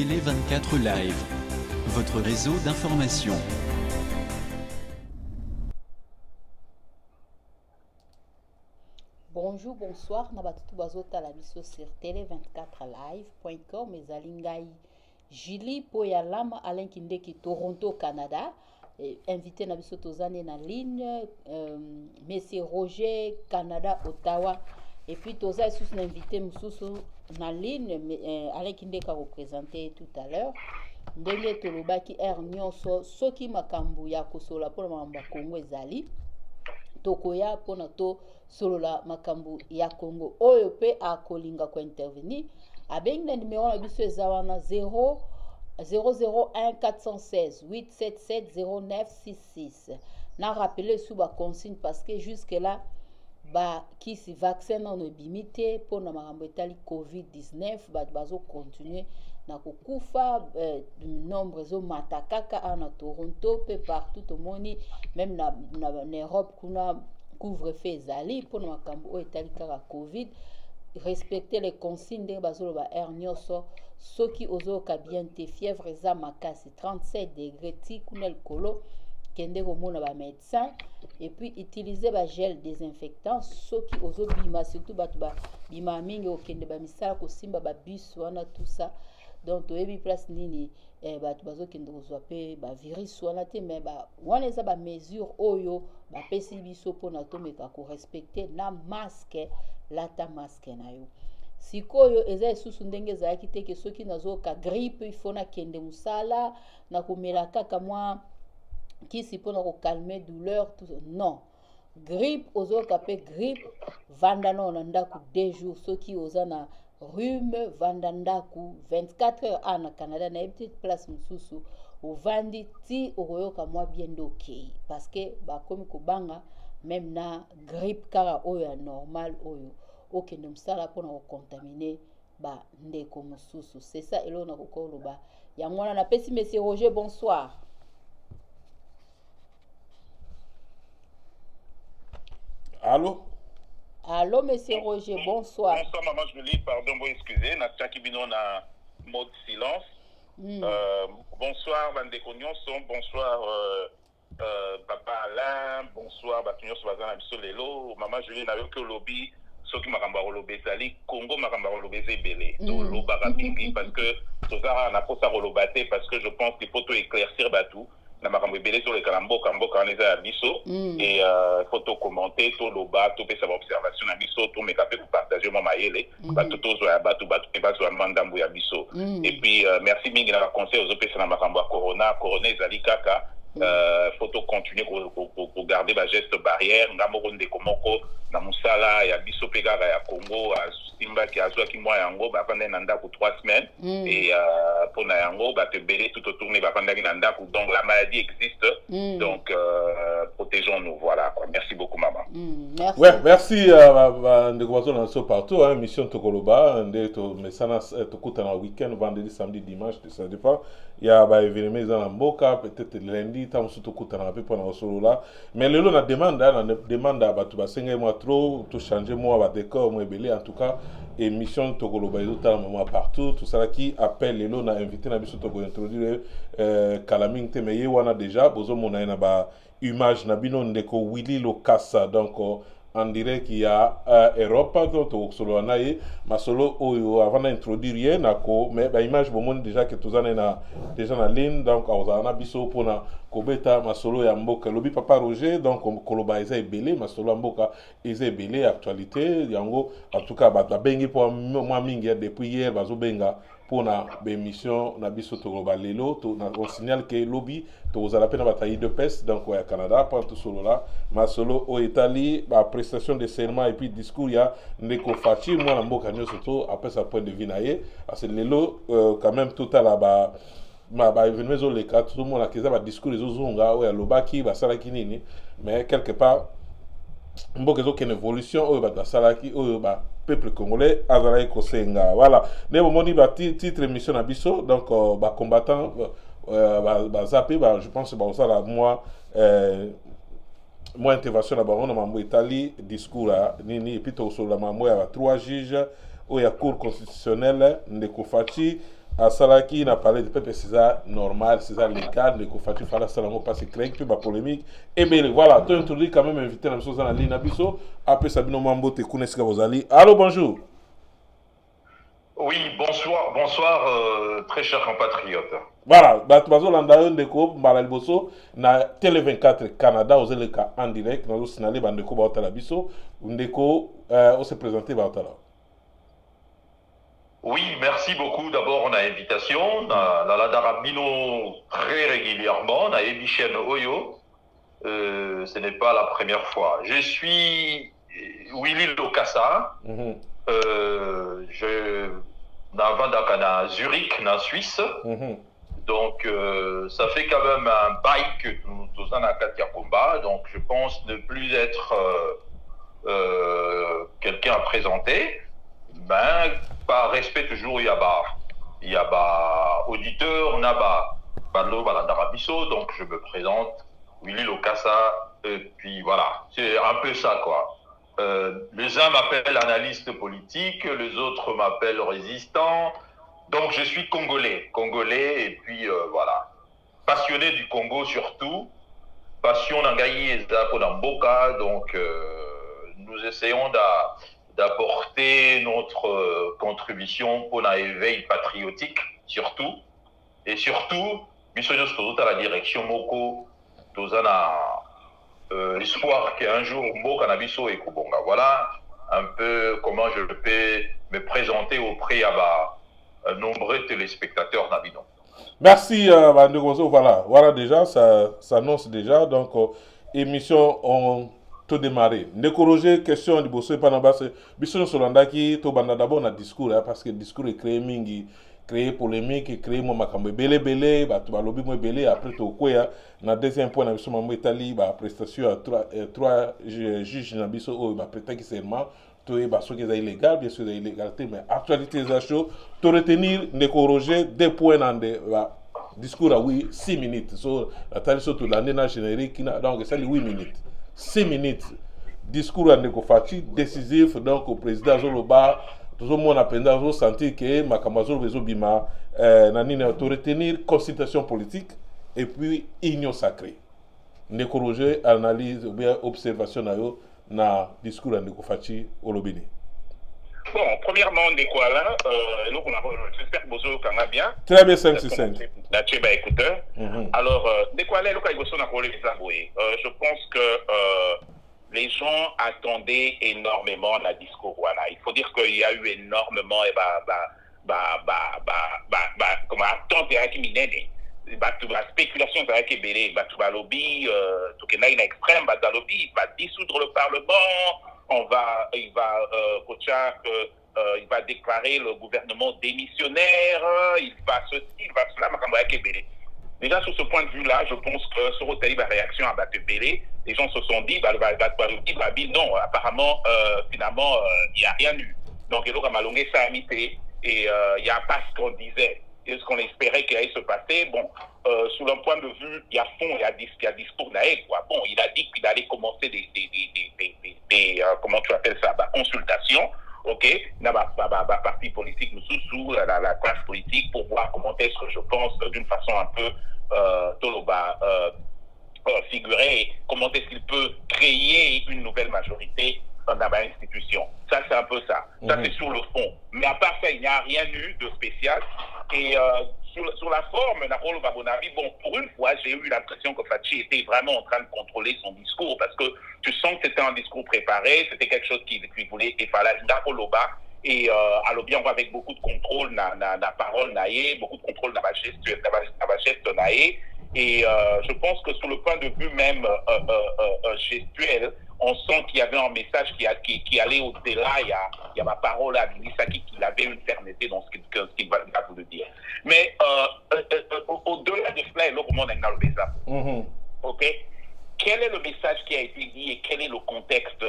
Télé 24 Live, votre réseau d'information. Bonjour, bonsoir. Nabatutu bazota la biso sur télé24live.com. Mes alingai Julie Poyalama Alain Kindeki Toronto, Canada. Invité na biso tozane na ligne. Monsieur Roger, Canada, Ottawa. Et puis toza sous invité Moussou na ligne. Alain Kindeka représenté tout à l'heure. Ndenge tolobaki nyonso soki makambu ya kosola pona mamba Kongo ezali. Tokoya pona to solola makambu ya Congo oyo pe akolinga ko intervenir abengi na numéro na biso ezawana 001 416 877 0966 na rappeler sous ba consigne parce que jusque là ba kisi vaccin on ebimité pona makambo etali COVID-19 ba bazo continuer na kokufa nombre zo matakaka na Toronto pe partout au monde même na Europe kuna couvre-feu ezali pour makambo o etali kaka Covid respecter les consignes de bazolo ba nyonso soki ozoka bien te fièvre eza makasi 37 degrés ti kuna likolo kende komona ba médecin et puis utiliser ba gel désinfectant soki ozobima surtout batu ba bima mingi okende ba misala kosimba ba bus wana tout ça donc toyebi place nini batu bazokende kozwa pe ba virus wana te mais ba wana eza ba mesure oyo ba pesi biso pona tomeka ko respecter na masque lata masque na yo sikoyo eza esusu ndenge ezalaki te ke soki nazoka grippe il faut na kende musala na komela kaka mwa kisi pona ko calmer douleur tout non grippe ozoka pe grippe vanda na ndako 2 jours soki oza na rhume vandandaku 24 heures na Canada na petite place mususu ovandi ti okoyoka mwa bien ok parce que bakomi kobanga même na grippe kara oyo normal oyo okende msala pona ko contaminer ba ndeko mususu c'est ça elo na kokoloba yango wana na pesi monsieur Roger bonsoir. Allô? Allô, monsieur Roger, bonsoir. Bonsoir, maman Julie, pardon, bon, excusez, na Kibino na mode silence. Bonsoir, Bandeko Nyonson, bonsoir, Papa Alain, bonsoir, Batunyoso Bazana Bisolelo, maman Julie, n'a que lobby, ceux qui m'ont lobby, Zali, Congo m'a lobby, Zébélé, Tolo, Barabingi, parce que Tozara n'a pas ça relobate, parce que je pense qu'il faut tout éclaircir Batou. Na makambo ebele sur le kalambo wana eza ya biso et faut to commenter to loba to pesa ba observation na biso to meka pe partager mo mayele bato tozo ya bato pe bazo mandambo ya biso et puis merci mingi na conseil aux pesa na makambo ya corona ezali kaka faut to continuer pour garder ba geste barrière ngamoko ndeko moko na musala ya biso pe kaka ya Congo simba ki azwa ki mwa yango ba panda na ndako 3 semaines et pour na yango ba te belé tout autour ne ba panda na ndako donc la maladie existe donc protégeons-nous voilà quoi. Merci beaucoup maman. Merci. Ouais, merci ndeko bazo na so partout hein mission Tokoloba ndeto mesana tokuta na week-end vendredi samedi dimanche ça dépend il y a ba événement dans mboka peut-être lundi tant surtout tokuta na pe pendant solo là mais lelo na demande à batu basenga moi trop tout changer moi ba décor moi belé en tout cas émission Tokoloba ezota moment partout tout ça qui appelle lelo na invité na biso toko introduire Kalaming Temeye wana déjà bozo mona na ba image na bino ndeko Willy Lokassa donc on dirait qu'il y a Europe donc solo anaye masolo oyo avant d'introduire nako mais ba image bomoni déjà que tozana na déjà na ligne donc ozana biso pona kobeta masolo ya mboka lobi papa Roger donc koloba eza ebele masolo mboka eza ebele actualité yango en tout cas ba bengi pour moi mingi depuis hier bazo benga pona émission na biso Tokoloba lelo on signale que lobby tozala pena bataille de peste donc au Canada pour tout solo là masolo au Italie ba prestation de serment et puis discours ya ndeko Fachi moi na mboka nyo surtout après sa point de vue naie parce que lelo quand même tout à la ba événement les quatre tout le monde a keza ba discours les ozonga o ya lobaki ba sala kinini mais quelque part mboka ezo ken évolution oyo ba salaki oyo ba peuple congolais azalaki kosenga voilà ndebo moni ba titre émission na biso donc ba combattant ba zappé ba je pense ba osala moi intervention na bango na mambo Italie discours là nini et puis to solo la mambo ya 3 juges ou ya cour constitutionnelle ndeko Fachi à Salaki, il a parlé de peuple, c'est ça normal, c'est ça légal, les Kofati Fala Salango, parce que créer puis ma polémique. Et bien voilà, tu as introduit quand même invité la chose dans la ligne Nabiso, après Sabino Mambo, te connais ce que vous allez. Allô, bonjour. Oui, bonsoir, bonsoir, très cher compatriote. Voilà, Batmazo Landayon Deko, Maralboso, na Télé 24 Canada, aux élections en direct, nous avons signalé Bandeko Baotala Biso, Ndeko, on s'est présenté Baotala. Oui, merci beaucoup d'abord on a invitation. La Darabino très régulièrement, on a Ebichen Oyo. Ce n'est pas la première fois. Je suis Willy Lokassa. Je suis à Zurich, en Suisse. Donc, ça fait quand même un bail que nous sommes à Katia Komba. Donc, je pense ne plus être quelqu'un à présenter. Ben, par respect toujours, il y a auditeur, Naba, Badlo, Balandarabiso, donc je me présente, Willy Lokassa, et puis voilà, c'est un peu ça quoi. Les uns m'appellent analyste politique, les autres m'appellent résistant, donc je suis congolais, et puis voilà, passionné du Congo surtout, passion d'Angaï et d'Amboka, donc nous essayons d'apporter notre contribution pour un éveil patriotique, surtout. Et surtout, nous à la direction Moko, nous avons l'espoir qu'un jour, Moko Nabiso et Kubonga. Voilà un peu comment je peux me présenter auprès de nombreux téléspectateurs Nabino. Merci, Bandegozo. Voilà déjà, ça s'annonce déjà. Donc, émission on démarrer. Nekoroger question du bosso panaba c'est biso solanda qui to banda d'abord na discours parce que le discours est créé mingi créé polémique créé mo makambo belé ba to balobi mo belé après to koya na deuxième point na biso mambo etali ba prestation à trois juges na biso o ba prétendre seulement to e ba so que c'est illégal bien sûr c'est illégalité mais actualité za chaud to retenir Nekoroger deux points dans des discours à 6 minutes so la tali surtout l'année na générique donc ça 8 minutes 6 minutes, discours à Nekofati, décisif, donc au président Zoloba, tout le monde a pensé sentir que Makamazo Bima n'a retenir consultation politique et puis union sacrée. Nekoroger analyse ou bien observation na discours à Nekofati au Lobini. Bon, premièrement, Nekoala, nous j'espère que Bozo Kanga bien. Très bien, 565. La Tcheba écouteur. Alors, Nekoala, je pense que les gens attendaient énormément la discours. Voilà. Il faut dire qu'il y a eu énormément comme attente avec Minene. La spéculation avec Ebele, la lobby, tout est une extrême, la lobby, il va dissoudre le Parlement. Il va déclarer le gouvernement démissionnaire, il va ceci, il va cela, déjà sur ce point de vue-là, je pense que sur la réaction à Batebele, les gens se sont dit, non, apparemment, finalement, il n'y a rien eu. Donc, il y a malongé ça amité et il n'y a pas ce qu'on disait. Et ce qu'on espérait qu'il allait se passer, bon, sous le point de vue, il y a fond, il y a discours naïf, quoi. Bon, il a dit qu'il allait commencer des comment tu appelles ça, consultations, ok, parti politique, nous sous la classe politique pour voir comment est-ce que je pense d'une façon un peu figurée, comment est-ce qu'il peut créer une nouvelle majorité dans l'institution. Ça, c'est un peu ça. Ça, c'est sur le fond. Mais à part ça, il n'y a rien eu de spécial. Et sur la forme, bon, pour une fois, j'ai eu l'impression que Fachi était vraiment en train de contrôler son discours parce que tu sens que c'était un discours préparé, c'était quelque chose qu'il voulait effaler et alors bien avec beaucoup de contrôle na parole naïe, beaucoup de contrôle na geste naïe. Et je pense que sur le point de vue même gestuel, on sent qu'il y avait un message qui allait au-delà. Il y a ma parole à Binisaki qu'il avait une fermeté dans ce qu'il va vous dire. Mais au-delà de cela, il y a le monde dans ok. Quel est le message qui a été dit et quel est le contexte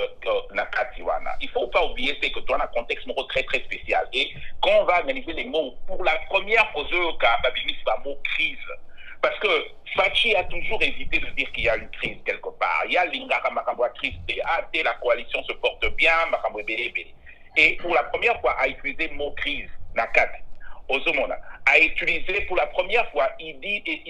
Nakatiwana? Il ne faut pas oublier c'est que tu as un contexte très très spécial. Et quand on va analyser les mots, pour la première fois, Babini, c'est un mot crise. Parce que Fachi a toujours évité de dire qu'il y a une crise quelque part. Il y a l'Ingara Makamboa crise, la coalition se porte bien, Makamboa Bélé. Et pour la première fois, a utilisé le mot crise, Nakat. Ozomona a utilisé pour la première fois, il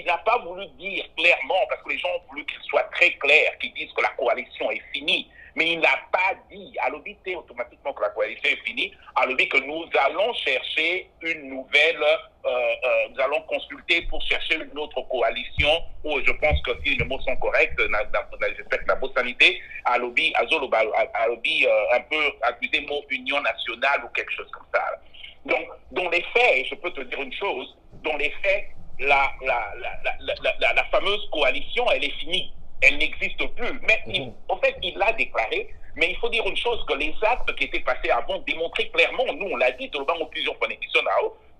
n'a pas voulu dire clairement, parce que les gens ont voulu qu'il soit très clair, qu'ils disent que la coalition est finie, mais il n'a pas dit, à l'obité automatiquement que la coalition est finie, à l'obité que nous allons chercher une nouvelle, nous allons consulter pour chercher une autre coalition, où je pense que si les mots sont corrects, j'espère que la bonne sanité, à l'obité, un peu accusé mot union nationale ou quelque chose comme ça. Donc, dans les faits, je peux te dire une chose, dans les faits, la fameuse coalition, elle est finie. Elle n'existe plus. Mais en fait, il l'a déclaré, mais il faut dire une chose, que les actes qui étaient passés avant démontraient clairement, nous on l'a dit, Tolobango plusieurs fois d'émissions,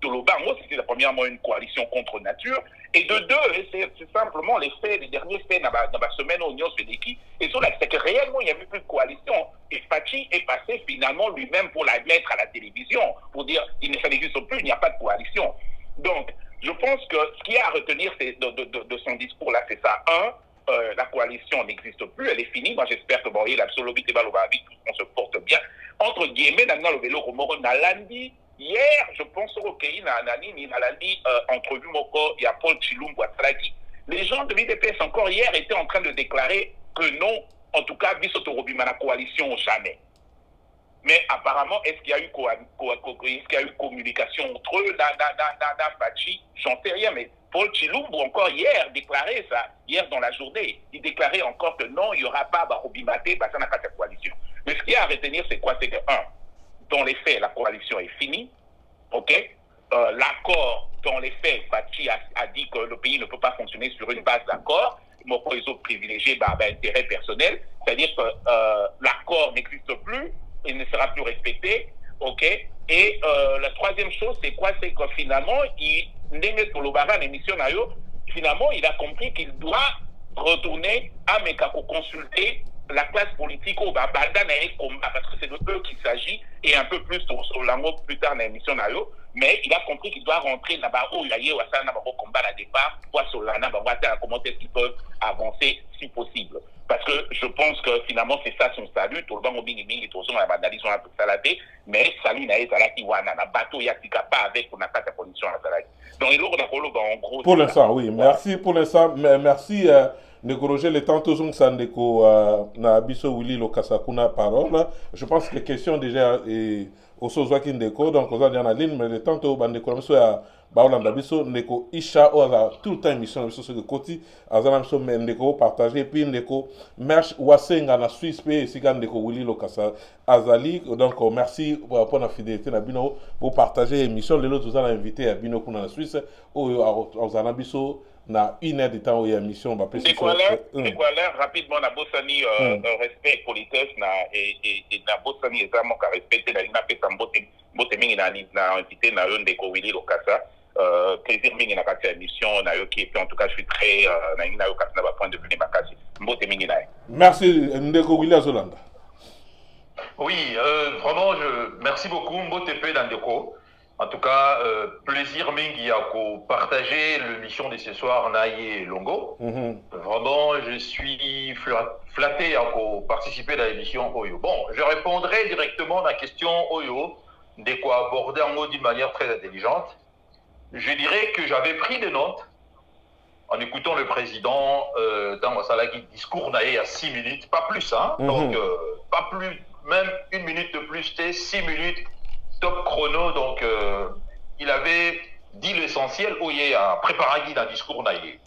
Tolobango c'était premièrement une coalition contre nature, et de deux, c'est simplement les faits, les derniers faits dans la semaine au Union Sédéki, et c'est que réellement il n'y avait plus de coalition, et Fachi est passé finalement lui-même pour la mettre à la télévision, pour dire, ça n'existe plus, il n'y a pas de coalition. Donc, je pense que ce qu'il y a à retenir de son discours là, c'est ça. La coalition n'existe plus, elle est finie. Moi, j'espère que bon, il a absolument on se porte bien. Entre guillemets, le vélo Romoro Nalandi, hier, je pense au Kei Nalandi, entrevue Moko, il y a Paul Chilumbu Atraki. Les gens de l'IDPS encore hier étaient en train de déclarer que non, en tout cas, Bissotorobima, la coalition, jamais. Mais apparemment, est-ce qu'il y a eu communication entre eux, Fachi, j'en sais rien, mais Paul Chilumbu encore hier déclarait ça, hier dans la journée, il déclarait encore que non, il n'y aura pas Barobimate, ça n'a pas de coalition. Mais ce qu'il y a à retenir, c'est quoi? C'est que, dans les faits, la coalition est finie, ok? L'accord, dans les faits, Fachi a dit que le pays ne peut pas fonctionner sur une base d'accord, Moko ils ont privilégié intérêt personnel, c'est-à-dire que l'accord n'existe plus, il ne sera plus respecté, ok? Et la troisième chose, c'est quoi? C'est que finalement, finalement, il a compris qu'il doit retourner à Mekako consulter la classe politique au combat, parce que c'est de eux qu'il s'agit, et un peu plus sur l'angle plus tard dans l'émission, mais il a compris qu'il doit rentrer là-bas où il y a eu combat à départ, voir sur comment est-ce qu'ils peuvent avancer si possible. Parce que je pense que finalement c'est ça son salut, tout le monde bingi tout ça, on a tout saladé, mais salut n'a pas na bateau yatika pas avec on n'a pas de condition à salade. Donc il en gros. Pour l'instant, oui. Merci pour l'instant. Merci Negoroger le temps tous Sandeko na biso Willy Lokasakuna parole. Je pense que les questions déjà et au Sozoakin Deko, donc on a dit en ligne, mais le temps to bandeko so ya baolanda biso Neko Isha oza tout le temps émission biso sur le côté azana biso Ndeko partager puis Ndeko merch wasenga na Suisse pe sika Ndeko Willy Lokasa azali. Donc merci pour la fidélité na bino pour partager l'émission. Les autres vous allez inviter à bino kuna na Suisse au azana biso na 1 heure de temps où il y a une mission va préciser rapidement na Bossani respect politesse na et na Bossani exactement ka respecter la ligne pesa mbote mingi na entité na yo Ndeko Willy Lokasa plaisir mingi na kati ya mission na yo qui en tout cas je suis très na yo kati na point de vue makasi mbote mingi na. Merci Ndeko Willy Azolanda. Oui, vraiment merci beaucoup mbote pe na Ndeko. En tout cas, plaisir mingi à partager l'émission de ce soir Naye Longo. Vraiment, je suis flatté à participer à l'émission Oyo. Bon, je répondrai directement à la question Oyo, de quoi aborder en mot d'une manière très intelligente. Je dirais que j'avais pris des notes en écoutant le président dans Salagi discours Naye à 6 minutes, pas plus, hein. Donc, pas plus, même 1 minute de plus, c'était 6 minutes. Top chrono, donc il avait dit l'essentiel où il a préparé un discours naïe.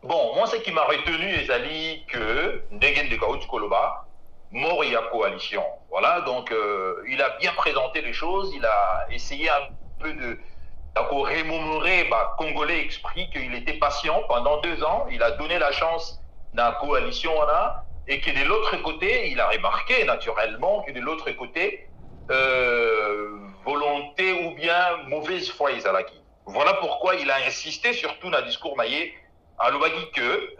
Bon, moi ce qui m'a retenu, Ezali, que Ndegen de Kaouch Koloba, mort il y a coalition. Voilà, donc il a bien présenté les choses, il a essayé un peu de remémorer, Congolais exprès qu'il était patient pendant 2 ans, il a donné la chance dans la coalition là, et que de l'autre côté, il a remarqué naturellement que de l'autre côté, volonté ou bien mauvaise foi Ezalaki. Voilà pourquoi il a insisté surtout dans le discours naïe à l'obagi que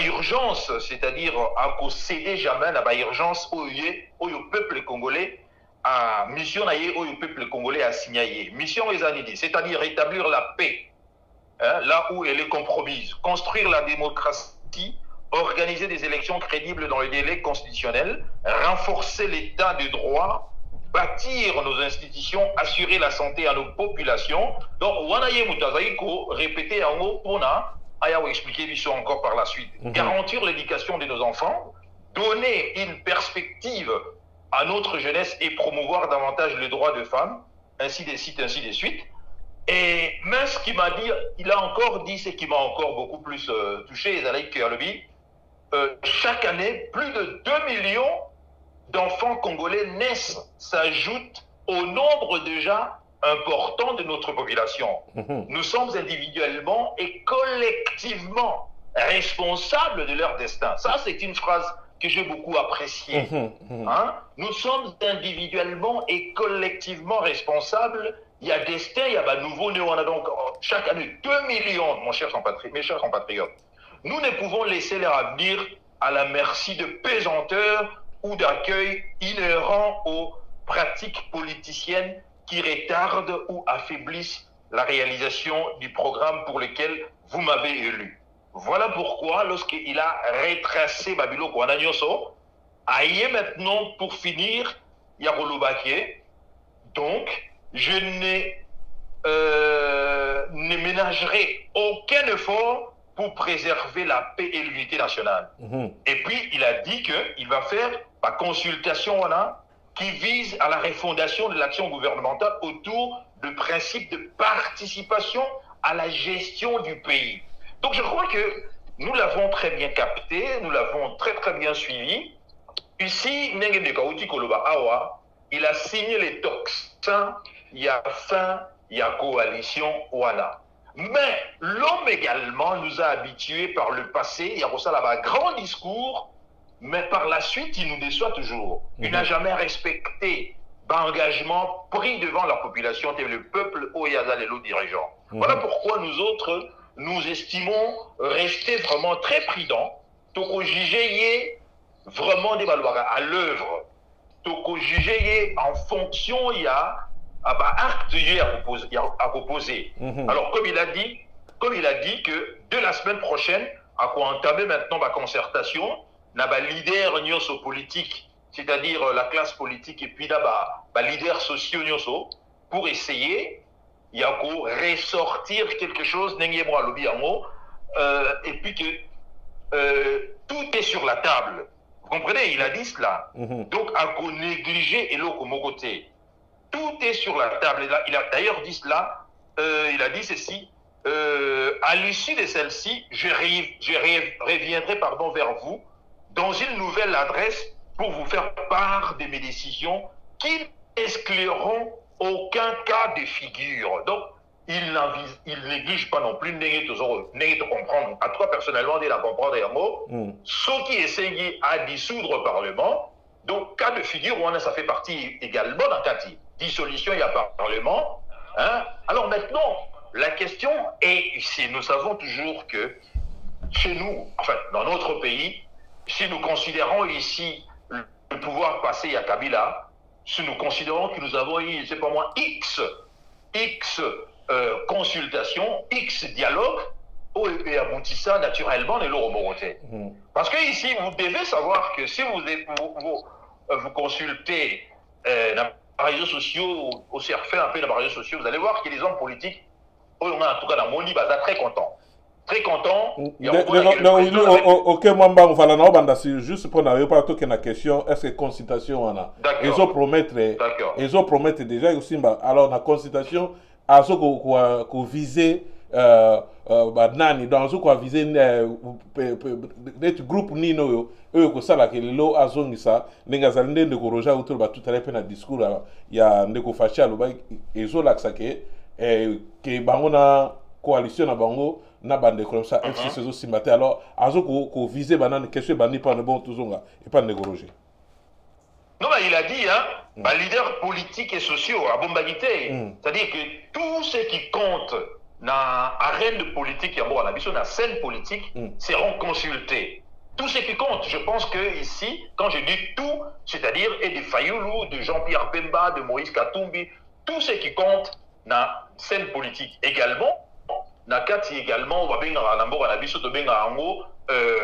urgence, c'est-à-dire à céder jamais à urgence au peuple congolais à mission naïe au peuple congolais à signaler mission Ezanidi, c'est-à-dire rétablir la paix là où elle est compromise, construire la démocratie, organiser des élections crédibles dans le délai constitutionnel, renforcer l'état de droit, bâtir nos institutions, assurer la santé à nos populations. Donc, Wanaye Moutazaïko, répéter en haut, on a expliqué encore par la suite. Garantir l'éducation de nos enfants, donner une perspective à notre jeunesse et promouvoir davantage les droits des femmes, ainsi de suite. Et même ce qu'il m'a dit, il a encore dit ce qui m'a encore beaucoup plus touché, Zalaïk Kerlebi. Chaque année, plus de 2 millions d'enfants congolais naissent, s'ajoutent au nombre déjà important de notre population. Nous sommes individuellement et collectivement responsables de leur destin. Ça, c'est une phrase que j'ai beaucoup appréciée. Hein? Nous sommes individuellement et collectivement responsables. Il y a destin, il y a nouveau-né. On a donc chaque année 2 millions, mes chers compatriotes. Nous ne pouvons laisser leur avenir à la merci de pesanteurs ou d'accueil inhérents aux pratiques politiciennes qui retardent ou affaiblissent la réalisation du programme pour lequel vous m'avez élu. Voilà pourquoi, lorsqu'il a retracé Babilo Kwananyoso, aïe maintenant, pour finir, Yarolobaké, donc, je ne ménagerai aucun effort pour préserver la paix et l'unité nationale. Et puis, il a dit qu'il va faire la consultation qui vise à la refondation de l'action gouvernementale autour de principes de participation à la gestion du pays. Donc, je crois que nous l'avons très bien capté, nous l'avons très très bien suivi. Ici, Nenge Kauti Koloba Awa, il a signé les talks. Il y a fin, il y a coalition, voilà. Mais l'homme également nous a habitués par le passé, il y a ça là-bas grand discours, mais par la suite, il nous déçoit toujours. Il n'a jamais respecté l'engagement pris devant la population et le peuple au Yazal et le dirigeant. Voilà pourquoi nous autres, nous estimons rester vraiment très prudents, pour juger vraiment des valoirs à l'œuvre, pour juger en fonction, il y a acte à proposer. Alors, comme il a dit que de la semaine prochaine, à quoi entamer maintenant la concertation, na ba leader nyoso politique, c'est-à-dire la classe politique et puis là leader sociaux nyoso, pour essayer il y a qu'au ressortir quelque chose et puis que tout est sur la table. Vous comprenez, il a dit cela. Donc à qu'on négliger et l'autre côté. Tout est sur la table. Il a d'ailleurs dit cela, il a dit ceci, à l'issue de celle-ci, je reviendrai vers vous dans une nouvelle adresse pour vous faire part de mes décisions qui n'excluront aucun cas de figure. Donc, il néglige pas non plus de comprendre. À toi, personnellement, de la comprendre un mot. Ceux qui essayent à dissoudre le Parlement, donc, cas de figure, ça fait partie également d'un cas de dissolution, il y a Parlement. Hein? Alors maintenant, la question est ici. Nous savons toujours que chez nous, enfin, dans notre pays, si nous considérons ici le pouvoir passé à Kabila, si nous considérons que nous avons eu, je ne sais pas moi, X consultations, X dialogues, et aboutissant naturellement de l'Oromoroté. Parce que ici, vous devez savoir que si vous consultez les réseaux sociaux, au CRF, un peu dans les réseaux sociaux, vous allez voir que les hommes politiques, en tout cas dans mon livre, sont très contents. Très content. Ok, Mwamba, on va la juste pour n'arriver pas à toute la question, est-ce que consultation ils ont promettre déjà aussi, alors la consultation, à ce qu'on visait, nani, dans ce qu'on visait, groupe Nino, eux, que ça, là, que l'eau a zone, ça, les gars, de Goroja, autour de tout à l'heure, un discours, il y a un déco facial, ils ont l'accès que Bangona coalition na bango na bande comme ça FCC aussi maté alors azo ko viser banane question bani pas le bon tuzonga et pas négoroger. Non mais il a dit leader politique et sociaux à bombalité, c'est-à-dire que tout ce qui compte na arène politique et bon la mission na scène politique seront consultés. Tout ce qui compte, je pense que ici quand je dis tout, c'est-à-dire de Fayoulou, de Jean-Pierre Bemba, de Moïse Katumbi, tout ce qui compte na scène politique également. Nakati également, on va bien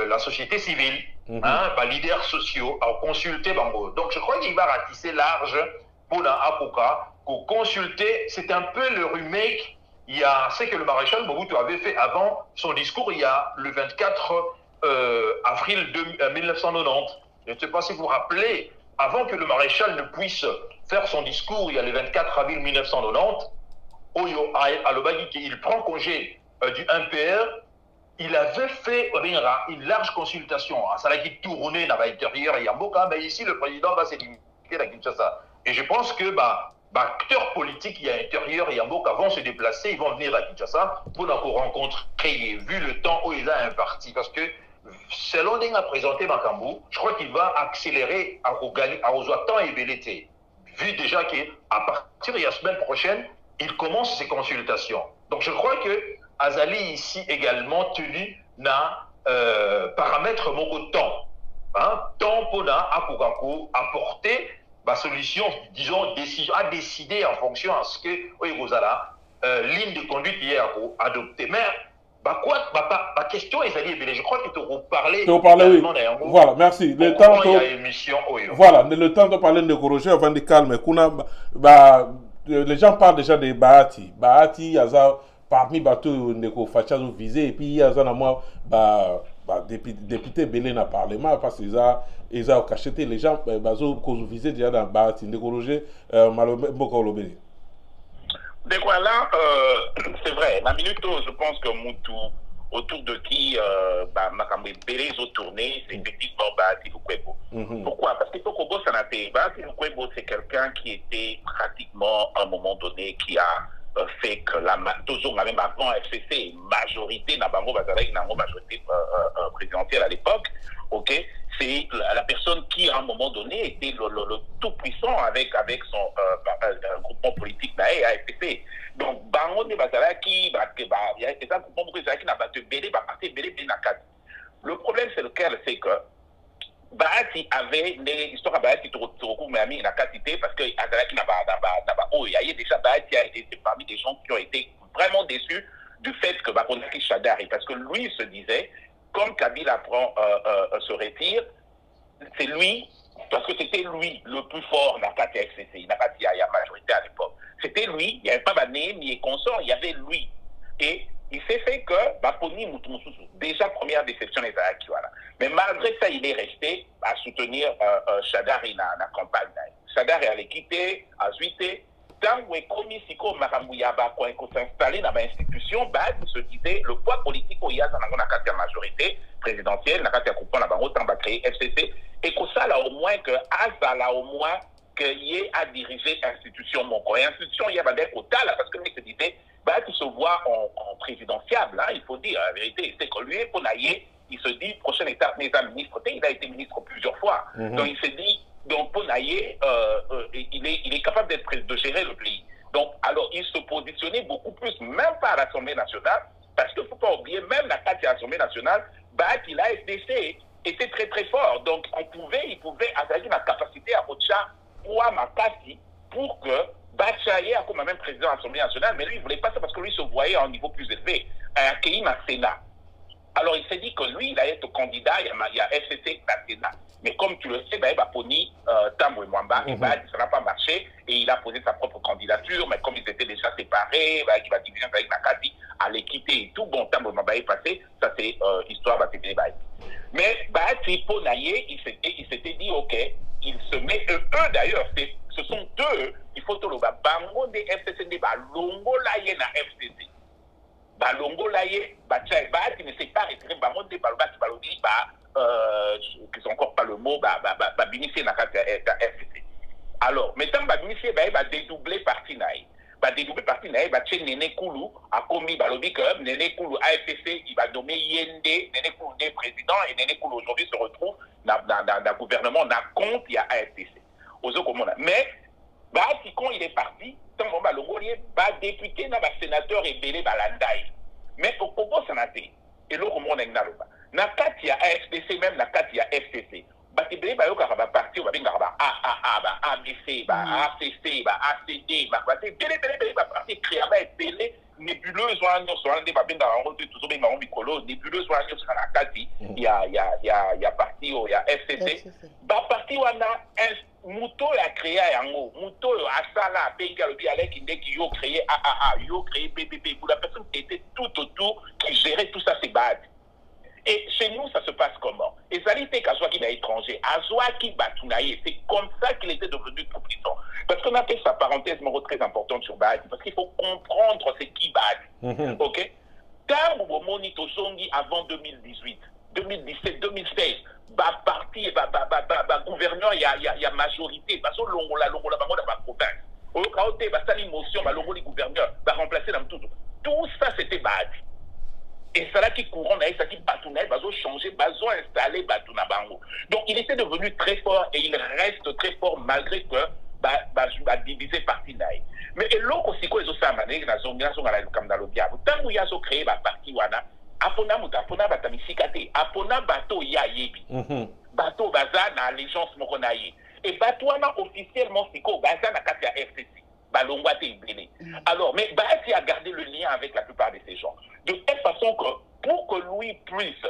la société civile, leaders sociaux, à consulter Bango. Donc je crois qu'il va ratisser large pour Apoka, pour consulter, c'est un peu le remake, il y a ce que le maréchal Mobutu avait fait avant son discours, il y a le 24 avril 1990. Je ne sais pas si vous vous rappelez, avant que le maréchal ne puisse faire son discours, il y a le 24 avril 1990, Oyo Alobagi, il prend congé du MPR, il avait fait une large consultation. Ça a été tourné dans l'intérieur, il y a beaucoup, mais ici le président va se limiter à Kinshasa. Et je pense que acteurs politiques il y a l'intérieur, il y a beaucoup vont se déplacer, ils vont venir à Kinshasa pour rencontrer, vu le temps où il a imparti. Parce que selon ce qu'a présenté Makambu, je crois qu'il va accélérer à temps et Belleté. Vu déjà qu'à partir de la semaine prochaine, il commence ses consultations. Donc je crois que Azali ici également tenu na paramètre mon temps. Temps pour apporter ma solution, disons, à décider en fonction de ce que ligne de conduite hier a adopté. Mais ma question est je crois que tu vas parler. Oui. Voilà, merci. Le temps il y a émission. Voilà, le temps de parler de Koroche avant de calmer. Les gens parlent déjà de Bahati. Bahati, il y a parmi bateaux de Fachazo visé, et puis il y a député Belé dans le Parlement, parce qu'ils ont cacheté les gens, ils ont visé déjà dans Bahati. De Koroche, malheureusement, l'obéi. Donc voilà, c'est vrai, la minute où je pense que Moutou, autour de qui Makambe Belé ont tourné, c'est effectivement Bahati Lukwebo. Pourquoi? Parce que Tokobo Sanate, Bahati Lukwebo, c'est quelqu'un qui était pratiquement, à un moment donné, qui a fait que toujours même avant FCC, majorité, majorité présidentielle à l'époque, ok, c'est la personne qui, à un moment donné, était le tout-puissant avec son groupement politique à FCC. Donc, Bango de Bazalaki, il y a un groupement politique qui n'a pas été belé, le problème, c'est lequel? C'est que Bahati avait des histoires à Bahati qui recouvre Miami la quantité parce que Azalaki n'a pas il y a déjà Bahati a été parmi des gens qui ont été vraiment déçus du fait que Bakonaki Chadari, parce que lui se disait, comme Kabila se retire, c'est lui, parce que c'était lui le plus fort dans la FCC, il n'a pas dit il y a majorité à l'époque. C'était lui, il n'y avait pas Bané, ni consort, il y avait lui. Et il s'est fait que Baponi Moutoumoussousou, déjà première déception les Azalaki, voilà. Mais malgré ça, il est resté à soutenir Chadari dans la campagne. Chadari allait quitter, a suité. Tant que commis Siko Maramouyaba, quand il s'est installé dans l'institution, il se disait le poids politique où il y a dans la majorité présidentielle, dans la coupon, autant va créer FCC, et que ça, là au moins, que Azala au moins, qu'il y ait à diriger l'institution Moko. Et l'institution, il y a des quotas, là, parce que lui se disait, il se voit en présidentiable, hein, il faut dire la vérité, c'est que lui, pour nailler, il se dit, prochaine étape, ministre, il a été ministre plusieurs fois. Donc il se dit, donc pour nailler, il est capable de gérer le pays. Donc, alors, il se positionnait beaucoup plus, même pas à l'Assemblée nationale, parce qu'il ne faut pas oublier, même la carte de l'Assemblée nationale, il a FDC était très très fort. Donc, il pouvait avoir la capacité à Ocha pour Makasi pour que Bachaye a comme même président de l'Assemblée nationale, mais lui, il ne voulait pas ça parce que lui se voyait à un niveau plus élevé, à accueillir le Sénat. Alors, il s'est dit que lui, il allait être candidat, il y a FCC, la Sénat. Mais comme tu le sais, il a poni Tambo et Mwamba, ça n'a pas marché, et il a posé sa propre candidature, mais comme ils étaient déjà séparés, il va diviser avec Nakadi, à l'équité et tout, bon, Tambo et Mwamba est passé, ça c'est histoire, mais pour Naye, il s'était dit, ok, il se met, eux d'ailleurs, ce sont deux, il faut tout le bango de FCC, longo laye na FCC. Balongo laye, qui ne sait pas retirer bango de balobi, qui sont encore pas le mot, binifier na FCC. Alors, maintenant, binifier, dédoubler parti naï. Dédoubler parti naï, Nene Koulou a commis balobi que Nene Koulou AFCC, il va nommer Yende, Nene Koulou est président, et Nene Koulou aujourd'hui se retrouve dans le gouvernement, dans le compte, il y a AFCC. Mais, si quand il est parti, tant que Balongo est député, sénateur et belé balandaï. Mais au Kobo Sanate, et l'autre monde est là. Na kati ya AFCC même na kati ya FCC. Batibé ba yoka ba parti ba binga ba ABC ba ACC ba ACD ba parti ba parti créa ba belé nébuleux nébuleuse wana so ande babenga bango tout benga bango mikolo nébuleuse wana so na kati ya parti o ya FCC ba parti wana muto ya créé yango muto asala abengi alobi aleki ndeki yo créé AAA yo créé PPP pour la personne qui était tout autour qui gérait tout ça c'est bad. Et chez nous, ça se passe comment? Et ça n'était qu'Azouaki à l'étranger. Azouaki Batounaï, c'est comme ça qu'il était devenu tout puissant. Parce qu'on a fait sa parenthèse très importante sur Badi, parce qu'il faut comprendre c'est qui Badi. Ok? Quand vous monitez Zongi avant 2018, 2017, 2016, bah parti, bah gouverneur, il y a majorité, parce que l'ongola, bah la province. Au cas où bah ça l'émotion, bah l'ongola gouverneur, bah remplacer dans tout. Tout ça c'était Badi. Et ça là qui courant, ça qui batounaï, bazo changer, bazo installer batouna bango. Donc il était devenu très fort et il reste très fort malgré que bah divisé parti naï. Mais l'autre aussi quoi ils ont ça mané na zonga la comme dans le diable. Tant où ils ont créé ba parti wana, apona mutapona batamisikate, apona bateau ya yebi. Bateau baza na allégeance mokonaï. Et bateau wana officiellement siko baza na kati ya FCC. Alors, mais Bahati a gardé le lien avec la plupart de ces gens. De telle façon que pour que lui puisse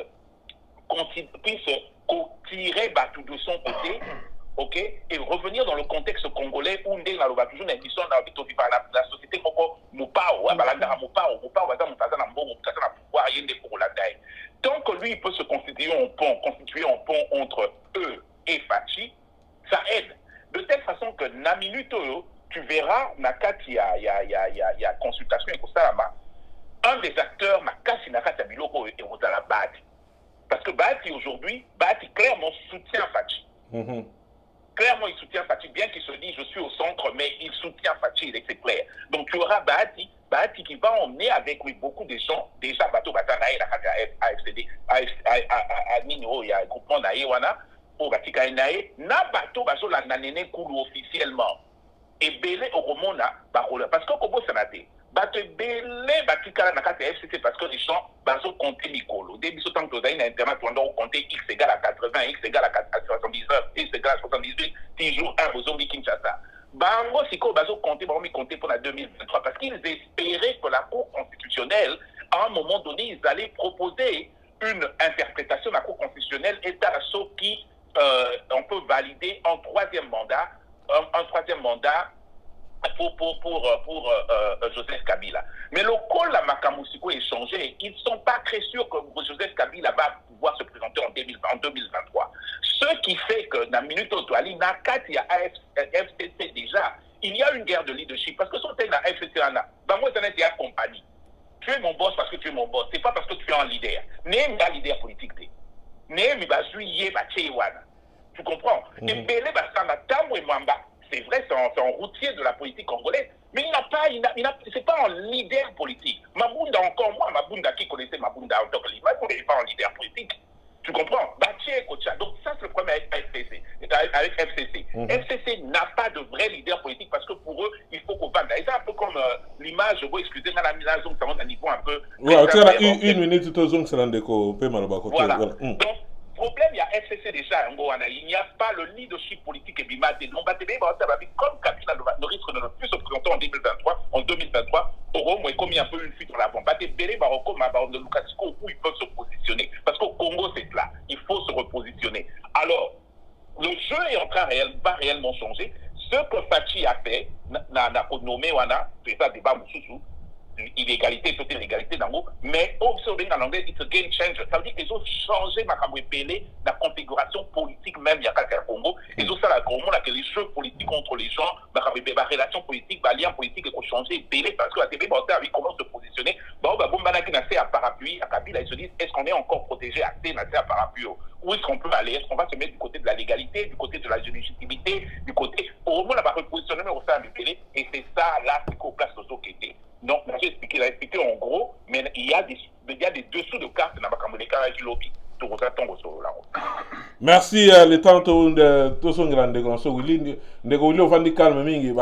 tirer Batou de son côté, ok, et revenir dans le contexte congolais où on a toujours une émission dans la société tant que lui peut se constituer un pont entre eux et Fachi, ça aide. De telle façon que Naminute, tu verras, il y a consultation et ça, un des acteurs, Makasi Nakata Biloko, est au Badi. Parce que Badi aujourd'hui, Badi clairement soutient Fachi. Clairement, il soutient Fachi, bien qu'il se dise je suis au centre, mais il soutient Fachi, c'est clair. Donc tu auras Badi qui va emmener avec lui beaucoup de gens, déjà Bato Batanaï, la AFCD, Nino, il y a un groupement d'Aïwana, au Batikaïnaï, na Bato Bazo la Nanene Koulou officiellement. Et belé au Romona, parce que Kobo Sanate, batte belé batikala na kati FCC parce que les gens bazo compter Nicolo. Dès que tant que vous avez un internet, on doit compter X égale à 80, X égale à 79, X égale à 78, 10 jours, 1 besoin de Kinshasa. Bango Siko bazo compter, bazo compter pour la 2023 parce qu'ils espéraient que la Cour constitutionnelle, à un moment donné, ils allaient proposer une interprétation de la Cour constitutionnelle et d'assaut qui on peut valider en troisième mandat. Un troisième mandat pour Joseph Kabila. Mais le col à Makamousiko est changé. Ils ne sont pas très sûrs que Joseph Kabila va pouvoir se présenter en 2023. Ce qui fait que dans la minute Otoali, dans il y a FCC déjà, il y a une guerre de leadership. Parce que si on est dans FCC, moi, c'est une compagnie. Tu es mon boss parce que tu es mon boss. Ce n'est pas parce que tu es un leader. N'est pas un leader politique. N'est pas un tu comprends? Et Bélé Bassana Tamou et Mwamba, c'est vrai, c'est un routier de la politique congolaise, mais c'est pas un leader politique. Mabunda encore moi, Mabunda qui connaissait Mabunda en tant que leader, il n'est pas un leader politique. Tu comprends? Donc ça c'est le problème avec FCC. FCC n'a pas de vrai leader politique parce que pour eux, il faut qu'on parle. C'est un peu comme l'image, excusez-moi, la mise à zone, ça va à un niveau un peu... Une minute, tout zone, c'est l'endéco, voilà. Donc, problème, il y a FCC déjà, il n'y a pas le leadership politique et bimate. Donc, comme Kabila ne risque de ne plus se présenter en 2023, Oromo est commis un peu une fuite en avant. De Lukasiko où ils peuvent se positionner. Parce qu'au Congo, c'est là. Il faut se repositionner. Alors, le jeu est en train va réellement changer. Ce que Fachi a fait, n'a nommé Wana, c'est ça débat Moussoussou, illégalité, peut-être l'égalité dans mais observer en anglais, it's a game changer. Ça veut dire qu'ils ont changé la configuration politique même il y a quelques Congo. Ils ont ça la Congo, que les jeux politiques entre les gens, la relation politique, la lien politique ont changé parce que la TV avec comment se positionner. À parapluie, à Kabila, ils se disent est-ce qu'on est encore protégé à parapluie? Où est-ce qu'on peut aller? Est-ce qu'on va se mettre du côté de la légalité, du côté de la légitimité, du côté. Au moins, on va repositionner au sein du Bélé, et c'est ça là qu'au place de Sokete. Donc, j'ai expliqué, il a expliqué en gros, mais il y a des dessous de cartes dans le lobby. Merci le temps de son grand dégonçon Willy de Golio Vandi calme mingi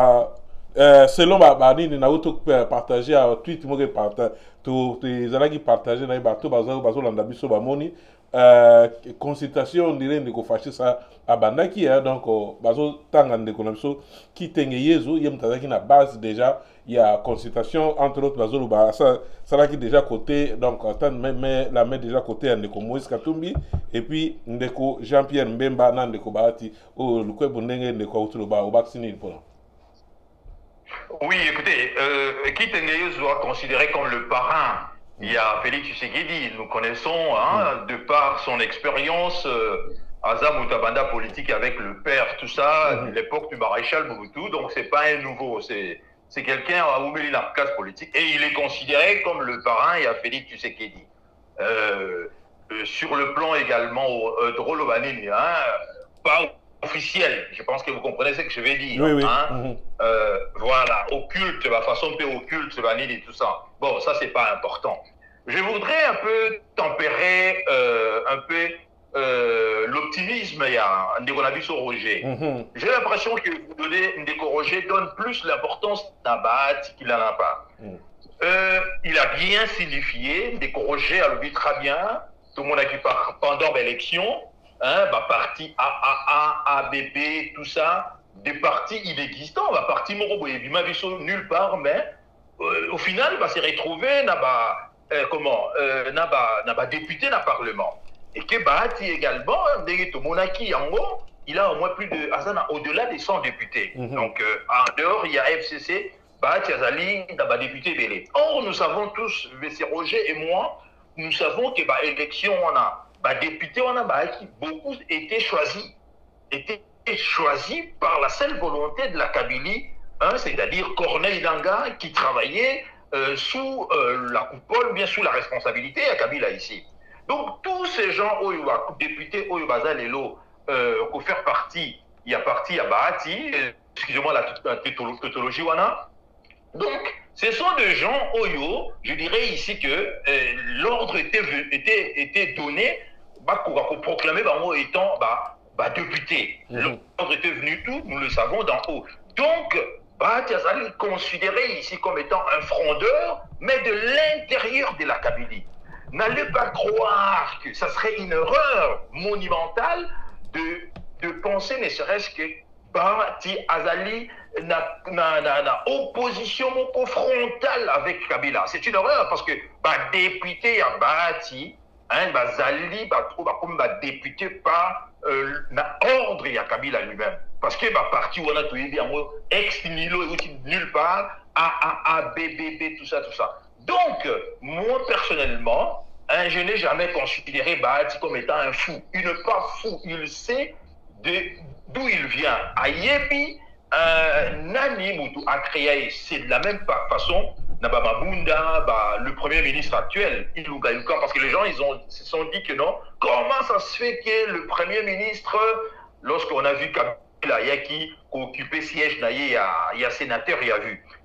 selon nini na auto partager à tweet mo partager to les alagi partager na bato bazo landa biso ba moni consultation on dirait ndeko fâché ça abandaki donc bazo tanga ndeko na biso kitenge yezu yem tazaki na base déjà il y a consultation entre autres bazo ba ça là qui déjà côté donc mais la met déjà côté ndeko Moïse Katumbi et puis ndeko Jean-Pierre Mbemba na ndeko Bahati o lukwe bondenge ndeko autour ba au vacciner pour. Oui, écoutez, Kitenge Yezu doit considéré comme le parrain. Il y a Félix Tshisekedi, nous connaissons, de par son expérience, Azam Moutabanda politique avec le père, tout ça, l'époque du maréchal Mobutu, donc c'est pas un nouveau, c'est quelqu'un à ouvrir la classe politique, et il est considéré comme le parrain, il y a Félix Tshisekedi. Sur le plan également, Drolo Banini, pas officiel, je pense que vous comprenez ce que je vais dire. Oui, oui. Voilà, occulte, la façon de occulte, Banini, tout ça. Bon, ça, c'est pas important. Je voudrais un peu tempérer l'optimisme, il y a Ndeko Nabiso Roger. J'ai l'impression que vous donnez, Ndeko Roger donne plus l'importance d'un Bahat qu'il n'en a pas. Il a bien signifié, Ndeko Roger a le dit très bien, tout le monde a dit pendant l'élection, parti AAA, ABB, tout ça, des partis inexistants, parti Morobo et Bimaviso nulle part, mais au final, il va se retrouver n'a pas député dans le Parlement. Et que Bahati également, Monaki en haut, il a au moins plus de au-delà des 100 députés. Donc en dehors, il y a FCC, Bahati Azali, n'a pas député Bélé. Or, nous savons tous, M. Roger et moi, nous savons que l'élection, on a député, on a beaucoup étaient choisis par la seule volonté de la Kabylie, c'est-à-dire Corneille Nangaa qui travaillait sous la coupole, bien sous la responsabilité à Kabila ici. Donc tous ces gens, députés, Bazalelo, pour faire partie, il y a parti à Bahati, excusez-moi la tautologie, wana. Donc ce sont des gens, je dirais ici que l'ordre était donné pour proclamer étant député. L'ordre était venu tout, nous le savons d'en haut. Donc, Bahati Azali est considéré ici comme étant un frondeur, mais de l'intérieur de la Kabylie. N'allez pas croire que ça serait une erreur monumentale de penser ne serait-ce que Bahati Azali n'a opposition frontale avec Kabila. C'est une erreur parce que député à Bahati, Zali comme député par ordre à Kabila lui-même. Parce que parti où on a tout dit, ex-nilo et nulle part, AAA, BBB, tout ça. Donc, moi personnellement, je n'ai jamais considéré Bahati comme étant un fou. Il n'est pas fou, il sait d'où il vient. Ayebi, Nani Moutou a créé, c'est de la même façon. Mabunda, le premier ministre actuel, Iluka, parce que les gens se sont dit que non. Comment ça se fait que le premier ministre, lorsqu'on a vu Kabila Yaki occuper siège, il y a sénateur, il y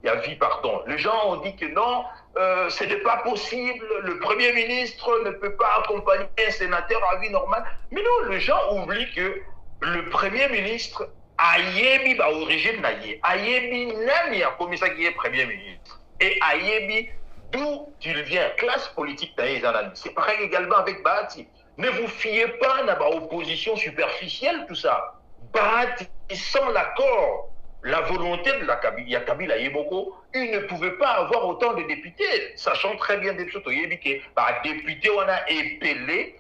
a vu, pardon. Les gens ont dit que non, ce n'est pas possible, le premier ministre ne peut pas accompagner un sénateur à vie normale. Mais non, les gens oublient que le premier ministre, Ayebi, origine Naye, Ayebi Nani a commis ça qui est premier ministre. Et Ayebi, d'où il vient, classe politique d'Aïzanan. C'est pareil également avec Bahati. Ne vous fiez pas à l'opposition superficielle, tout ça. Bahati, sans l'accord, la volonté de la Kabila Yeboko, il ne pouvait pas avoir autant de députés, sachant très bien des choses. Député, on a épelé,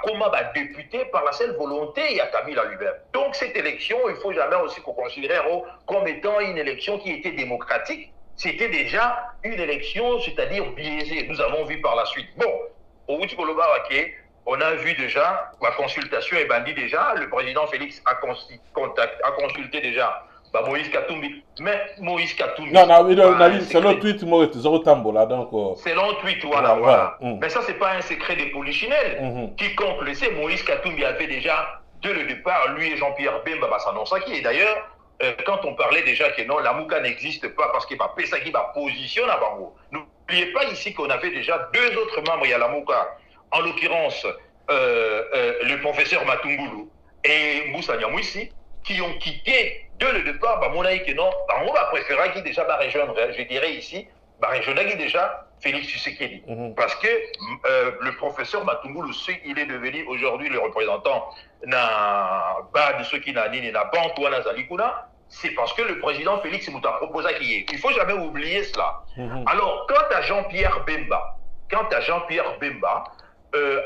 comment député par la seule volonté, il y a Kabila lui-même. Donc cette élection, il ne faut jamais aussi qu'on considère comme étant une élection qui était démocratique. C'était déjà une élection, c'est-à-dire biaisée. Nous avons vu par la suite. Bon, au Outikoloba, on a vu déjà, la consultation est bandie déjà. Le président Félix a consulté déjà Moïse Katumbi. Mais Moïse Katumbi... Non, c'est le tweet, c'est le tweet, voilà. Mais ça, ce n'est pas un secret des polichinelles. Quiconque le sait, Moïse Katumbi avait déjà, dès le départ, lui et Jean-Pierre Bemba, Sanossaki, et d'ailleurs, quand on parlait déjà que non, la Mouka n'existe pas parce qu'il va Pesaki va positionner à Bango. N'oubliez pas ici qu'on avait déjà deux autres membres, il y a la Mouka, en l'occurrence le professeur Matungulu et Moussa Nyamouissi, qui ont quitté dès le départ, mon avis que non, on va préférer qui déjà va rejoindre, je dirais ici, va rejoindre qui déjà Félix Tshisekedi. Parce que le professeur Matungulu, il est devenu aujourd'hui le représentant de ceux qui n'ont ni la banque ou Zalikuna, c'est parce que le président Félix Mouta proposé qu'il y ait. Il ne faut jamais oublier cela. Alors, quant à Jean-Pierre Bemba,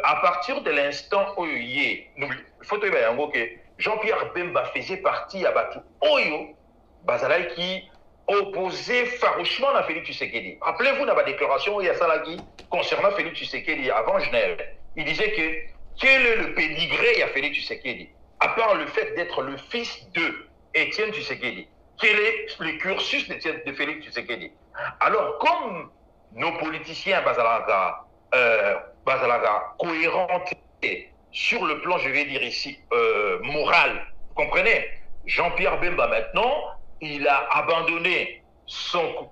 à partir de l'instant où il est, il faut te dire que Jean-Pierre Bemba faisait partie à Batu Oyo, Bazalai qui opposait farouchement à Félix Tshisekedi. Rappelez-vous dans la déclaration où il y a ça là qui concernant Félix Tshisekedi avant Genève. Il disait que quel est le pédigré à Félix Tshisekedi, à part le fait d'être le fils de Étienne Tshisekedi. Quel est le cursus de Félix Tshisekedi? Alors, comme nos politiciens Bazalaga cohérents sur le plan, je vais dire ici, moral, vous comprenez? Jean-Pierre Bemba maintenant, il a abandonné son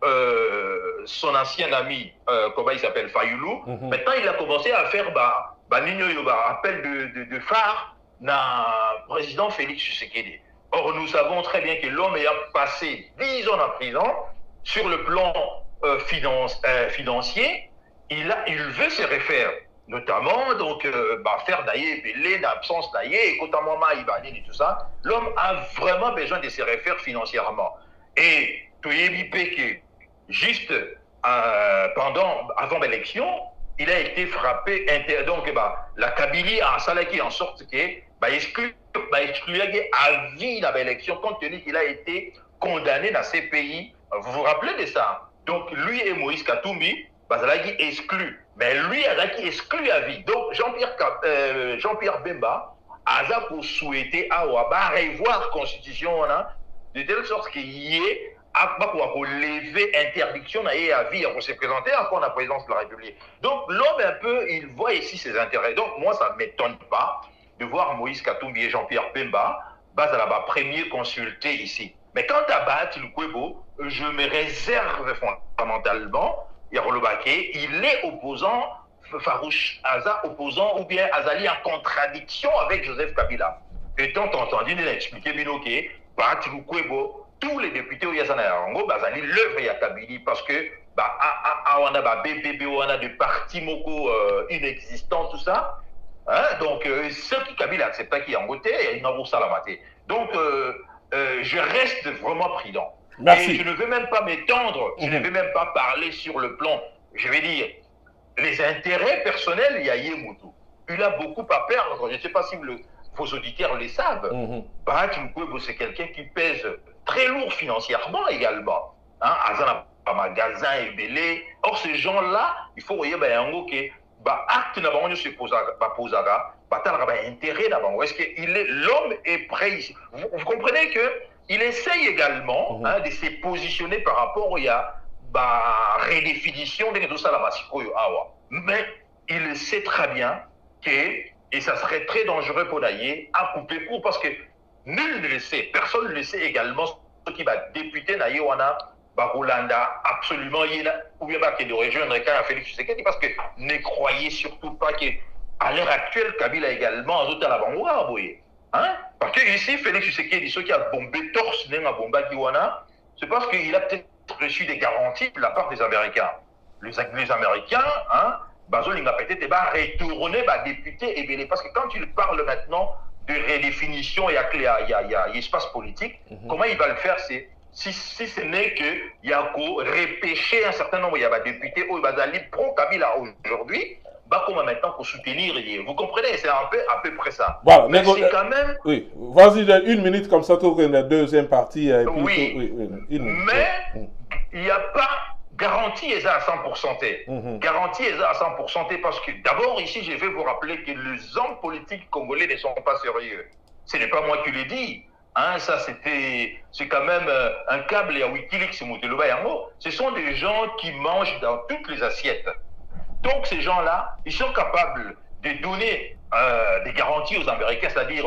ancien ami, comment il s'appelle, Fayoulou. Maintenant, il a commencé à faire appel de phare dans le président Félix Tshisekedi. Or, nous savons très bien que l'homme ayant passé 10 ans en prison, sur le plan financier, il veut se refaire. Notamment, donc, faire d'ailleurs, l'absence d'ailleurs, et tout ça, l'homme a vraiment besoin de se refaire financièrement. Et tu es que juste avant l'élection, il a été frappé, donc la Kabylie a salaki en sorte que exclu à vie dans l'élection, compte tenu qu'il a été condamné dans ces pays. Vous vous rappelez de ça? Donc lui et Moïse Katumbi, Bazalaki exclu. Mais lui, Azaki exclu à vie. Donc Jean-Pierre Bemba a pour souhaiter à revoir la Constitution de telle sorte qu'il y ait pour lever interdiction à vie à se présenter encore la présidence de la République. Donc l'homme un peu, il voit ici ses intérêts. Donc moi, ça ne m'étonne pas de voir Moïse Katumbi et Jean-Pierre Bemba premier consulté ici. Mais quant à Bahati Lukwebo, je me réserve fondamentalement, il est opposant, farouche, opposant ou bien Azali en contradiction avec Joseph Kabila. Étant entendu, il a expliqué que Bahati Lukwebo, tous les députés au Yazanayarango, Bazali l'œuvre à Kabili parce que on a BBB, on a des partis moko inexistants, tout ça. Donc, ceux qui Kabila acceptent qui en côté, ils n'ont pas la maté. Donc, je reste vraiment prudent. Merci. Et je ne veux même pas m'étendre, je ne veux même pas parler sur le plan, je vais dire, les intérêts personnels, il y a Yemutu. Il a beaucoup à perdre, je ne sais pas si vos auditeurs le savent. Bahati Lukwebo, c'est quelqu'un qui pèse très lourd financièrement également. Azana pas magasin et belé. Or, ces gens-là, il faut voir que acte n'a pas se posaga, intérêt d'abord. Est-ce que l'homme est prêt ici? Vous comprenez que il essaye également de se positionner par rapport à redéfinition de mais il sait très bien que, et ça serait très dangereux pour Naye, à couper court parce que nul ne le sait, personne ne le sait également, ce qui va députer Naye Wana, Rolanda, absolument, ou bien de rejoindre Félix Tshisekedi, parce que ne croyez surtout pas qu'à l'heure actuelle, Kabila également, à la Bangoura, parce que ici, Félix Tshisekedi, ceux qui a bombé torse, c'est parce qu'il a peut-être reçu des garanties de la part des Américains. Les Américains, Bazoling a peut-être retourné député et parce que quand il parle maintenant de redéfinition, il y a espace politique, comment il va le faire? C'est si ce n'est qu'il y a repêché un certain nombre de députés au Bazali pro-Kabila aujourd'hui, comment maintenant pour soutenir, vous comprenez, c'est à peu près ça. Voilà, mais c'est quand même... Oui, vas-y, une minute comme ça, pour la deuxième partie. Oui, mais il n'y a pas garantie à 100%. Garantie à 100% parce que d'abord, ici, je vais vous rappeler que les hommes politiques congolais ne sont pas sérieux. Ce n'est pas moi qui l'ai dit. Ça, c'est quand même un câble à Wikileaks, ce sont des gens qui mangent dans toutes les assiettes. Donc, ces gens-là, ils sont capables de donner des garanties aux Américains, c'est-à-dire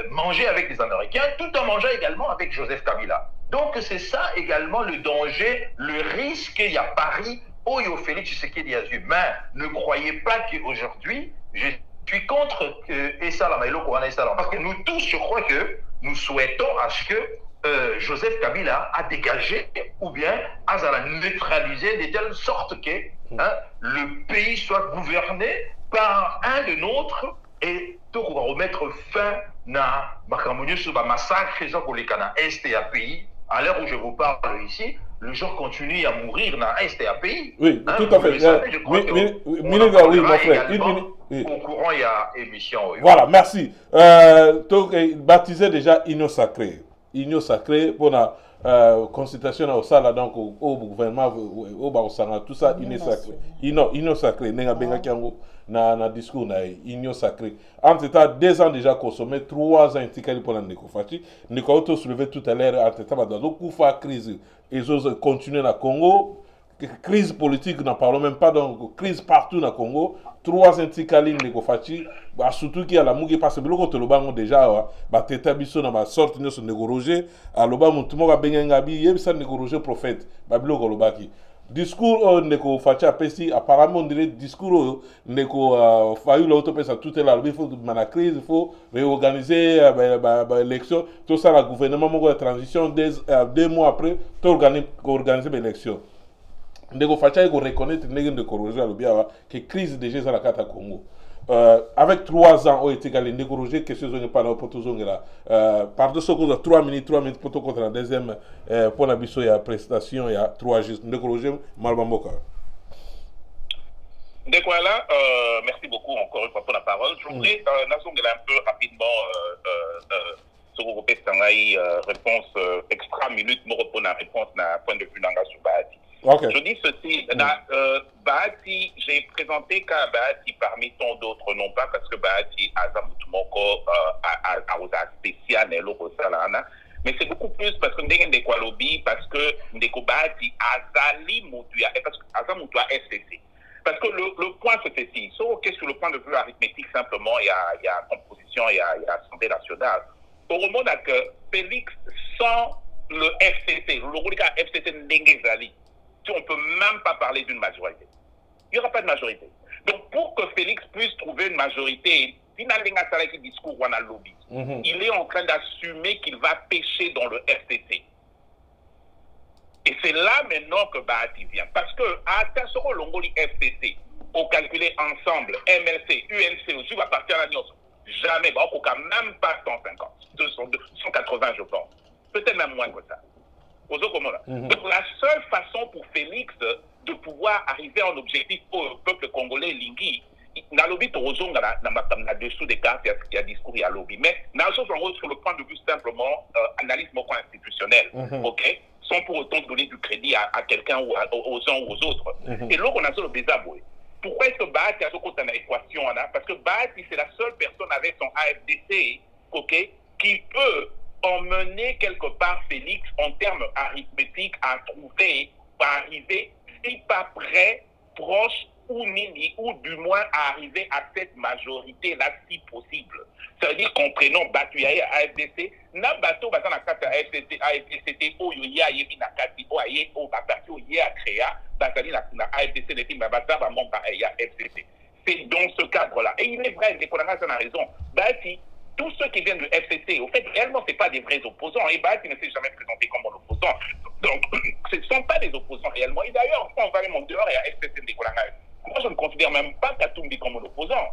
manger avec les Américains, tout en mangeant également avec Joseph Kabila. Donc, c'est ça également le danger, le risque qu'il y a Paris, où il y a Félix Tshisekedi Azu. Mais ne croyez pas qu'aujourd'hui, je suis contre Essalam, parce que nous tous, je crois que nous souhaitons à ce que Joseph Kabila a dégagé ou bien a neutralisé de telle sorte que le pays soit gouverné par un de nôtres et tout remettre fin à ma massacre dans Est et à pays. À l'heure où je vous parle ici, les gens continuent à mourir dans Est et à pays. Oui, tout à fait. Minega, oui, mon frère. Au courant, il y a émission. Oui. Voilà, merci. Donc, baptisé déjà Union Sacrée. Union Sacrée pour la consultation au sala donc au gouvernement au Sangha tout ça Union Sacrée. Union Sacrée. Nenga benga kiango na discours na Union Sacrée. En tout cas, 2 ans déjà consommé, 3 ans intikali pour la Nekofati. Neko auto soulevé tout à l'heure en tout cas dans Koufa crise. Ils ont continué na Congo. Crise politique, n'en parlons même pas, donc crise partout dans le Congo. 3 intikali Nekofati. Surtout qu'il y a la mougue parce que le bango déjà teta biso na sorte de négoroger à loba mutumo ba bengabi yebisa négoroger prophète babilo kolobaki discours neko facha pesi apparemment on dirait discours neko fayu l'auto pesa tout est là il faut mana crise il faut réorganiser l'élection tout ça le gouvernement moko de transition 2 mois après tout organiser l'élection ndeko facha il reconnaître ndenge de corroger alobiawa que crise déjà ça la carte à Congo. Avec 3 ans, on a été galé négocier quelque chose n'est pas là pour tout là. Par 2 secondes, 3 minutes pour tout contre la deuxième pour la biso il y a prestation il y a 3 jours négocier Malbamboka. Donc voilà, merci beaucoup encore une fois pour la parole. Je voudrais un peu rapidement sur vos réponse extra minute, me répondre à la réponse d'un point de vue sur Bahati. Okay. Je dis ceci, Bahati, j'ai présenté qu'à Bahati parmi tant d'autres, non pas parce que Bahati a Zamoutumoko a spécial et l'autre mais c'est beaucoup plus parce que Ndeko Lobby, parce que Ndeko Bahati Azali Moutuya, et parce que Azamoutua SCC. Parce que le point c'est ceci, sauf que sur le point de vue arithmétique, simplement, il y a composition, il y a Assemblée nationale. Au moment que Félix, sans le FCC, le rôle FCC Ndengezali, on ne peut même pas parler d'une majorité. Il n'y aura pas de majorité. Donc, pour que Félix puisse trouver une majorité, il est en train d'assumer qu'il va pêcher dans le FCC. Et c'est là maintenant que Bahati vient. Parce que, à Tassoro Longoli FCC, on calculait ensemble MLC, UNC, aussi va partir à la Nyos. Jamais, on n'a même pas 150, 180, je pense. Peut-être même moins que ça. Donc la seule façon pour Félix de pouvoir arriver à un objectif pour le peuple congolais Lingui, dans lobby dessous des cartes, il y a discours, il y a lobby, mais sur le point de vue simplement analyse institutionnelle, ok, sans pour autant donner du crédit à quelqu'un ou aux uns ou aux autres. Et là on a sur le désaboué. Pourquoi est-ce que Bahati a ce côté en équation? Parce que Bahati c'est la seule personne avec son AFDC, ok, qui peut emmener quelque part Félix en termes arithmétiques à trouver, à arriver, si pas près, proche ou mini, ou du moins à arriver à cette majorité-là si possible. Ça veut dire qu'en prenant Batuyaye à AFDC, n'a bateau basant la carte à AFDC, AFDC, Oyoya, Yebi Nakati, Oye, Obapati, Oye, Akrea, Basali, la AFDC, les films, Babasa, Bamamba, FCC. C'est dans ce cadre-là. Et il est vrai, les Konanga, ça a raison. Bati, tous ceux qui viennent du FCC, au fait, réellement, ce n'est pas des vrais opposants. Et Bahati ne s'est jamais présenté comme un opposant. Donc, ce ne sont pas des opposants réellement. Et d'ailleurs, quand on va aller monter dehors, il y a FCC de Kolanga. Moi, je ne considère même pas Katumbi comme un opposant.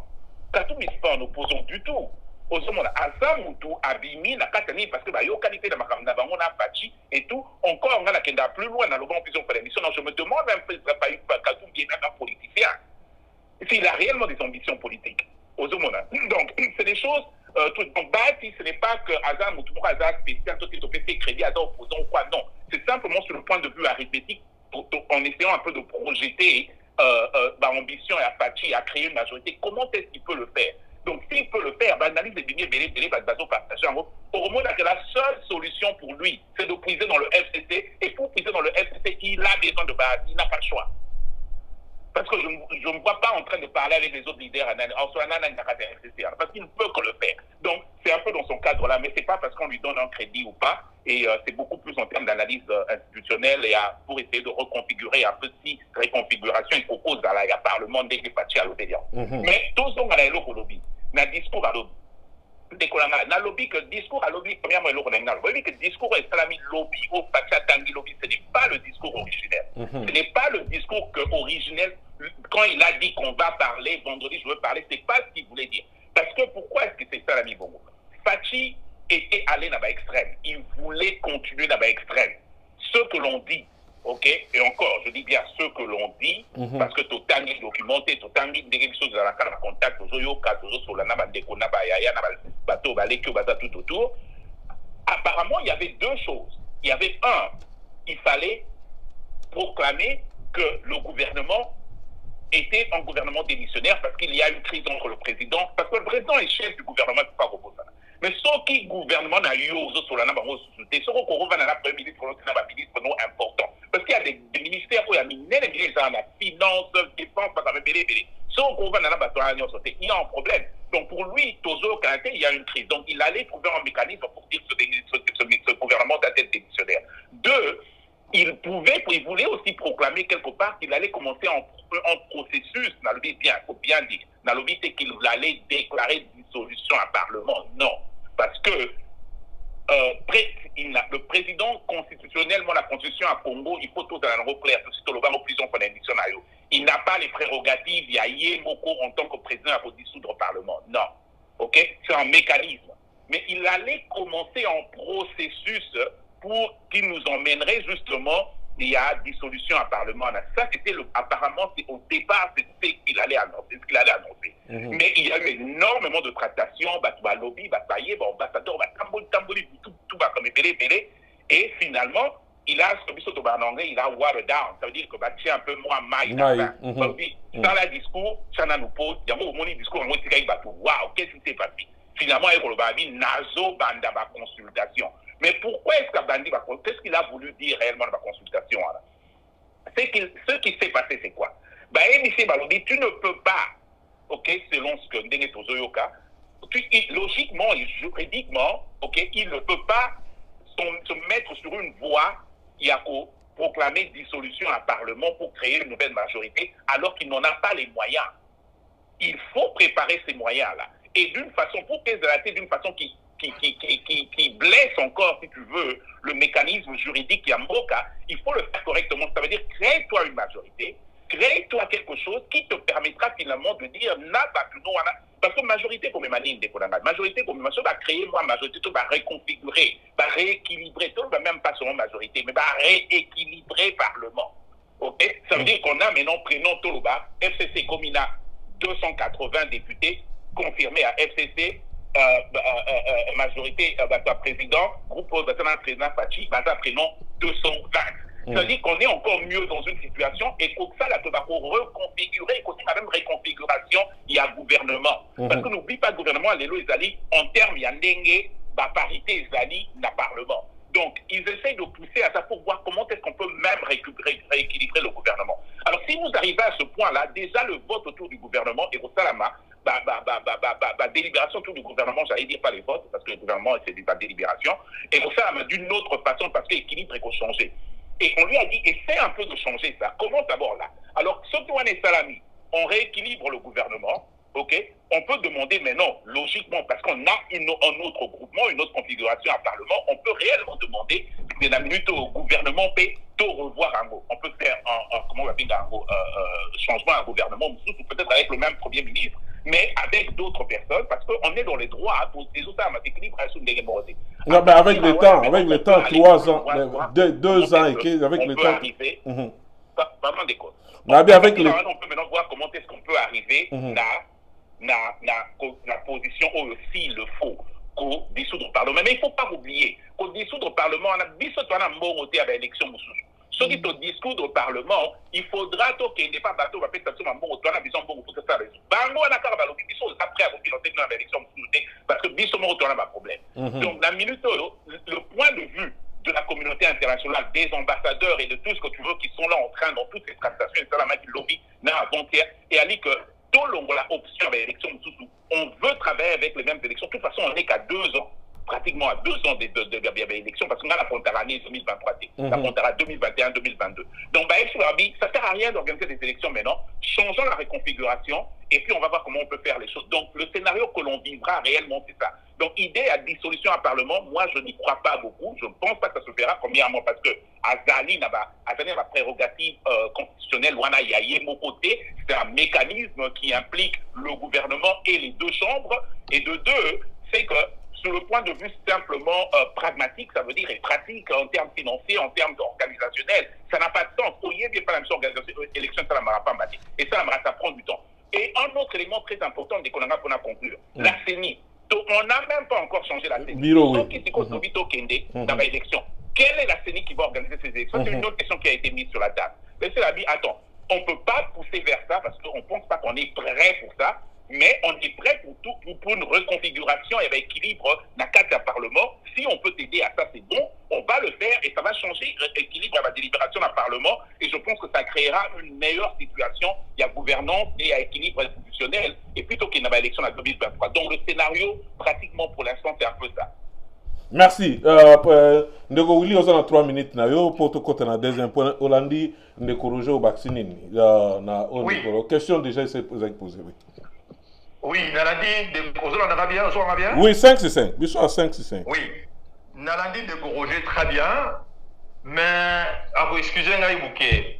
Katumbi, ce n'est pas un opposant du tout. Au moment Azamutu, Abimi, Nakatani, parce que la qualité de Makamna, on a Bachi et tout, encore on a la Kenda plus loin dans le bon prison pour l'émission. Donc, je me demande un peu si Katumbi est un politicien. S'il a réellement des ambitions politiques. Au moment. Donc, c'est des choses. Donc, Bahati, ce n'est pas que Azam ou tout Azam spécial, tout ce qui fait crédit à Azam opposant ou quoi, non. C'est simplement sur le point de vue arithmétique, en essayant un peu de projeter ambition et Apache à créer une majorité. Comment est-ce qu'il peut le faire? Donc, s'il peut le faire, analyse les billets, partager en gros. Au moins, la seule solution pour lui, c'est de puiser dans le FCC. Et pour puiser dans le FCC, il a besoin de Bahati, il n'a pas le choix. Parce que je ne me vois pas en train de parler avec les autres leaders parce qu'il ne peut que le faire. Donc, c'est un peu dans son cadre-là, mais ce n'est pas parce qu'on lui donne un crédit ou pas, et c'est beaucoup plus en termes d'analyse institutionnelle et pour essayer de reconfigurer un peu si réconfiguration il propose dans le Parlement dès qu'il est parti à l'hôtel. Mais tous ont à lobby, dans le discours à lobby. na lobby que discours à lobby premièrement lobby que discours est salami lobby au pacha tangi lobby, ce n'est pas le discours originel. Ce n'est pas le discours originel quand il a dit qu'on va parler vendredi je veux parler, c'est pas ce qu'il voulait dire. Parce que pourquoi est-ce que c'est salami bongo? Fachi était allé dans l'extrême, il voulait continuer dans l'extrême. Ce que l'on dit, ok, et encore, je dis bien ce que l'on dit, parce que tout le temps documenté, tout le temps des choses dans la contact, tout autour. Apparemment, il y avait deux choses. Il y avait un, il fallait proclamer que le gouvernement était un gouvernement démissionnaire parce qu'il y a une crise entre le président, parce que le président est chef du gouvernement, c'est pas repos ça. Mais ce qui le gouvernement a eu aux autres sur la naba, c'est ce qu'on va dans la première ministre, c'est ministre non important. Parce qu'il y a des ministères où il y a des ministres dans la finance, défense, ce qu'on va dans la bataille, il y a un problème. Donc pour lui, Tozo Kanté, il y a une crise. Donc il allait trouver un mécanisme pour dire que ce gouvernement doit être démissionnaire. Deux, il voulait aussi proclamer quelque part qu'il allait commencer un processus, il faut bien dire, c'est qu'il allait déclarer dissolution à Parlement. Non, parce que le président constitutionnellement, la constitution à Congo, il faut tout dans le clair, il n'a pas les prérogatives, il y a Yemoko en tant que président pour dissoudre le Parlement. Non, ok, c'est un mécanisme. Mais il allait commencer un processus pour qu'il nous emmènerait justement il y a dissolution à Parlement. Ça, c'était apparemment, au départ, c'est ce qu'il allait annoncer. Mais il y a eu énormément de tractations, lobby, ambassadeur, tout va comme épelé. Et finalement, il a il a water down. Ça veut dire que tiens un peu moins maille. Dans le discours, ça nous pose, il y a un discours, waouh, qu'est-ce qui s'est passé? Finalement, il y a nazo banda consultation. Mais pourquoi est-ce qu'Abandi va consulter? Qu'est-ce qu'il a voulu dire réellement dans la consultation? Ce qui s'est passé, c'est quoi? Tu ne peux pas, ok, selon ce que Ndenge Tozoyoka, logiquement et juridiquement, ok, il ne peut pas se mettre sur une voie, Yako, proclamer dissolution à Parlement pour créer une nouvelle majorité, alors qu'il n'en a pas les moyens. Il faut préparer ces moyens-là. Et d'une façon, pour qu'elle d'une façon qui blesse encore, si tu veux, le mécanisme juridique qui est en Mboka, il faut le faire correctement. Ça veut dire, crée-toi une majorité, crée-toi quelque chose qui te permettra finalement de dire, parce que majorité comme majorité comme va créer moi majorité, tout va reconfigurer, va rééquilibrer, tout va même pas seulement majorité, mais va rééquilibrer Parlement. Ok? Ça veut dire qu'on a maintenant prénom Toloba, FCC comme il a 280 députés confirmés à FCC, majorité, président, groupe président Fachi, prénom 220. Ça veut dire qu'on est encore mieux dans une situation et que ça, là, va reconfigurer, et qu'aussi, la même réconfiguration, il y a gouvernement. Parce que n'oublie pas, le gouvernement, en termes, il y a dengue, parité, dans le Parlement. Donc, ils essayent de pousser à ça pour voir comment est-ce qu'on peut même rééquilibrer le gouvernement. Alors, si vous arrivez à ce point-là, déjà le vote autour du gouvernement et au Salama, délibération autour du gouvernement, j'allais dire pas les votes, parce que le gouvernement, c'est de la délibération, et au Salama d'une autre façon, parce que l'équilibre est changé. Et on lui a dit, essaie un peu de changer ça. Commence d'abord là. Alors, ce qu'on est Salami, on rééquilibre le gouvernement, ok? On peut demander, mais non, logiquement, parce qu'on a un autre groupement, une autre configuration à Parlement, on peut réellement demander de la minute au gouvernement tout revoir un mot. On peut faire comment on va dire, un changement à un gouvernement, peut-être avec le même Premier ministre, mais avec d'autres personnes, parce qu'on est dans les droits pour des autres équilibre à des démocratie. Non, mais avec le temps, 3 ans, 2 ans et quelques, avec le temps. Vraiment des causes. On peut maintenant voir comment est-ce qu'on peut arriver la position où aussi il le faut qu'on dissoudre le Parlement. Mais il ne faut pas oublier qu'au dissoudre le Parlement, on a dit à l'élection. Ce qui est au discours du Parlement, il faudra qu'il n'y ait pas de bateau, on a besoin de faire les bango, on a après à piloter dans l'élection parce que Bissot on a un problème. Donc, la minute, le point de vue de la communauté internationale, des ambassadeurs et de tout ce que tu veux qui sont là en train dans toutes ces tractations, et ça, la qui lobby avant-hier, et a dit que tout le monde a option avec l'élection, on veut travailler avec les mêmes élections. De toute façon, on n'est qu'à 2 ans pratiquement à 2 ans de l'élection, parce qu'on a la frontière année 2023, la frontière à 2021-2022. Donc, ça ne sert à rien d'organiser des élections maintenant. Changeons la reconfiguration et puis on va voir comment on peut faire les choses. Donc, le scénario que l'on vivra réellement, c'est ça. Donc, idée à dissolution à Parlement, moi, je n'y crois pas beaucoup. Je ne pense pas que ça se fera, premièrement, parce que Azali n'a pas prérogative constitutionnelle, c'est un mécanisme qui implique le gouvernement et les 2 chambres. Et de 2, c'est que, sur le point de vue simplement pragmatique, ça veut dire et pratique en termes financiers, en termes organisationnels, ça n'a pas de sens. Au lieu de faire la même organisation, l'élection, ça ne pas battu. Et ça prend du temps. Et un autre élément très important dès qu'on a conclure, la CENI. On n'a même pas encore changé la CENI. Dans l'élection. Quelle est la CENI qui va organiser ces élections? C'est une autre question qui a été mise sur la table. Mais c'est la vie, attends, on ne peut pas pousser vers ça parce qu'on ne pense pas qu'on est prêt pour ça. Mais on est prêt pour une reconfiguration et un équilibre dans le cadre d'un Parlement. Si on peut t'aider à ça, c'est bon, on va le faire et ça va changer l'équilibre à la délibération dans le Parlement. Et je pense que ça créera une meilleure situation. Il y a gouvernance et il y a équilibre institutionnel. Et plutôt qu'il n'y ait pas d'élection en 2023. Donc le scénario, pratiquement pour l'instant, c'est un peu ça. Merci. Ndeko Willy, on a 3 minutes pour te côté na deuxième point. Hollandi, Ndeko Roger au vacciné. Oui. Question déjà, c'est posée. Oui, Nalandi, on a bien, on a bien. Oui, 5-5. Bisous à 5-5. Oui. Nalandi de Roger, très bien. Mais, vous excusez-moi, Bouquet.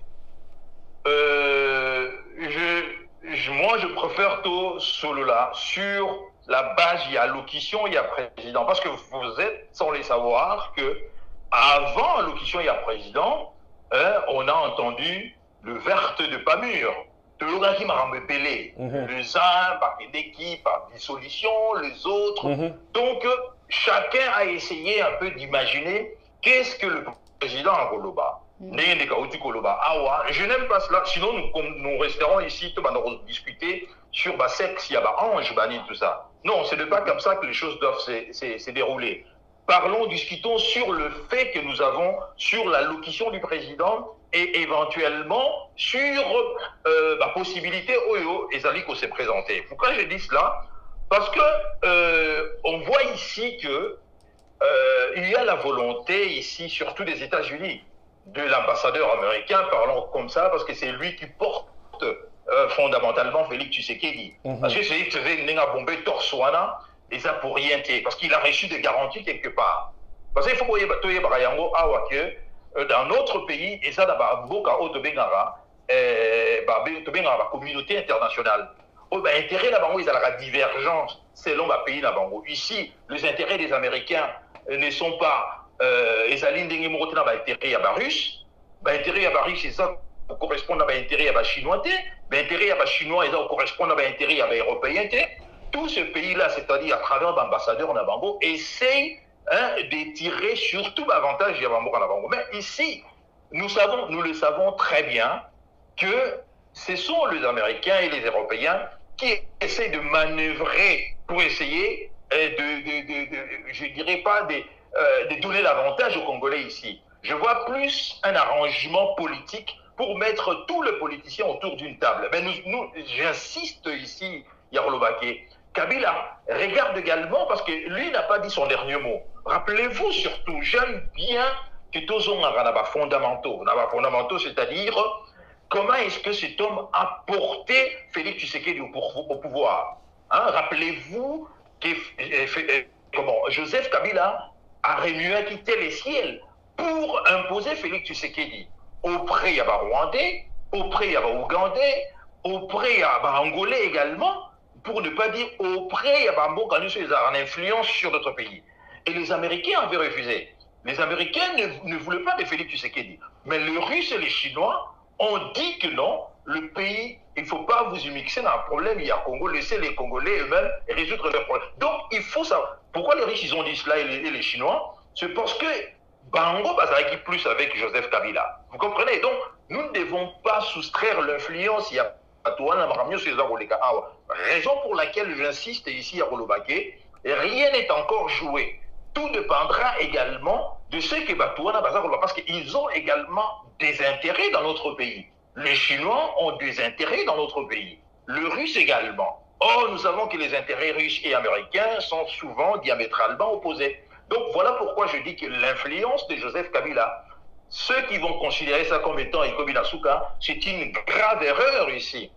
Moi, je préfère tout cela sur la base, il y a allocution, il y a président. Parce que vous êtes sans les savoir que avant allocution, il y a président, on a entendu le verte de Pamur. De l'autre qui m'a rembellé. Les uns par d'équipe, par dissolution, les autres. Donc, chacun a essayé un peu d'imaginer qu'est-ce que le président a Koloba. Je n'aime pas cela. Sinon, nous resterons ici, nous discuter sur le sexe, il y a ange, tout ça. Non, ce n'est pas comme ça que les choses doivent se dérouler. Parlons, discutons sur le fait que nous avons sur l'allocution du président et éventuellement sur la possibilité où Ezaliko s'est présenté. Pourquoi je dis cela? Parce que on voit ici que il y a la volonté ici, surtout des États-Unis, de l'ambassadeur américain, parlons comme ça, parce que c'est lui qui porte fondamentalement Félix Tshisekedi. Parce que Félix Tshisekedi n'a bombé Torsouana, et ça pour rien, parce qu'il a reçu des garanties quelque part. Parce qu'il faut que dans notre pays, et ça dans la communauté internationale, l'intérêt là-bas, il y a la divergence selon le pays là-bas. Ici, les intérêts des Américains ne sont pas les alliés dans l'intérêt à la Russe, l'intérêt à la Russe, c'est ça correspond à l'intérêt à la Chinois, l'intérêt à la Chinois, ça correspond à l'intérêt à l'Européen. Tout ce pays-là, c'est-à-dire à travers l'ambassadeur Nabango, essaye de tirer sur tout l'avantage de Nabango. Mais ici, nous le savons très bien que ce sont les Américains et les Européens qui essaient de manœuvrer pour essayer je dirais pas de donner l'avantage aux Congolais ici. Je vois plus un arrangement politique pour mettre tous les politiciens autour d'une table. Mais j'insiste ici, Yarolobake, Kabila regarde également, parce que lui n'a pas dit son dernier mot. Rappelez-vous surtout, j'aime bien que tous on a fondamentaux. Fondamentaux, c'est-à-dire comment est-ce que cet homme a porté Félix Tshisekedi au pouvoir. Rappelez-vous que Joseph Kabila a remué, quitté les ciels pour imposer Félix Tshisekedi. Auprès il y a Rwandais, auprès il y a Ougandais, auprès il y a Angolais également, pour ne pas dire auprès il y a en influence sur notre pays. Et les Américains avaient refusé. Les Américains ne voulaient pas de Félix Tshisekedi. Mais les Russes et les Chinois ont dit que non, le pays, il ne faut pas vous y mixer dans un problème, il y a Congo, laissez les Congolais eux-mêmes résoudre leurs problèmes. Donc, il faut savoir. Pourquoi les Russes, ils ont dit cela et les Chinois? C'est parce que Bango Bazaraki plus avec Joseph Kabila. Vous comprenez? Donc, nous ne devons pas soustraire l'influence. Il y a raison pour laquelle j'insiste ici à Rolobake, rien n'est encore joué. Tout dépendra également de ce que Batouana Bazar, parce qu'ils ont également des intérêts dans notre pays. Les Chinois ont des intérêts dans notre pays. Le Russe également. Or, nous savons que les intérêts russes et américains sont souvent diamétralement opposés. Donc, voilà pourquoi je dis que l'influence de Joseph Kabila, ceux qui vont considérer ça comme étant Ikobi Nasuka, c'est une grave erreur ici.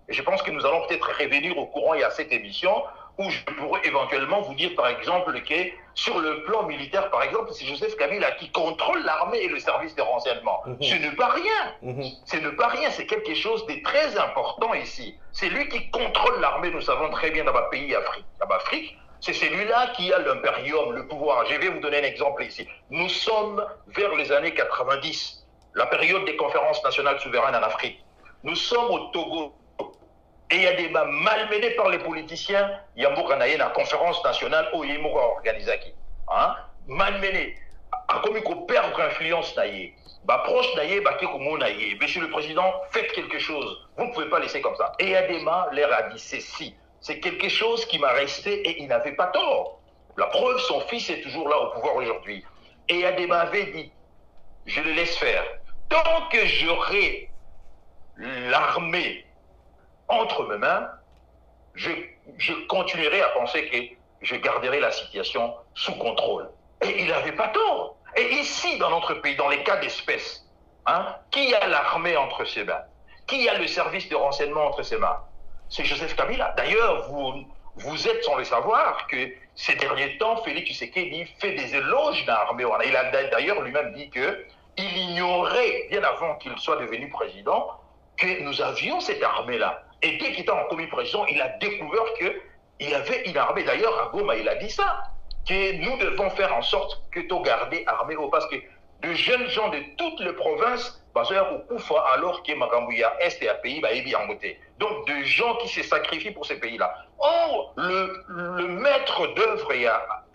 Et je pense que nous allons peut-être revenir au courant il y a cette émission où je pourrais éventuellement vous dire, par exemple, que sur le plan militaire, par exemple, c'est Joseph Kabila qui contrôle l'armée et le service de renseignement. Ce n'est pas rien. Ce n'est pas rien, c'est quelque chose de très important ici. C'est lui qui contrôle l'armée, nous savons très bien, dans ma pays Afrique. C'est celui-là qui a l'impérium, le pouvoir. Je vais vous donner un exemple ici. Nous sommes vers les années 90, la période des conférences nationales souveraines en Afrique. Nous sommes au Togo. Et il y a des débats malmenés par les politiciens. Il y a la conférence nationale où il y a organisé. Malmenés. Comme il faut perdre influence, proche monsieur le président, faites quelque chose. Vous ne pouvez pas laisser comme ça. Et Adema leur a dit ceci. C'est quelque chose qui m'a resté et il n'avait pas tort. La preuve, son fils est toujours là au pouvoir aujourd'hui. Et Adema avait dit, je le laisse faire. Tant que j'aurai l'armée entre mes mains, je continuerai à penser que je garderai la situation sous contrôle. Et il n'avait pas tort. Et ici, dans notre pays, dans les cas d'espèce, qui a l'armée entre ses mains? Qui a le service de renseignement entre ses mains? C'est Joseph Kabila. D'ailleurs, vous êtes sans le savoir que ces derniers temps, Félix Tshisekedi fait des éloges dans l'armée. Il a d'ailleurs lui-même dit qu'il ignorait, bien avant qu'il soit devenu président, que nous avions cette armée-là. Et dès qu'il était en commis président, il a découvert qu'il y avait une armée. D'ailleurs, à Goma, il a dit ça, que nous devons faire en sorte que tu gardes armée, parce que de jeunes gens de toutes les provinces, alors que Makambouya Est et à pays, donc de gens qui se sacrifient pour ces pays-là. Or, le maître d'œuvre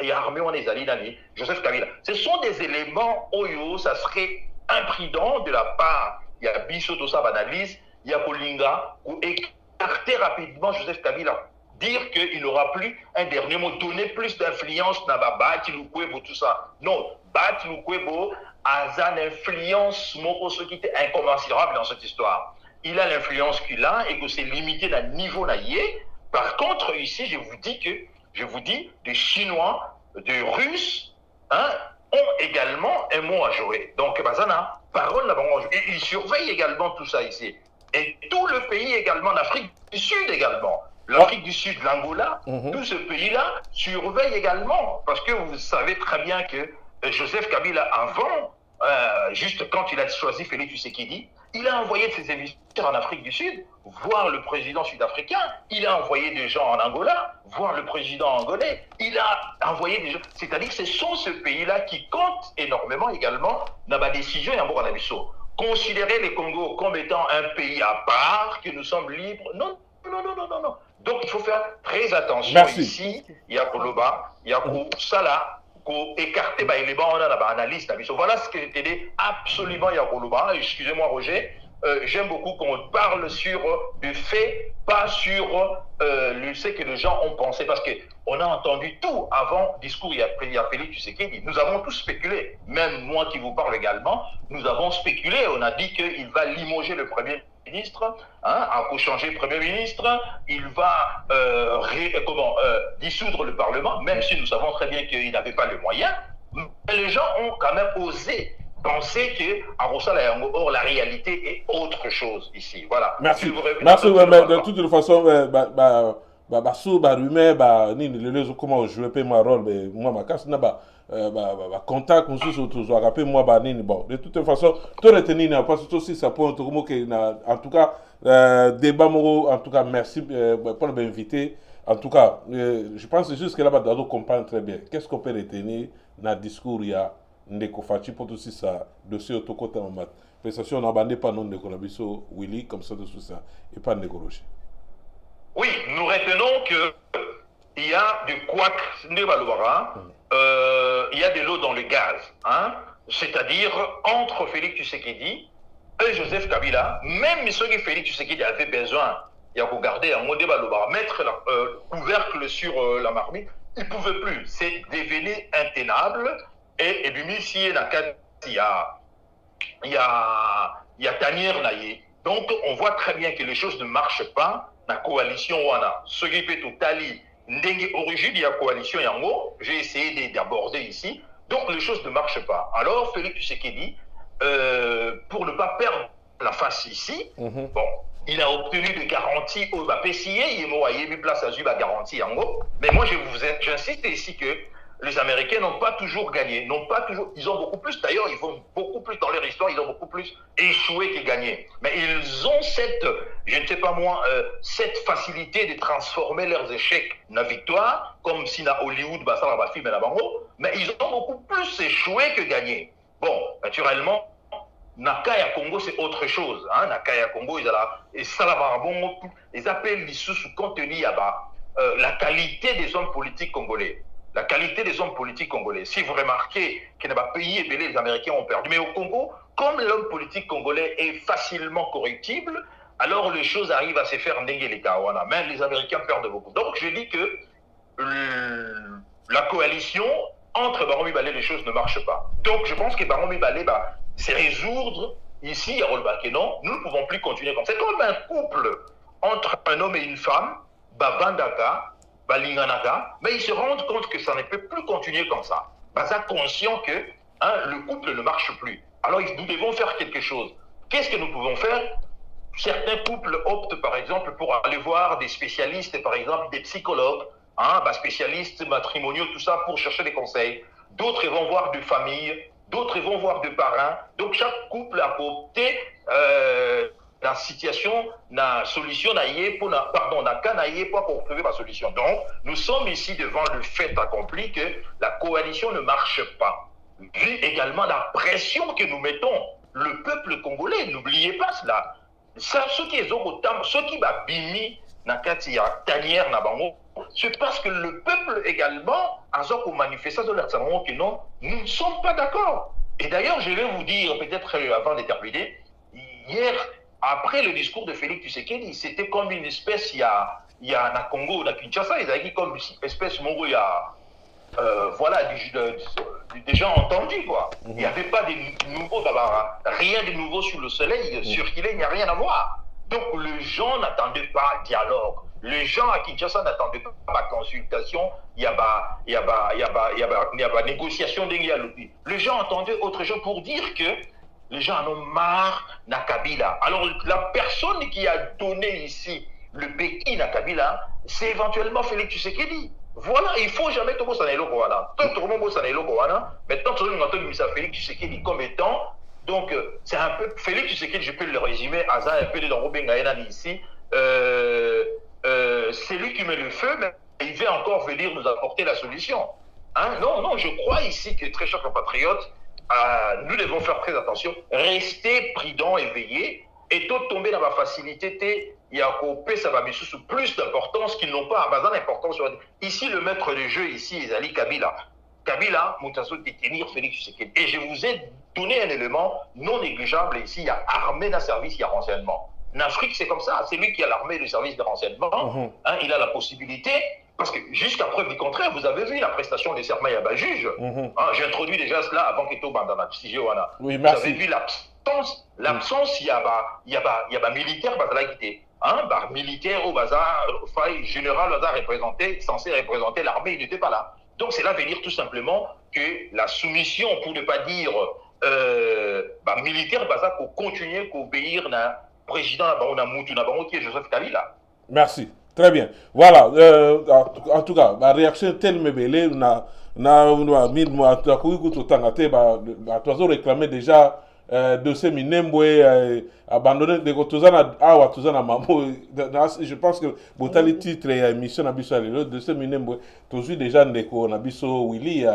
et armée en Ezali, Joseph Kabila, ce sont des éléments Oyo, ça serait imprudent de la part, il y a Bissoto sa analyse, il y a Kolinga, pour écarter rapidement Joseph Kabila, dire qu'il n'aura plus un dernier mot, donner plus d'influence dans Bati Lukwebo, tout ça. Non, Bati Lukwebo a une influence, ce qui était incommensurable dans cette histoire. Il a l'influence qu'il a et que c'est limité dans le niveau naïe. Par contre, ici, je vous dis, des Chinois, des Russes, ont également un mot à jouer. Donc, Bazana, parole là-bas, et ils surveillent également tout ça ici. Et tout le pays également, l'Afrique du Sud également. L'Afrique du Sud, l'Angola, tout ce pays-là surveille également. Parce que vous savez très bien que Joseph Kabila, avant, juste quand il a choisi Félix Tshisekedi, il a envoyé de ses émissaires en Afrique du Sud, voir le président sud-africain. Il a envoyé des gens en Angola, voir le président angolais. Il a envoyé des gens. C'est-à-dire que ce sont ce pays-là qui compte énormément également dans ma décision et en Boranabiso. Considérer le Congo comme étant un pays à part, que nous sommes libres, non. Donc il faut faire très attention. Merci. Ici. Il y a Koloba, il y a Sala, pour écarter les éléments, on a analyse. Voilà ce que j'ai dit absolument, il y a Koloba. Excusez-moi, Roger. J'aime beaucoup qu'on parle sur des faits, pas sur ce que les gens ont pensé. Parce qu'on a entendu tout avant discours, il y a Félix Tshisekedi. Nous avons tous spéculé. Même moi qui vous parle également, nous avons spéculé. On a dit qu'il va limoger le premier ministre, changer le premier ministre, il va dissoudre le Parlement, même si nous savons très bien qu'il n'avait pas les moyens. Mais les gens ont quand même osé penser que la réalité est autre chose ici. Voilà. Merci. Mais de toute façon, comment je peux ma rôle, mais moi ma casse n'a pas contact bon de toute façon tout retenir pas aussi ça peut en tout cas débat en tout cas merci pour m'inviter en tout cas je pense juste que là bas comprendre très bien qu'est-ce qu'on peut retenir dans le discours il y a ndeko Fachi pour tout ça dossier autocote en mat prestation on a bandé pas non de Konabiso Willy comme ça de tout ça et pas ndeko Rocher. Oui, nous retenons que il y a du couac Nebalobara, il y a de l'eau dans le gaz, c'est-à-dire entre Félix Tshisekedi et Joseph Kabila, même ceux que Félix Tshisekedi avait besoin, il y a regardé un mot Nebalobara, mettre le couvercle sur la marmite, il ne pouvait plus, c'est devenu intenable, et puis ici, il y a Tanière Naye, Donc, on voit très bien que les choses ne marchent pas dans la coalition Wana. Ce qui peut totali, origine de la coalition Yango, j'ai essayé d'aborder ici. Donc, les choses ne marchent pas. Alors, Félix Tshisekedi, pour ne pas perdre la face ici, bon, il a obtenu des garanties au PCA, il m'a mis place à la garantie Yango. Mais moi, j'insiste ici que les Américains n'ont pas toujours gagné, ils ont beaucoup plus, d'ailleurs, ils vont beaucoup plus dans leur histoire, ils ont beaucoup plus échoué que gagné. Mais ils ont cette, je ne sais pas moi, cette facilité de transformer leurs échecs en victoire, comme si dans Hollywood, bah, ça va film et la bango, mais ils ont beaucoup plus échoué que gagné. Bon, naturellement, Nakaya Congo, c'est autre chose. Hein? Nakaya Congo, ils appellent l'issue sous contenu la qualité des hommes politiques congolais. La qualité des hommes politiques congolais. Si vous remarquez que dans le pays, les Américains ont perdu. Mais au Congo, comme l'homme politique congolais est facilement correctible, alors les choses arrivent à se faire n'engue les Kawana. Mais les Américains perdent beaucoup. Donc je dis que la coalition entre Baron Mibale, les choses ne marchent pas. Donc je pense que Baron Mibale, c'est résoudre ici à Rolbakenon. Nous ne pouvons plus continuer comme ça. C'est comme un couple entre un homme et une femme, Bandaka, mais ils se rendent compte que ça ne peut plus continuer comme ça. Ils sont conscients que le couple ne marche plus. Alors nous devons faire quelque chose. Qu'est-ce que nous pouvons faire? Certains couples optent par exemple pour aller voir des spécialistes, par exemple des psychologues, spécialistes matrimoniaux, tout ça, pour chercher des conseils. D'autres vont voir des familles, d'autres vont voir des parrains. Donc chaque couple a opté la situation, la solution, pour trouver la solution. Donc, nous sommes ici devant le fait accompli que la coalition ne marche pas. Vu également la pression que nous mettons, le peuple congolais, n'oubliez pas cela. Ça, ceux qui va bimi, c'est parce que le peuple également, en manifestation de leur que non, nous ne sommes pas d'accord. Et d'ailleurs, je vais vous dire, peut-être avant de terminer, hier, après le discours de Félix Tshisekedi, c'était comme une espèce, il y a na Congo, na Kinshasa, ils avaient dit comme une espèce, il y a, voilà, des gens entendus, quoi. Il n'y avait pas de nouveau, rien de nouveau sur le soleil, circulé, il n'y a rien à voir. Donc, les gens n'attendaient pas dialogue. Les gens à Kinshasa n'attendaient pas ma consultation, il y a négociation d'Engialopi. Les gens attendaient autre chose pour dire que les gens en ont marre na Kabila. Alors, la personne qui a donné ici le béquille na Kabila, c'est éventuellement Félix Tshisekedi. Voilà, il ne faut jamais tout le monde voilà. Tant que tout le monde voilà, mais tant que tout le monde Félix Tshisekedi comme étant, donc c'est un peu Félix Tshisekedi, je peux le résumer, à un peu de Robin ici, c'est lui qui met le feu, mais il veut encore venir nous apporter la solution. Hein? Non, je crois ici que, très chers compatriotes, nous devons faire très attention, rester prudents, éveillés, et tout tomber dans la facilité, il y a ça va sous plus d'importance qu'ils n'ont pas à d'importance. Ici, le maître de jeu, ici, est Ali Kabila. Kabila, Moutasso, détenir Félix Tshisekedi. Et je vous ai donné un élément non négligeable ici, il y a armée d'un service, il y a renseignement. En Afrique, c'est comme ça, c'est lui qui a l'armée du service de renseignement, il a la possibilité. Parce que jusqu'à preuve du contraire, vous avez vu la prestation des serments à juge. J'ai introduit déjà cela avant que tout le monde oui, vous avez vu l'absence, il y a militaire, militaire au bazar, général bazar censé représenter l'armée, il n'était pas là. Donc c'est là venir tout simplement que la soumission, pour ne pas dire militaire bazar, pour continuer à obéir au président qui est Joseph Kabila. Merci. Très bien. Voilà. En tout cas, la réaction telle me belée, réclamé déjà de ces minembwe abandonné de Tozana Awa Tozana Mamo. Je pense que le titre et émission Nabiso de ces minembwe, Tozu déjà Ndeko Nabiso Willy.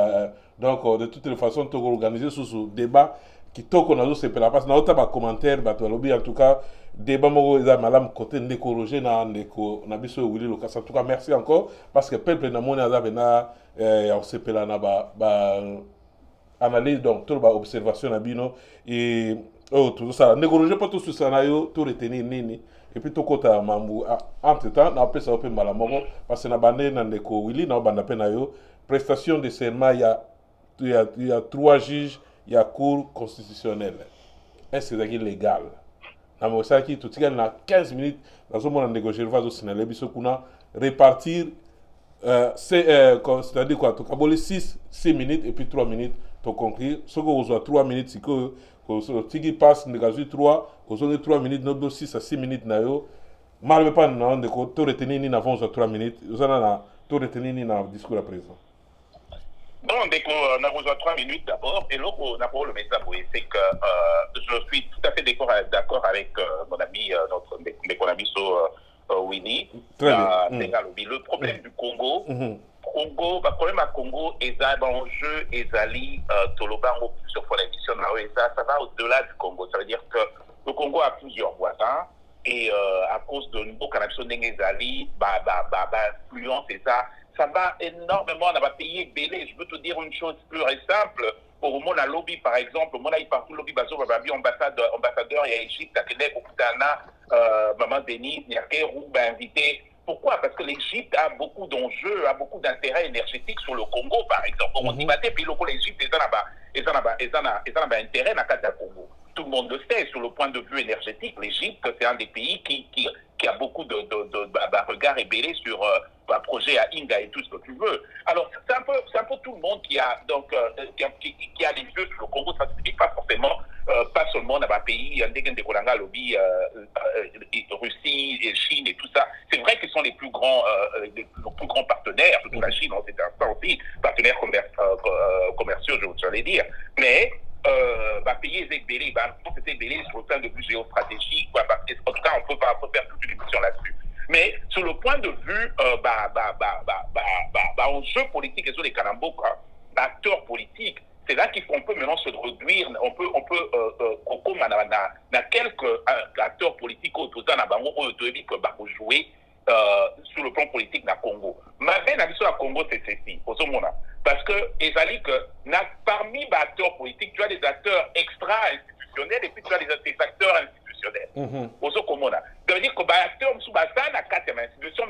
Donc, de toutes les façons, tu organiser sous ce débat qui toko na zo c'est la passe na ota ba commentaire ba to lobby en tout cas débat mo za malam côté Ndeko Roger na Ndeko na biso Willy Lucas. En tout cas merci encore parce que peuple na mona za bena on sepela na ba analyse donc tout ba observation na bino et tout ça Ndeko Roger pas tout sur ça na yo tout retenir nini et puis to kota mambu entre temps na pesa open malamoko parce que na bande na Ndeko Willy na banda pe na yo prestation de serment il y a 3 juges. Il y a cour constitutionnelle. Est-ce que c'est légal? na mosaki tout na 15 minutes dans ce moment négocier vaso sinale biso kuna répartir c'est-à-dire quoi, tu as 6 minutes et puis 3 minutes pour conclure. Ce que vous avez 3 minutes, c'est que tu passes, vous avez 3 minutes, 6 à 6 minutes. Mal pas, tu retenir ni avant 3 minutes, vous avez retenir ni dans le discours à présent. Bon, on a besoin de 3 minutes d'abord, et l'autre, on a pour le message, c'est que je suis tout à fait d'accord avec mon ami, notre ami Winnie. Le problème du Congo, le problème à Congo, l'enjeu ezali tolobango plusieurs fois l'émission, ça va au-delà du Congo. Ça veut dire que le Congo a plusieurs voisins et à cause de nos canaux d'Ezali, influence et ça va énormément dans les pays belés. Je peux te dire une chose plus simple. Pour mon lobby, par exemple, mon partout lobby bazo babi ambassadeur et Égypte, à Québec, au Kutana, Maman Denise, Niakerou, invité. Pourquoi? Parce que l'Égypte a beaucoup d'enjeux, a beaucoup d'intérêts énergétiques sur le Congo, par exemple. On dit que puis l'Égypte ils ont intérêt dans le Congo. Tout le monde le sait, sur le point de vue énergétique, l'Égypte, c'est un des pays qui a beaucoup de regards ébélés sur un projet à Inga et tout ce que tu veux. Alors, c'est un peu tout le monde qui a les yeux sur le Congo. Ça ne signifie pas forcément, pas seulement dans un pays, lobby, Russie, et Chine et tout ça. C'est vrai qu'ils sont les plus grands partenaires, surtout la Chine, c'est un aussi, partenaires commerciaux, j'allais dire. Mais, payer Zébélé, c'est Zébélé sur le plan de vue géostratégique, en tout cas, on peut faire toute une émission là-dessus. Mais sur le point de vue enjeu politique et sur les Kanamboka, acteurs politiques, c'est là qu'on peut maintenant se réduire, on peut quelques acteurs politiques jouer sur le plan politique dans le Congo. Ma belle ambition à Congo, c'est ceci, parce que parmi les acteurs politiques, tu as des acteurs extra-institutionnels et puis tu as des acteurs institutionnels. Ça veut dire que les acteurs sous institution,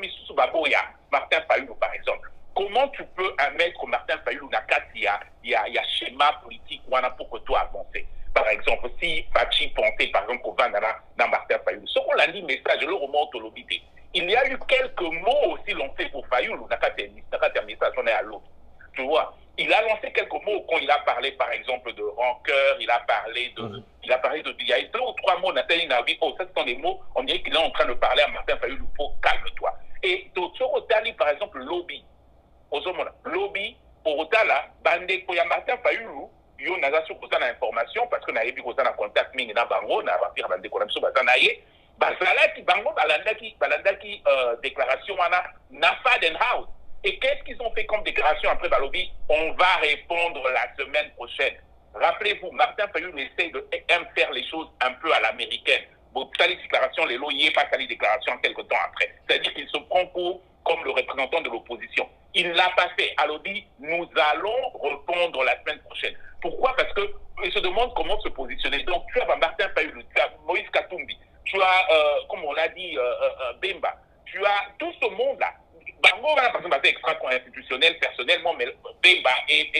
Martin Fayulu, par exemple. Comment tu peux mettre Martin Fayulu dans il y a schéma politique pour que toi avances? Par exemple, si Fachi pensait, par exemple, qu'on va dans Martin Fayulu, ce qu'on a dit, message, je le remonte au lobby. Il y a eu quelques mots aussi lancés pour Fayulu, dans le message, on est à l'autre. Tu vois, il a lancé quelques mots quand il a parlé, par exemple, de rancœur, il a parlé de, il y a 2 ou 3 mots, Nathalie Navi, ça ce sont des mots, on dirait qu'il est en train de parler à Martin Fayulu, calme-toi. Et d'autres, par exemple, lobby. Lobby, pour Otala, Bande, pour Martin Fayulu, il y a une information, parce qu'on a eu un contact, mais il y a un bango, on a partir de la connexion, bango, balandaki, déclaration, Nafadenhouse. Et qu'est-ce qu'ils ont fait comme déclaration après Balobi? On va répondre la semaine prochaine. Rappelez-vous, Martin Fayulu essaie de faire les choses un peu à l'américaine. Bon, ça, les déclarations, les lois, il n'y a pas ça, les déclarations quelques temps après. C'est-à-dire qu'il se prend comme le représentant de l'opposition. Il ne l'a pas fait. Alors dit, nous allons répondre la semaine prochaine. Pourquoi? Parce qu'il se demande comment se positionner. Donc, tu as Martin Fayulu, tu as Moïse Katumbi, tu as, comme on l'a dit, Bemba, tu as tout ce monde-là. Bango, par exemple, c'est extra-institutionnel, personnellement, mais Bemba et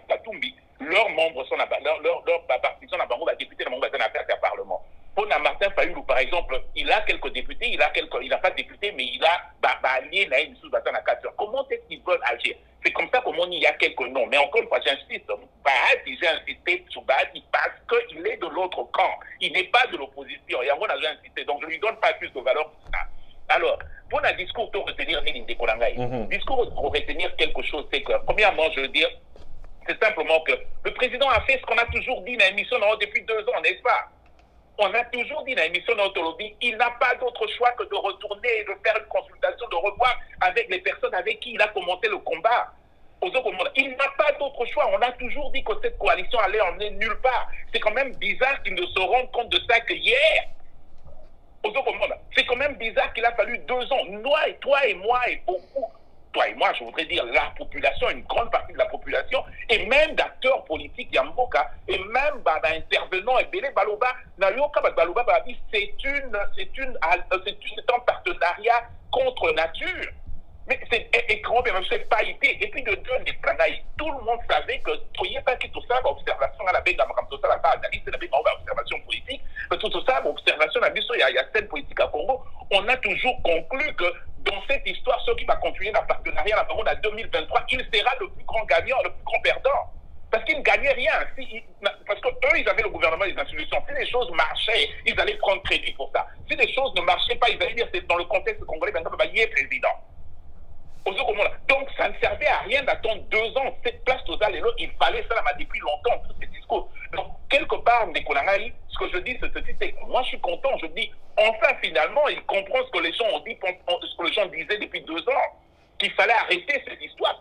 Katumbi, leurs membres sont là-bas, leurs partisans là-bas, députés dans le Parlement. Pour Martin Fayulu, par exemple, il a quelques députés, il n'a pas de députés, mais il a allié Naïm Sous-Batan à 4 heures. Comment est-ce qu'ils veulent agir? C'est comme ça comment il y a quelques noms. Mais encore une fois, j'insiste, Bahati, j'ai insisté sur Bahati parce qu'il est de l'autre camp. Il n'est pas de l'opposition. Et on a insisté. Donc je ne lui donne pas plus de valeur que ça. Alors, pour un discours, pour retenir discours pour retenir quelque chose, c'est que, premièrement, je veux dire, c'est simplement que le président a fait ce qu'on a toujours dit dans l'émission depuis 2 ans, n'est-ce pas? On a toujours dit dans l'émission d'Autolobie, il n'a pas d'autre choix que de retourner et de faire une consultation, de revoir avec les personnes avec qui il a commencé le combat. Il n'a pas d'autre choix. On a toujours dit que cette coalition allait emmener nulle part. C'est quand même bizarre qu'il ne se rende compte de ça que hier. C'est quand même bizarre qu'il a fallu 2 ans. Toi et moi et beaucoup. Toi et moi, je voudrais dire la population, une grande partie de la population, et même d'acteurs politiques, Yamboka, et même d'intervenants, et Bélé Baloba, c'est un partenariat contre nature. Mais c'est écran, mais c'est pas été. Et puis de deux, les canailles, tout le monde savait que il n'y a pas que tout ça, observation à la baie, tout ça, la analyse, c'est la observation politique, tout ça, observation à la il y a scène politique à Congo. On a toujours conclu que dans cette histoire, ceux qui va continuer la partenariat à la 2023, il sera le plus grand gagnant, le plus grand perdant. Parce qu'ils ne gagnaient rien. Parce qu'eux, ils avaient le gouvernement et les institutions. Si les choses marchaient, ils allaient prendre crédit pour ça. Si les choses ne marchaient pas, ils allaient dire c'est dans le contexte congolais, ben, il y est président. Donc, ça ne servait à rien d'attendre 2 ans. Cette place aux Allélo, il fallait ça depuis longtemps, tous ces discours. Donc, quelque part, ce que je dis, c'est que moi, je suis content. Je dis, enfin, finalement, il comprend ce que les gens ont dit, ce que les gens disaient depuis 2 ans. Qu'il fallait arrêter cette histoire,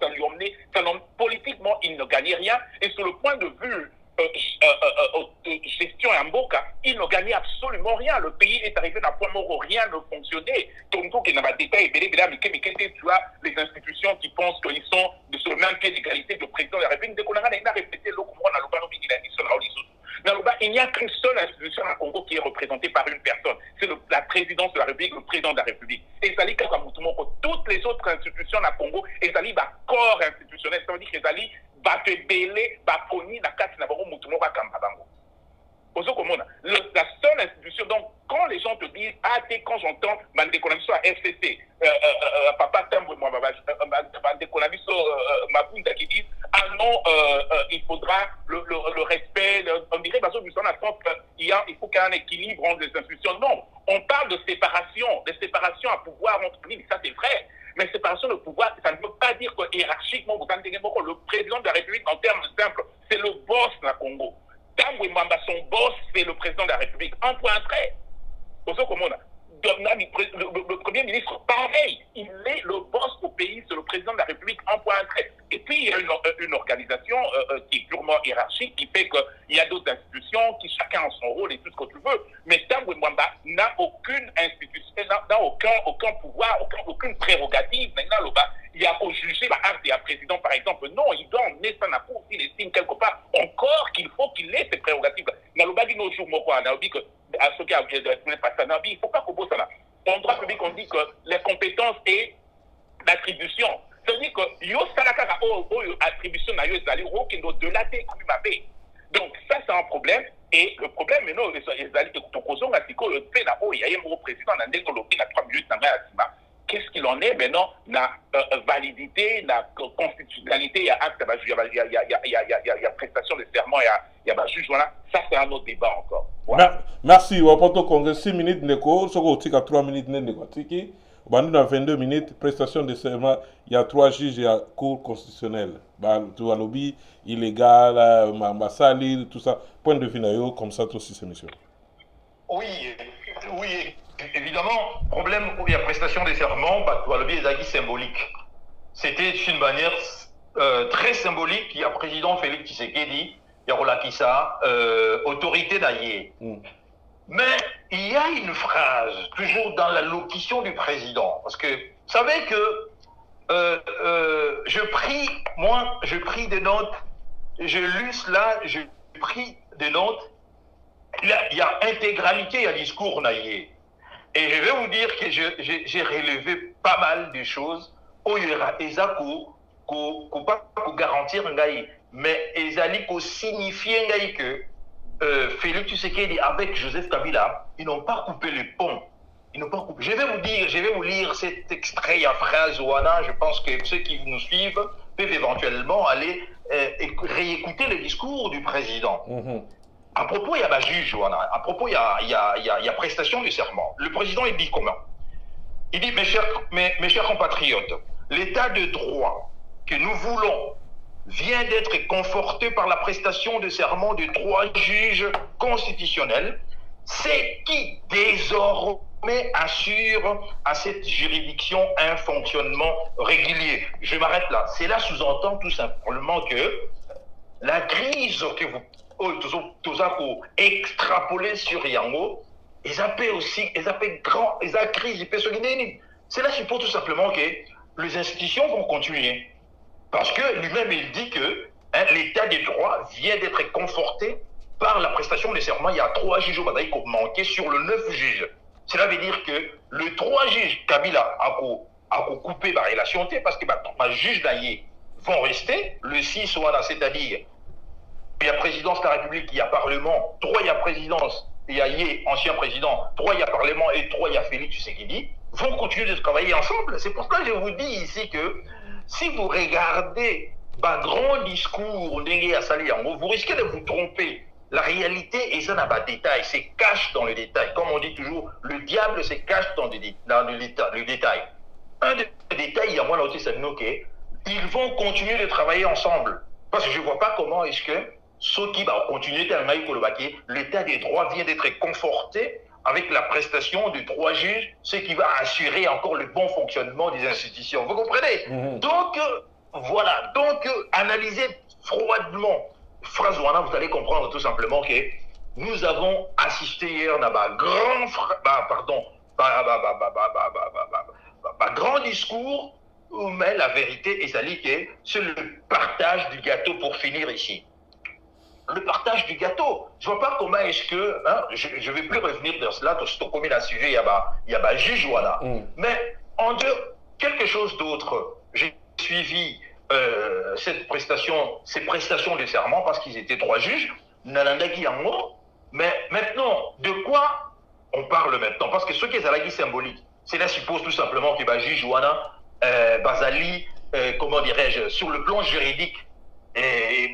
politiquement, il ne gagnait rien. Et sur le point de vue gestion à Mboka, il ne gagnait absolument rien. Le pays est arrivé d'un point mort où rien ne fonctionnait. Donc, il n'y a pas de détails. Tu vois, les institutions qui pensent qu'ils sont sur le même pied d'égalité de président de la République. Dès qu'on a répété, il n'y a qu'une seule institution à Congo qui est représentée par une personne. C'est la présidence de la République, le président de la République. Et ça dit que toutes les autres institutions à Congo, et ça dit corps institutionnel. Ça veut dire que ça dit te belé, poni, na kati na bango mutumo ba kambabango. La seule institution, donc quand les gens te disent, quand j'entends Mandekolabiso à FCC, Papa Tambo, Mandekolabiso, Mabunda qui disent, ah non, il faudra le respect, on dirait, parce que il faut qu'il y ait un équilibre entre les institutions. Non, on parle de séparation à pouvoir entre les, ça c'est vrai. Mais séparation de pouvoir, ça ne veut pas dire que hiérarchiquement, le président de la République, en termes simples, c'est le boss de la Congo. Tambwe Mwamba, son boss, c'est le président de la République. Un point trait. Le Premier ministre, pareil, il est le boss au pays, c'est le président de la République, un point trait. Et puis, il y a une organisation qui est purement hiérarchique, qui fait qu'il y a d'autres institutions qui chacun a son rôle et tout ce que tu veux. Mais Tambwe Mwamba n'a aucune institution, n'a aucun pouvoir, aucune prérogative. Maintenant, il y a au juger un président, par exemple. Non, il doit emmener ça n'a pas s'il estime quelque part encore qu'il faut qu'il ait ces prérogatives. Naloba dit nos jours, à ce qui a il ne faut pas qu'on pose ça. En droit public, on dit que les compétences et l'attribution. C'est-à-dire que yo salaka attribution na yo ezali okendo de la té kumabé. Donc ça c'est un problème et le problème maintenant ezali que tokozonga siko le fait na o yaye mo président na ndeko lobi na 3 minutes na ngai qu'est-ce qu'il en est maintenant la validité, la constitutionnalité, il y a acte, il y a prestation de serment, il y a juge, voilà. Ça, c'est un autre débat encore. Voilà. Merci. On va au Congrès 6 minutes, Neko. Ce qu'on a 3 minutes, Neko. On a 22 minutes, prestation de serment. Il y a 3 juges et la Cour constitutionnelle. Tu vois, lobby, illégal, Massali, tout ça. Point de vue, comme ça, aussi, c'est monsieur. Oui. Évidemment, problème où il y a prestation des serments, le biais est symbolique. C'était une manière très symbolique. Il y a le président Félix Tshisekedi, il y a Rolakissa, autorité d'Aïe. Mais il y a une phrase, toujours dans la locution du président, parce que vous savez que je pris des notes, je lus cela, je pris des notes. Il y a intégralité à discours naïe. Et je vais vous dire que j'ai relevé pas mal de choses. Il y aura pas garantir mais ezali ko signifier que Félix Tshisekedi avec Joseph Kabila, ils n'ont pas coupé les ponts. Ils n'ont pas coupé. Je vais vous lire cet extrait à phrase Ouana. Je pense que ceux qui nous suivent peuvent éventuellement aller réécouter le discours du président. À propos, il y a la juge, à propos, il y a prestation de serment. Le président, il dit comment? Il dit, mes chers compatriotes, l'état de droit que nous voulons vient d'être conforté par la prestation de serment de 3 juges constitutionnels, c'est qui désormais assure à cette juridiction un fonctionnement régulier. Je m'arrête là. Cela sous-entend tout simplement que la crise que vous extrapoler sur Yango, ils appellent aussi, ils appellent grand, ils appellent crise, cela suppose tout simplement que les institutions vont continuer. Parce que lui-même, il dit que l'état des droits vient d'être conforté par la prestation de serment. Il y a 3 juges qui ont manqué sur le 9 juges. Cela veut dire que le 3 juges Kabila a à couper la relation, parce que les juges d'ailleurs vont rester, le 6 c'est-à-dire, il y a présidence de la République, il y a Parlement, 3 il y a présidence, il y a ancien président, 3 il y a Parlement et 3 il y a Félix Tshisekedi, vont continuer de travailler ensemble. C'est pour ça que je vous dis ici que si vous regardez un grand discours, vous risquez de vous tromper. La réalité est dans le détail, c'est cache dans le détail. Comme on dit toujours, le diable se cache dans le détail. Un des détails, il y a moins d'autres, c'est que ils vont continuer de travailler ensemble. Parce que je ne vois pas comment est-ce que ceux qui vont continuer de l'état des droits vient d'être conforté avec la prestation de 3 juges, ce qui va assurer encore le bon fonctionnement des institutions. Vous comprenez? Donc, voilà. Donc, analysez froidement. Phrase vous allez comprendre tout simplement que nous avons assisté hier à un grand discours, mais la vérité est que c'est le partage du gâteau pour finir ici. Le partage du gâteau. Je ne vois pas comment est-ce que, je ne vais plus revenir dans cela, comme il a suivi, il y a juge, voilà. Mais en deux, quelque chose d'autre. J'ai suivi ces prestations de serment parce qu'ils étaient 3 juges, mais maintenant, de quoi on parle maintenant? Parce que ce qui est symbolique, cela suppose tout simplement que juge Bazali, comment dirais-je, sur le plan juridique, et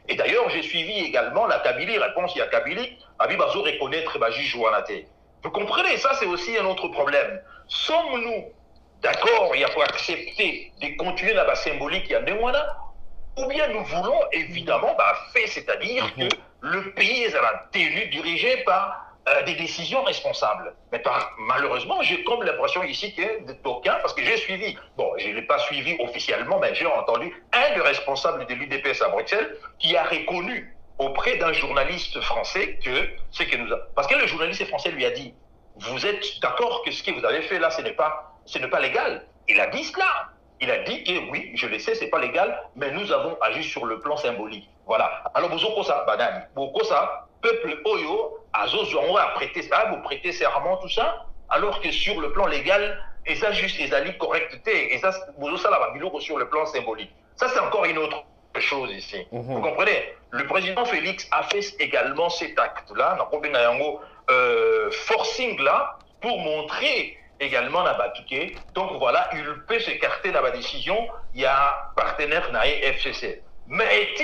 et d'ailleurs, j'ai suivi également la Kabylie, réponse il y a Kabylie, Abi Bazo reconnaître juge Wanate. Vous comprenez, ça c'est aussi un autre problème. Sommes-nous d'accord, il faut accepter de continuer la symbolique, il y a des mois, ou bien nous voulons évidemment faire, c'est-à-dire que le pays est tenu, dirigé par des décisions responsables. Mais malheureusement, j'ai comme l'impression ici que d'aucuns, parce que j'ai suivi, bon, je ne l'ai pas suivi officiellement, mais j'ai entendu un des responsables de l'UDPS à Bruxelles qui a reconnu auprès d'un journaliste français que ce que nous a... Parce que le journaliste français lui a dit, vous êtes d'accord que ce que vous avez fait là, ce n'est pas légal. Il a dit cela. Il a dit que oui, je le sais, ce n'est pas légal, mais nous avons agi sur le plan symbolique. Voilà. Alors, peuple Oyo, on va prêter ça, vous prêtez serment, tout ça, alors que sur le plan légal, et ça juste, ils allaient correcteté, et ça, vous ça là, sur le plan symbolique. Ça, c'est encore une autre chose ici. Vous comprenez? Le président Félix a fait également cet acte-là, forcing là, pour montrer également la Batouké. Donc voilà, il peut s'écarter de la décision, il y a partenaire naïe FCC. Mais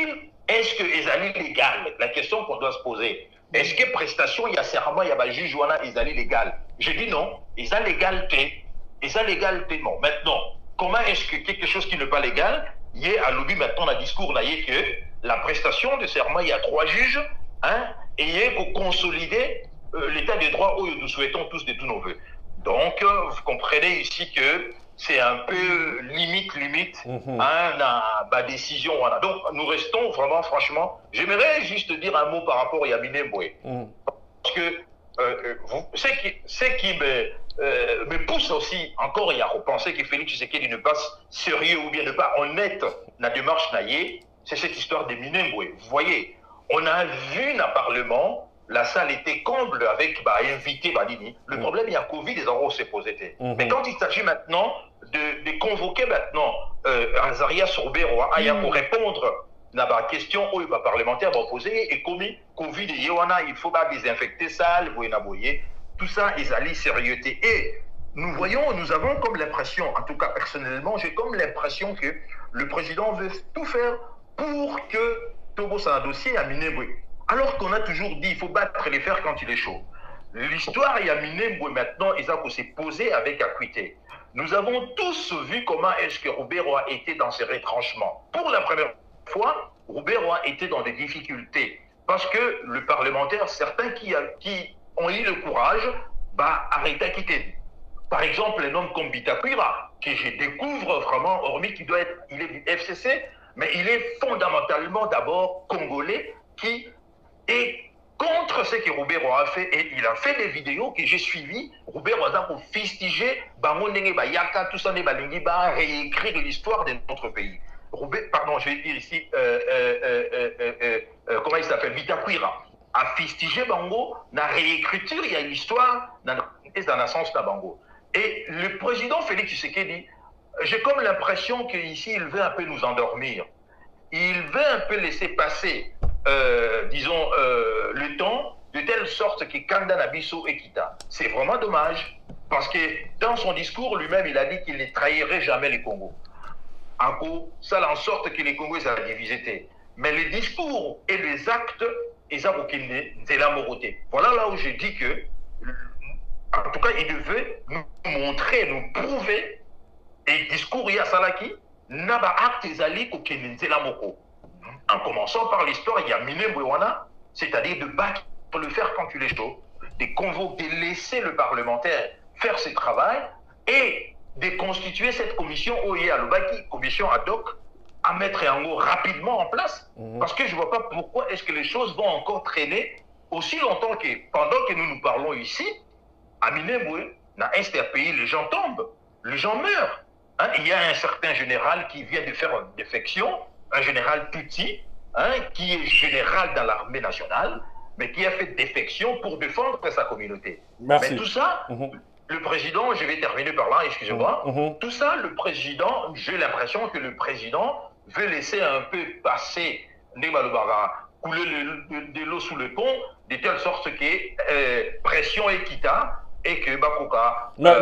est-ce que Ezali légal? La question qu'on doit se poser. Est-ce que prestation, il y a serment, il y a juge, Ezali légal? Je dis non, Ezali légalité. Ezali légalité, non. Maintenant, comment est-ce que quelque chose qui n'est pas légal, il y a à l'objet maintenant un discours là, que la prestation de serment, il y a 3 juges, et il y a pour consolider l'état des droits où nous souhaitons tous de tous nos voeux. Donc, vous comprenez ici que c'est un peu limite, la décision. Voilà. Donc, nous restons vraiment, franchement, j'aimerais juste dire un mot par rapport à Yamine Mboué. Parce que ce qui me pousse aussi encore à repenser que Félix Tshisekedi ne passe sérieux ou bien ne pas honnête dans la démarche naïe, c'est cette histoire de Mboué. Vous voyez, on a vu dans le Parlement, la salle était comble avec invité Badini. Le problème, il y a Covid, les euros s'est posé. Mais quand il s'agit maintenant de convoquer maintenant Azarias Roubero pour répondre à la question où les parlementaires vont poser, et comme Covid, il faut désinfecter salle, tout ça, ils allaient sérieuxté. Et nous avons comme l'impression, en tout cas personnellement, j'ai comme l'impression que le président veut tout faire pour que Togo soit un dossier à Minembwe. Alors qu'on a toujours dit, il faut battre les fers quand il est chaud. L'histoire Yamine Mboué maintenant, ils ont s'est posé avec acuité. Nous avons tous vu comment est-ce que Roubero a été dans ses retranchements. Pour la première fois, Roubero a été dans des difficultés. Parce que le parlementaire, certains qui ont eu le courage, arrêter à quitter. Par exemple, un homme comme Bitakwira, que je découvre vraiment, hormis qu'il il est du FCC, mais il est fondamentalement d'abord congolais qui est contre ce que Roubero a fait, et il a fait des vidéos que j'ai suivies. Roubero a pour fustiger, Yaka, tout ça, réécrire l'histoire de notre pays. Pardon, je vais dire ici, comment il s'appelle, Bitakwira. à fustiger bango, na réécriture, il y a l'histoire dans la sens de bango. Et le président Félix Tshisekedi, j'ai comme l'impression qu'ici, il veut un peu nous endormir. Il veut un peu laisser passer, disons, le temps, de telle sorte que Kanda Nabiso et Kita. C'est vraiment dommage, parce que dans son discours, lui-même, il a dit qu'il ne trahirait jamais les Congos. En gros, ça en sorte que les Congos soient divisés. Mais les discours et les actes, ils ont aucune de la moralité. Voilà là où je dis que, en tout cas, il devait nous montrer, nous prouver, et discours, il y a Salaki, n'a pas acte zali aucune de la moko. En commençant par l'histoire, il y a Mine Mouwana, c'est-à-dire de battre le fer quand tu l'es chaud, de convoquer, de laisser le parlementaire faire ce travail et de constituer cette commission OIA, commission ad hoc, à mettre en gros rapidement en place. Parce que je ne vois pas pourquoi est-ce que les choses vont encore traîner aussi longtemps que, pendant que nous parlons ici, à Minembwe, dans un pays, les gens tombent, les gens meurent. Hein, il y a un certain général qui vient de faire une défection, un général Tutsi, hein, qui est général dans l'armée nationale, mais qui a fait défection pour défendre sa communauté. Merci. Mais tout ça, le président, je vais terminer par là, excusez-moi, tout ça, le président, j'ai l'impression que le président veut laisser un peu passer couler de l'eau sous le pont, de telle sorte que pression et quitta, et que Bakoka... n'a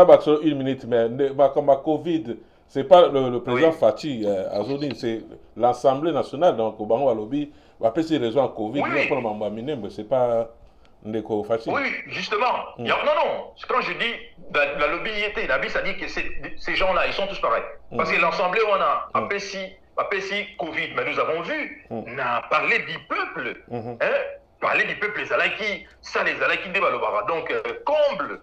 pas une minute, mais comme la Covid, c'est pas le président Fati Azodine, c'est l'Assemblée nationale, donc au Bango Alobi, après ces raisons à Covid, c'est pas Ndeko Fati. Oui, justement. Non, quand je dis la lobby était, ça dit que ces gens-là, ils sont tous pareils. Parce que l'Assemblée, on a APC Covid, mais nous avons vu, on a parlé du peuple. Parler du peuple, les Alaki, ça les Alaki de Balobara. Donc, comble.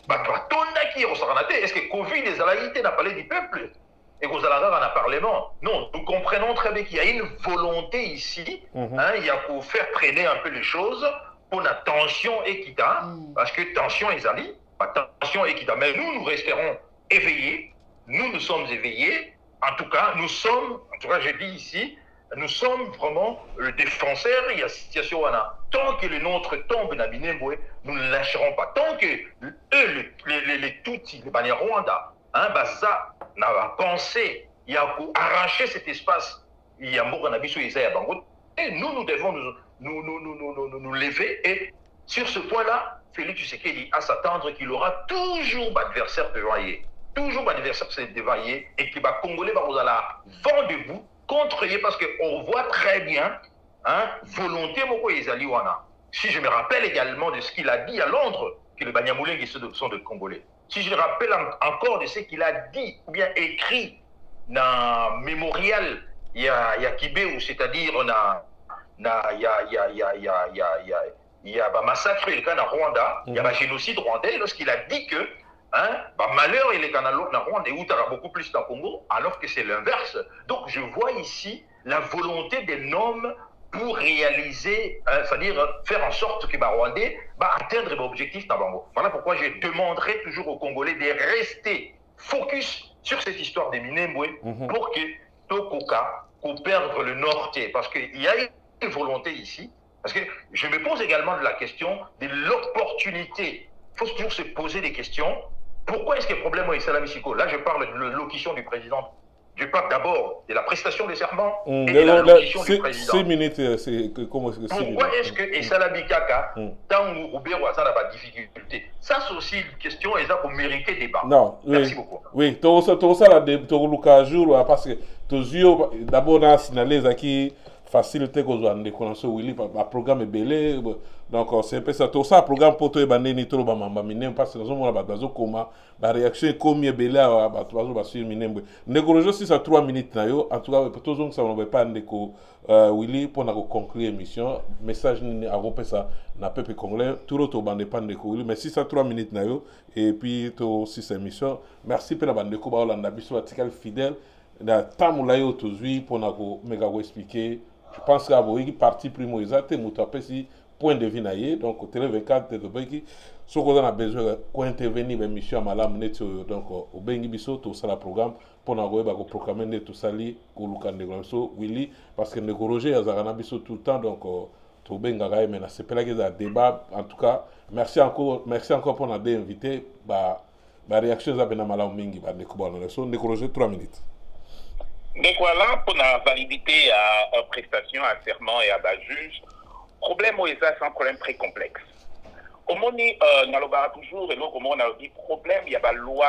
Est-ce que Covid, les Alaki, n'a parlé du peuple? Et qu'aux Aladars, on a parlement. Non, nous comprenons très bien qu'il y a une volonté ici. Il y a pour faire traîner un peu les choses pour la tension équita. Parce que tension est ali, tension équita. Mais nous resterons éveillés. Nous sommes éveillés. En tout cas, je dis ici, nous sommes vraiment le défenseur. Il y a situation où on a. Tant que le nôtre tombe dans Minembwe, nous ne lâcherons pas. Tant que eux, les Tutsis, les Banyarwanda, ça n'a pas pensé, il y a arraché cet espace. Il y a Mouranabiso et Isaiah Bango. Et nous devons nous lever. Et sur ce point-là, Félix Tshisekedi a s'attendre qu'il aura toujours d'adversaire devant lui. Toujours d'adversaire devant lui. Et que les Congolais vont vent debout contre lui parce qu'on voit très bien, volonté Moko Ezaliwana. Si je me rappelle également de ce qu'il a dit à Londres, que les Banyamulenge sont des Congolais. Si je me rappelle encore de ce qu'il a dit ou bien écrit dans le mémorial, il y a Kibé, c'est-à-dire il y a massacre le cas dans Rwanda, il y a un génocide rwandais, lorsqu'il a dit que malheur il est dans Rwanda et où il y a beaucoup plus dans le Congo, alors que c'est l'inverse. Donc je vois ici la volonté des hommes pour réaliser, c'est-à-dire faire en sorte que les Rwandais atteindre l'objectif dans Bango. Voilà pourquoi je demanderai toujours aux Congolais de rester focus sur cette histoire des Minembwe pour que Tokoka qu'on perdre le nord, parce qu'il y a une volonté ici. Parce que je me pose également la question de l'opportunité. Il faut toujours se poser des questions. Pourquoi est-ce que le problème est Salami Siko? Là, je parle de l'allocution du président. Je parle d'abord de la prestation des serments et de la locution du président. 6 minutes, c'est comment est-ce que pourquoi est-ce que Salami Kaka, tant où Roubert ça n'a pas de difficulté? Ça, c'est aussi une question et ça pour mériter débat. Non, merci beaucoup. Oui, tout ça, là, tout jour, parce que tous d'abord, on a signalé qui facilité que vous avez connaissé Willy, le programme est belé. Donc, c'est un peu ça. Tout ça, le programme pour toi, ni trop, parce que nous avons comment la réaction est comme belé à sur Minembwe. Négocier si ça 3 minutes, en tout cas, pour tous ceux qui ne savent pas, Willy, pour conclure l'émission, message à vous, ça n'a pas pu congolais, tout le monde dépend de Willy, mais si ça 3 minutes, et puis, tout si c'est émission, merci pour la bande de Koba, on a un fidèle, la tamulayo toujours pour nous expliquer. Je pense que la partie primo exacte, si point de vue naïe donc télé 24 de beki ce qu'on a besoin d'intervenir dans mission malam net donc au bengi biso tout ça la programme pour na goyeba ko proclamer tout ça li ko lukande so Willy parce que ne Roger azarana biso tout le temps donc to benga ga mais c'est pas là que débat en tout cas merci encore pour nous invité ba réaction za bena malam mingi ba ne ko bon so ne Roger 3 minutes. Donc voilà, pour la validité à prestation, à serment et à bas juge, problème OESA, c'est un problème très complexe. Au moment où on a toujours, et donc au moment où on a dit problème, il y a la loi,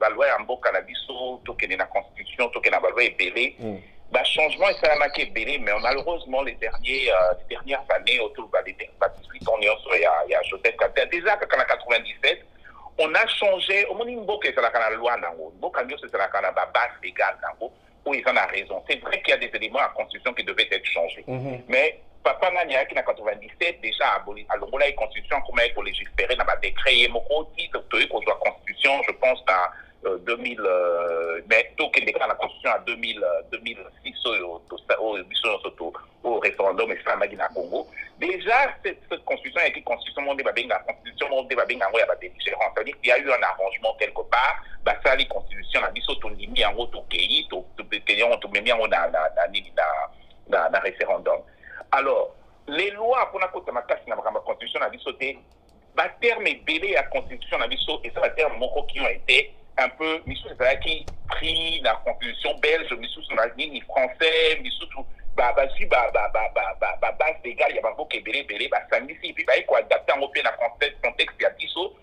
la loi en beau cannabis, tout qui est dans la constitution, tout qui est dans la loi est belé. Le changement est ça qui est belé, mais malheureusement, les dernières années, autour de 18 ans, il y a Joseph Kabila. Déjà, quand en 97, on a changé, au moment où c'est la loi, c'est la base légale, où ils en ont raison. C'est vrai qu'il y a des éléments à la Constitution qui devaient être changés. Mais Papa Nania, qui en 97, déjà à l'Ongola et Constitution, comment il faut légiférer dans le décret, il y a un titre qu'on soit Constitution, je pense, dans 2000, mais tout qui est déclaré la Constitution en 2006 au référendum Islam Congo. Déjà, cette Constitution est une Constitution mondiale, la Constitution mondiale, il y a des différences. C'est-à-dire qu'il y a eu un arrangement quelque part, ça, les constitutions, la mission, tout mis en route au pays, tout mis en route dans le référendum. Alors, les lois, pour la Constitution, la mission, terme est belé à la Constitution, la mission, et ça, le terme qui ont été un peu, mission, c'est qui pris la Constitution belge, mission, sur la ligne français, mission, base légale, il y a beaucoup de belé, ça et puis, il faut adapter en européen dans le contexte, il y a 10 autres.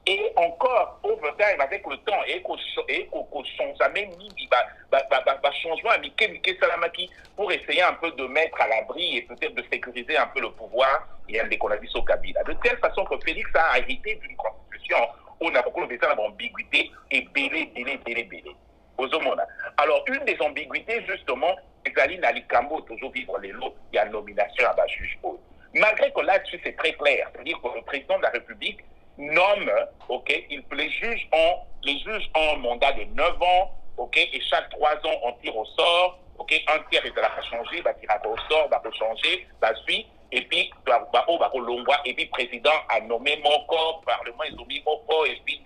Et encore, overtime, avec le temps, et qu'on change jamais mis, changement à Miké Salamaki pour essayer un peu de mettre à l'abri et peut-être de sécuriser un peu le pouvoir, et un décollabis au Kabila. De telle façon que Félix a hérité d'une constitution où on a beaucoup d'ambiguïté et belé. Alors, une des ambiguïtés, justement, Zaline Alikambo, toujours vivre les lots, il y a nomination à bas juge haut. Malgré que là-dessus, c'est très clair, c'est-à-dire que le président de la République nomme, les juges ont un mandat de 9 ans, et chaque 3 ans, on tire au sort, un tiers, il va changer, va tirer au sort, va changer, va suivre, et puis, et puis, président a nommé mon corps, parlement, ils ont mis mon corps, et puis,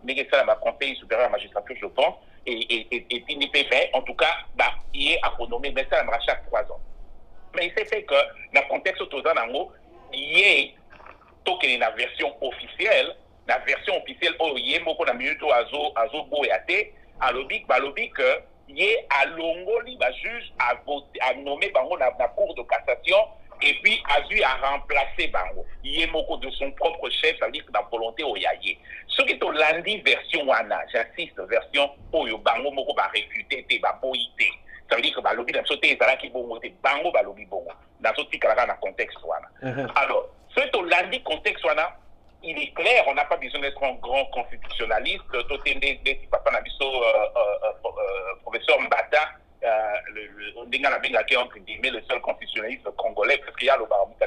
Négué-Salama, conseil supérieur à la magistrature, je pense, et puis, l'IPF, en tout cas, il est à renommer, mais ça, à chaque 3 ans. Mais il s'est fait que, dans le contexte autour il y a la version officielle, où il y a beaucoup de minutes à Zobo et à T, à l'obik que il y a à Longoli, juge à nommer Bango dans la cour de cassation, et puis Azu a remplacé Bango. Il y a beaucoup de son propre chef, ça veut dire que dans la volonté où il y a. Ce qui est au lundi version Wana, j'insiste, version où Bango Moko va réfuter, va boïter. Ça veut dire que Balobi dans ce côté, qui bongo, Bango Balobi bongo. Dans ce petit dans le contexte Wana. Alors, ce qui est au lundi contexte Wana, il est clair, on n'a pas besoin d'être un grand constitutionnaliste. Professeur Mbata, le seul constitutionnaliste congolais, parce qu'il y a le barométre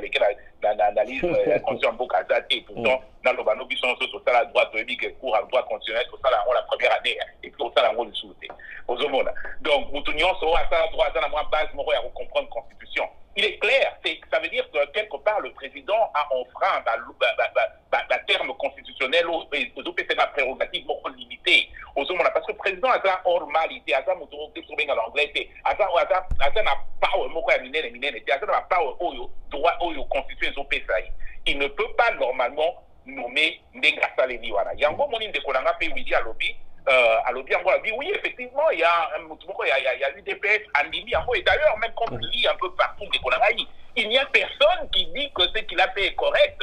l'analyse constitution Bokazate, pourtant, dans le barométre, sur ça, la droite, cours à droite constitutionnelle, sur ça, la première année, et puis sur ça, la le sous. Donc, Moutunion, sur ça, droit, à la base, on va comprendre la constitution. Il est clair, ça veut dire que quelque part, le président a enfreint la terme constitutionnel aux OPC la prérogative limitée. Parce que le président a ça normalité, a ça motorité sur l'anglais, a ça n'a pas n'a pas droit au constitution des OPC. Il ne peut pas normalement nommer Ndengasa Leliwana. Il y a encore mon de Kolanga P. à lobby. Oui, effectivement, il y a eu des PS Andimi, et d'ailleurs, même quand on lit un peu partout des Konagaï, il n'y a personne qui dit que ce qu'il a fait est correct.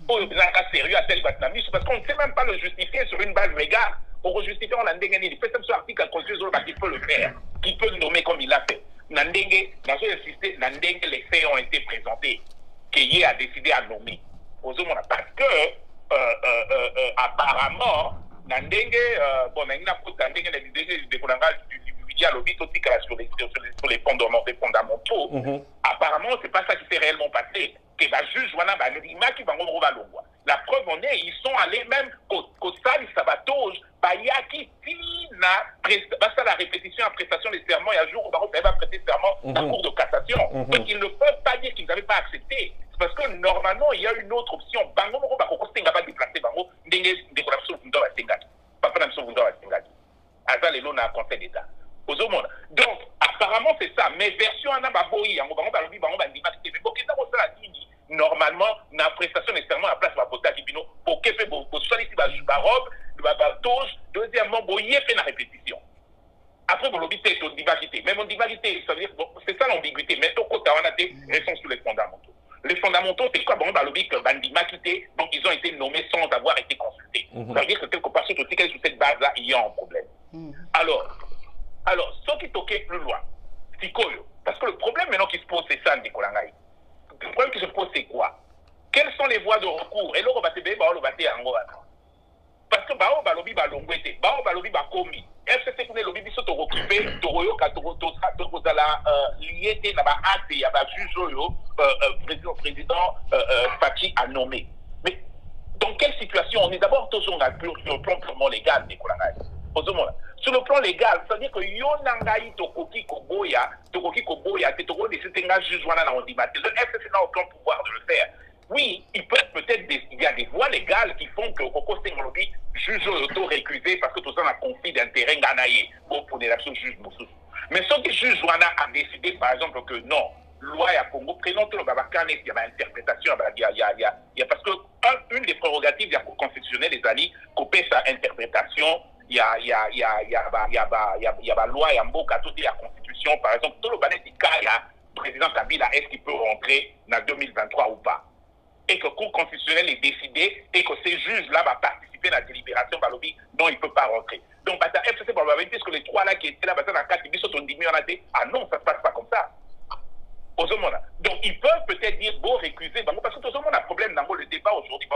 Pour le sérieux à tel Batnami, parce qu'on ne sait même pas le justifier sur une base légale. Pour justifier, on a Ndengé, il fait ce article à constitution qui peut le faire, qui peut le nommer comme il l'a fait. Nandenge, dans ce système, Nandenge, les faits ont été présentés, qu'il a décidé à nommer. Parce que, apparemment, Nandenge, sur les fondamentaux, apparemment, c'est pas ça qui s'est réellement passé. Que va juge, la preuve en est, ils sont allés même au salle sabatose, Bayaki, la répétition en prestation de serment, il y a un jour où Barreau va prêter serment dans la Cour de cassation. Donc ils ne peuvent pas dire qu'ils n'avaient pas accepté. C'est parce que normalement, il y a une autre option. Bango Moko Bakoko Stenga va déplacer Bango, Ndenge Décoration Fundo à Stengaki. Papa Namso Fundo à Stengaki. Azal et l'on a un conseil d'État. Donc, apparemment, c'est ça. Mais version Anababoyi, normalement, dans la prestation de serment, à la place de la Bota Kibino, pour que pour soit ici, Barob, deuxièmement, Boye fait la répétition. Après, mon lobby, c'est une diversité. Mais mon diversité, ça veut dire, c'est ça l'ambiguïté. Mais tout côté, on a des raisons sur les fondamentaux. Les fondamentaux, c'est quoi? Bon, dans le lobby, que Bandima quitté, donc ils ont été nommés sans avoir été consultés. Ça veut dire que quelque part, sur cette base-là, il y a un problème. Alors, ce qui toquait plus loin, c'est quoi? Parce que le problème maintenant qui se pose, c'est ça, Ndikolangaï. Le problème qui se pose, c'est quoi? Quelles sont les voies de recours? Et là, on va te dire, parce que Bao Balobi Balongwete, Bao Balobi Bakomi, FCC pour les lobbies qui sont occupés, Toroyo Katozala, lié à la acte, il y a un juge, président Fati a nommé. Mais dans quelle situation? On est d'abord tous sur le plan purement légal, Ndikolangaï. Sur le plan légal, c'est-à-dire que Yonangaï Tokoki Koboya, Tetoko Nessenga Jujuana dans le FCC n'a aucun pouvoir de le faire. Oui, il y a des voies légales qui font que Koko Sengolobi juge auto-récusé parce que tout ça a un conflit d'intérêt ganaillé pour des actions juge Moussous. Mais ceux qui jugent Juana a décidé, par exemple, que non, loi à Congo présente le Babakane, il y a une interprétation, il y a parce que une des prérogatives de la Cour constitutionnelle des alliés, couper sa interprétation. Il y a la loi, il y a Mboka, tout la constitution, par exemple, tout le banet du cas, il y a le président Kabila, est-ce qu'il peut rentrer en 2023 ou pas? Et que le Cour constitutionnelle est décidé et que ces juges-là vont participer à la délibération, non, il ne peut pas rentrer. Donc, FCC, puisque les trois là qui étaient là, dans la carte, ils sont diminués, ah non, ça ne se passe pas comme ça. Donc, ils peuvent peut-être dire, bon, récuser, parce que tout le monde a un problème dans le débat aujourd'hui,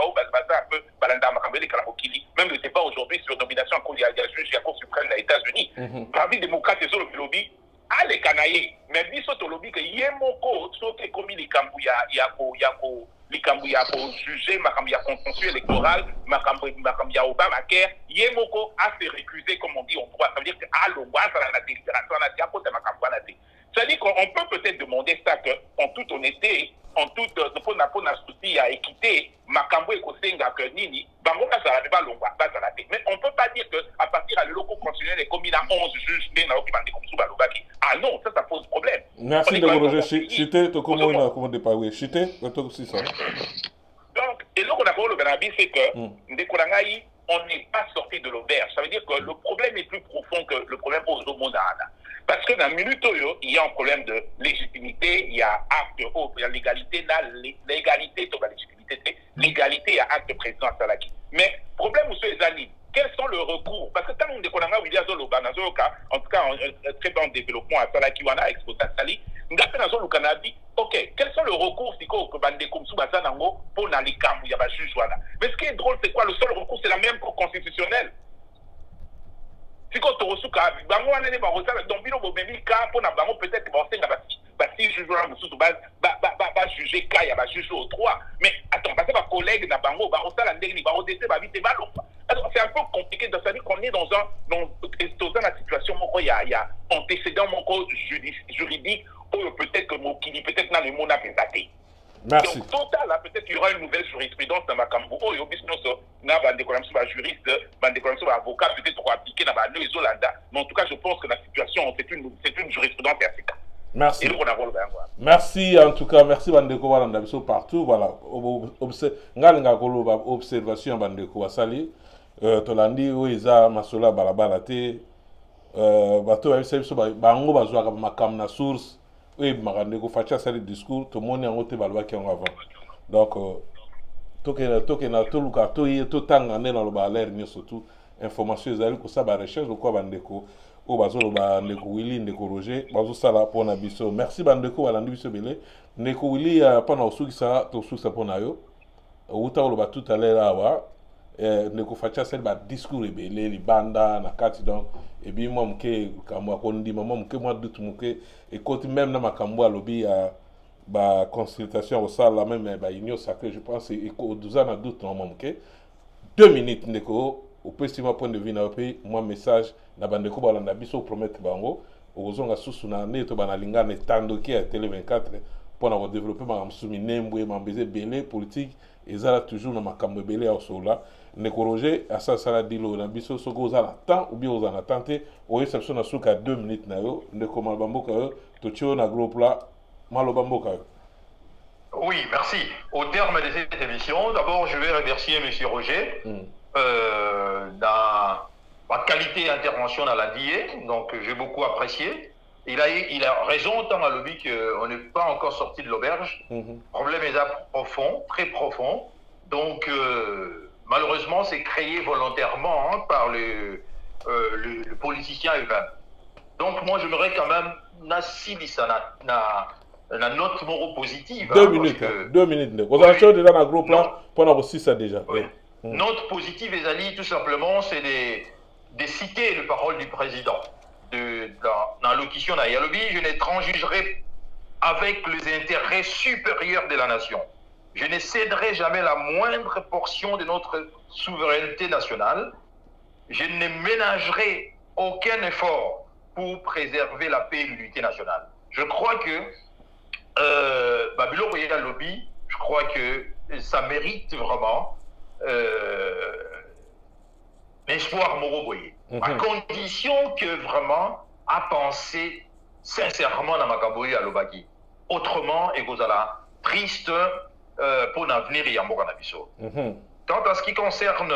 même le débat aujourd'hui sur la nomination à la juge de la Cour suprême des États-Unis. Parmi les démocrates et sur le lobby, à les canaillés, mais ils sont au lobby que Yemoko, sauf que comme il y a juger, il y a consensus électoral, il y a Obamacare, Yemoko a se récusé, comme on dit en droit. Ça veut dire qu'à l'Ouest, à la délibération, à la côté, c'est-à-dire qu'on peut peut-être demander ça en toute honnêteté, en toute souci à équité, Makambo et Kosenga que Nini, Bango Kasara pas Longwa, mais on ne peut pas dire qu'à partir à l'Euro constitutionnel et comme il a 11 juges, ah non, ça pose problème. Merci de vous rejeter. Chité, tu comment comment déparler? Chité, tu aussi ça. Donc, et là, on a le Benabi, c'est que Ndekolangaï, on n'est pas sorti de l'auberge. Ça veut dire que le problème est plus profond que le problème aux Omonana. Parce que dans le minute, il y a un problème de légitimité, il y a acte, il y a légalité, légalité, la légitimité, légalité, il y a acte président à Salaki. Mais, problème où les amis, quels sont les recours? Parce que tant qu'on décollera, il y a en tout cas, un très bon développement à Salaki, Wana, exposé à Sali, on a fait dans le Canada, ok, quels sont les recours pour Nalikambu, il y a un juge, Wana. Mais ce qui est drôle, c'est quoi? Le seul recours, c'est la même Cour constitutionnelle. Si on te reçoit, donc peut-être si juge va juger cas, il y a juge au 3. Mais attends, parce que ma collègue n'a pas c'est un peu compliqué de savoir qu'on est dans la situation où il y a antécédent juridique ou peut-être que mon qui peut-être dans le monde a pétaté. Merci. Donc, total, là, peut-être qu'il y aura une nouvelle jurisprudence dans ma Macambo. Oh, il y a un juriste, un avocat, peut-être pour appliquer dans les Hollandais. Mais en tout cas, je pense que la situation, c'est une jurisprudence assez. Merci. Merci en tout cas, merci Bandeko Walandabiso partout. Voilà, observation Bandeko Wasali. Tolandi Oiza Masola Balabalate. Bato Elsebiso Bango Bazouaka Makamna Source. Oui, Marandeko Facha Sali discours, tout le monde est en haut balwa qui en avant. Donc, tokena toluka toye totanga ne dans le baler ni surtout information ezali ko sa ba recherche ko bandeko o bazolo ba ndeko Willy ndeko Roger bazo sala pona biso. Merci bandeko balandi biso belé. Ndeko Willy pana osukisa to sukisa pona yo. Uta lo ba tout à l'heure awa ndeko Facha Sali ba discours ebele li banda na kati donc et bien moi mke kamwa kondi maman mke moi doute mke et côté même na makambo alobi ba consultation au salle la même ba union sacrée je pense et au 12 ans na doute non mke 2 minutes ndeko au positif point de vue na pays moi message na bandeko balanda biso promettre bango ozonga susu na neto banalinga ne tandoki à télé 24 pour na développer ma msumi nembwe mambeze belé politique ezala toujours na makambo belé ya sola ne corroger à ça sala dilo na biso soko ozala temps ou bien ozala tenter o exception na suka 2 minutes na yo ne komal bamboka yo to tio na groupe là malo bamboka yo. Oui, merci. Au terme de cette émission, d'abord, je vais remercier M. Roger dans ma qualité d'intervention dans la DIE, donc j'ai beaucoup apprécié. Il a raison tant à lobby qu'on n'est pas encore sorti de l'auberge. Le problème est profond, très profond. Donc, malheureusement, c'est créé volontairement par le politicien eux-mêmes. Donc, moi, j'aimerais quand même, la note moro positive. 2 minutes, 2 minutes. Vous avez déjà dans le groupe là, pendant aussi ça déjà. Oui. Note positive, les alliés, tout simplement, c'est de citer les paroles du président. Dans l'allocution d'Ayalobi, je ne transigerai avec les intérêts supérieurs de la nation. Je ne céderai jamais la moindre portion de notre souveraineté nationale. Je ne ménagerai aucun effort pour préserver la paix et l'unité nationale. Je crois que Babylon et lobby, je crois que ça mérite vraiment l'espoir moroboye. À condition que vraiment à penser sincèrement dans Makaboye à l'Obaki. Autrement, et vous allez triste pour l'avenir et Yambo Kanabiso. Quant à ce qui concerne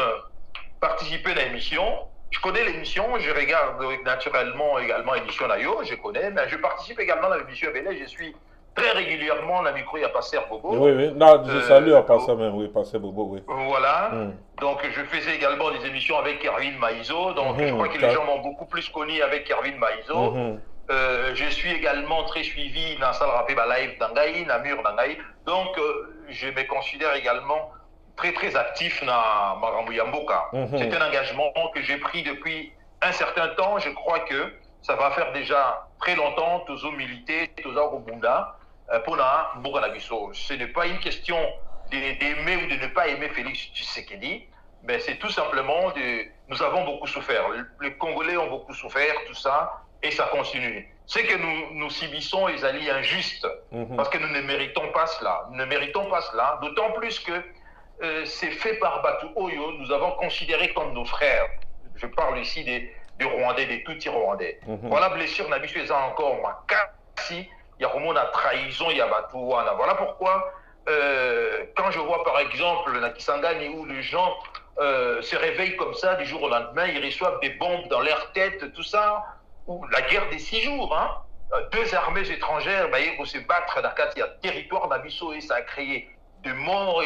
participer à l'émission, je connais l'émission, je regarde naturellement également l'émission Nayo, je connais, mais je participe également à l'émission Belé, je suis très régulièrement dans le micro, il y a Passer Bobo. Oui, oui, non, je salue à Passer même, oui, Passer Bobo, oui. Voilà, donc je faisais également des émissions avec Kervin Maïzo, donc je crois que les gens m'ont beaucoup plus connu avec Kervin Maïzo. Je suis également très suivi dans Salle Rapé Live d'Angaï, Namur d'Angaï, donc je me considère également très actif dans Marambo Yamboka. C'est un engagement que j'ai pris depuis un certain temps, je crois que ça va faire déjà très longtemps, tous aux militaires, tous aux Bunda, pour la Bouranabiso. Ce n'est pas une question d'aimer ou de ne pas aimer Félix Tshisekedi, mais c'est tout simplement nous avons beaucoup souffert. Les Congolais ont beaucoup souffert, tout ça, et ça continue. C'est que nous subissons les alliés injustes, parce que nous ne méritons pas cela. Nous ne méritons pas cela, d'autant plus que c'est fait par Batu Oyo, nous avons considéré comme nos frères. Je parle ici des Rwandais, des Tutsis Rwandais. Voilà, blessure, n'a pas encore ma kasi. Il y a vraiment la trahison, il y a Batouana. Voilà pourquoi, quand je vois par exemple la Kisangani où les gens se réveillent comme ça du jour au lendemain, ils reçoivent des bombes dans leur tête, tout ça, ou la guerre des 6 jours, hein. 2 armées étrangères, ils vont se battre dans le territoire d'Abisso et ça a créé des morts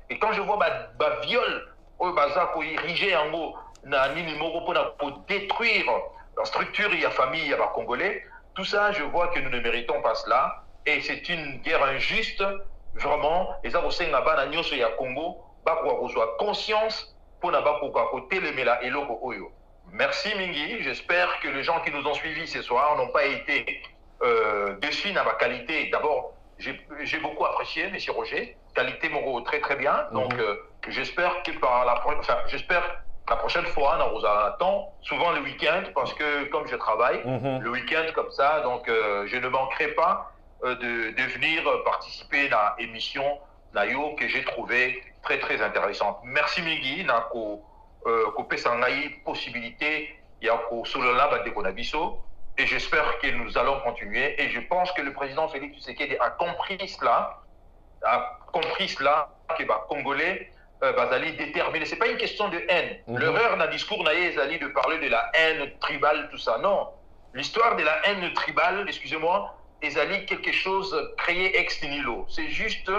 et quand je vois ma viol, érigé en haut, pour détruire la structure et la famille, il y a les Congolais. Tout ça, je vois que nous ne méritons pas cela. Et c'est une guerre injuste, vraiment. Et ça, aussi, il y a Congo, conscience pour côté le Mela et l'Oko Oyo. Merci Mingi. J'espère que les gens qui nous ont suivis ce soir n'ont pas été déçus dans ma qualité. D'abord, j'ai beaucoup apprécié, M. Roger. Qualité Moro, très bien. Donc, j'espère que la prochaine fois, on vous attend souvent le week-end, parce que comme je travaille, le week-end comme ça, donc je ne manquerai pas de venir participer à l'émission Nayo que j'ai trouvé très intéressante. Merci Migi, Nako Pesangaï, possibilité, Yako Solona Badekonabiso, et j'espère que nous allons continuer. Et je pense que le président Félix Tshisekedi a compris cela, que les Congolais Bazali déterminé. Ce n'est pas une question de haine. L'erreur dans le discours Zali de parler de la haine tribale, tout ça. Non. L'histoire de la haine tribale, excusez-moi, est quelque chose créé ex nihilo. C'est juste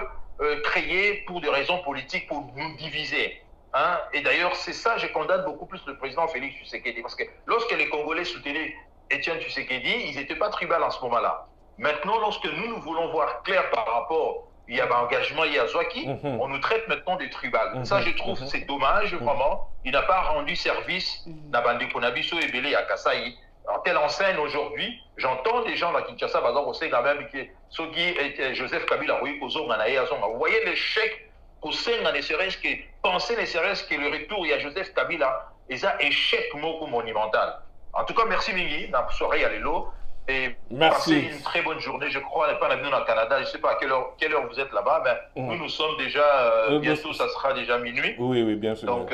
créé pour des raisons politiques, pour nous diviser. Hein? Et d'ailleurs, c'est ça, je condamne beaucoup plus le président Félix Tshisekedi. Parce que lorsque les Congolais soutenaient Étienne Tshisekedi, ils n'étaient pas tribales en ce moment-là. Maintenant, lorsque nous voulons voir clair par rapport, il y a un engagement, il y a Zouaki, on nous traite maintenant de tribal. Ça, je trouve, c'est dommage, vraiment. Il n'a pas rendu service à Bandi Konabiso et Belé à Kasaï. En telle enseigne aujourd'hui, j'entends des gens à Kinshasa, par exemple, au Sénat même, Sogi et Joseph Kabila, vous voyez l'échec Kosenga ne serait-ce que penser ne serait-ce que le retour il y a Joseph Kabila et ça échec monumental. En tout cas merci Mingi dans soirée à l'élo et passez une très bonne journée. Je crois n'est pas nous au Canada, je ne sais pas à quelle heure vous êtes là-bas, mais nous sommes déjà bientôt ça sera déjà minuit. Oui bien sûr.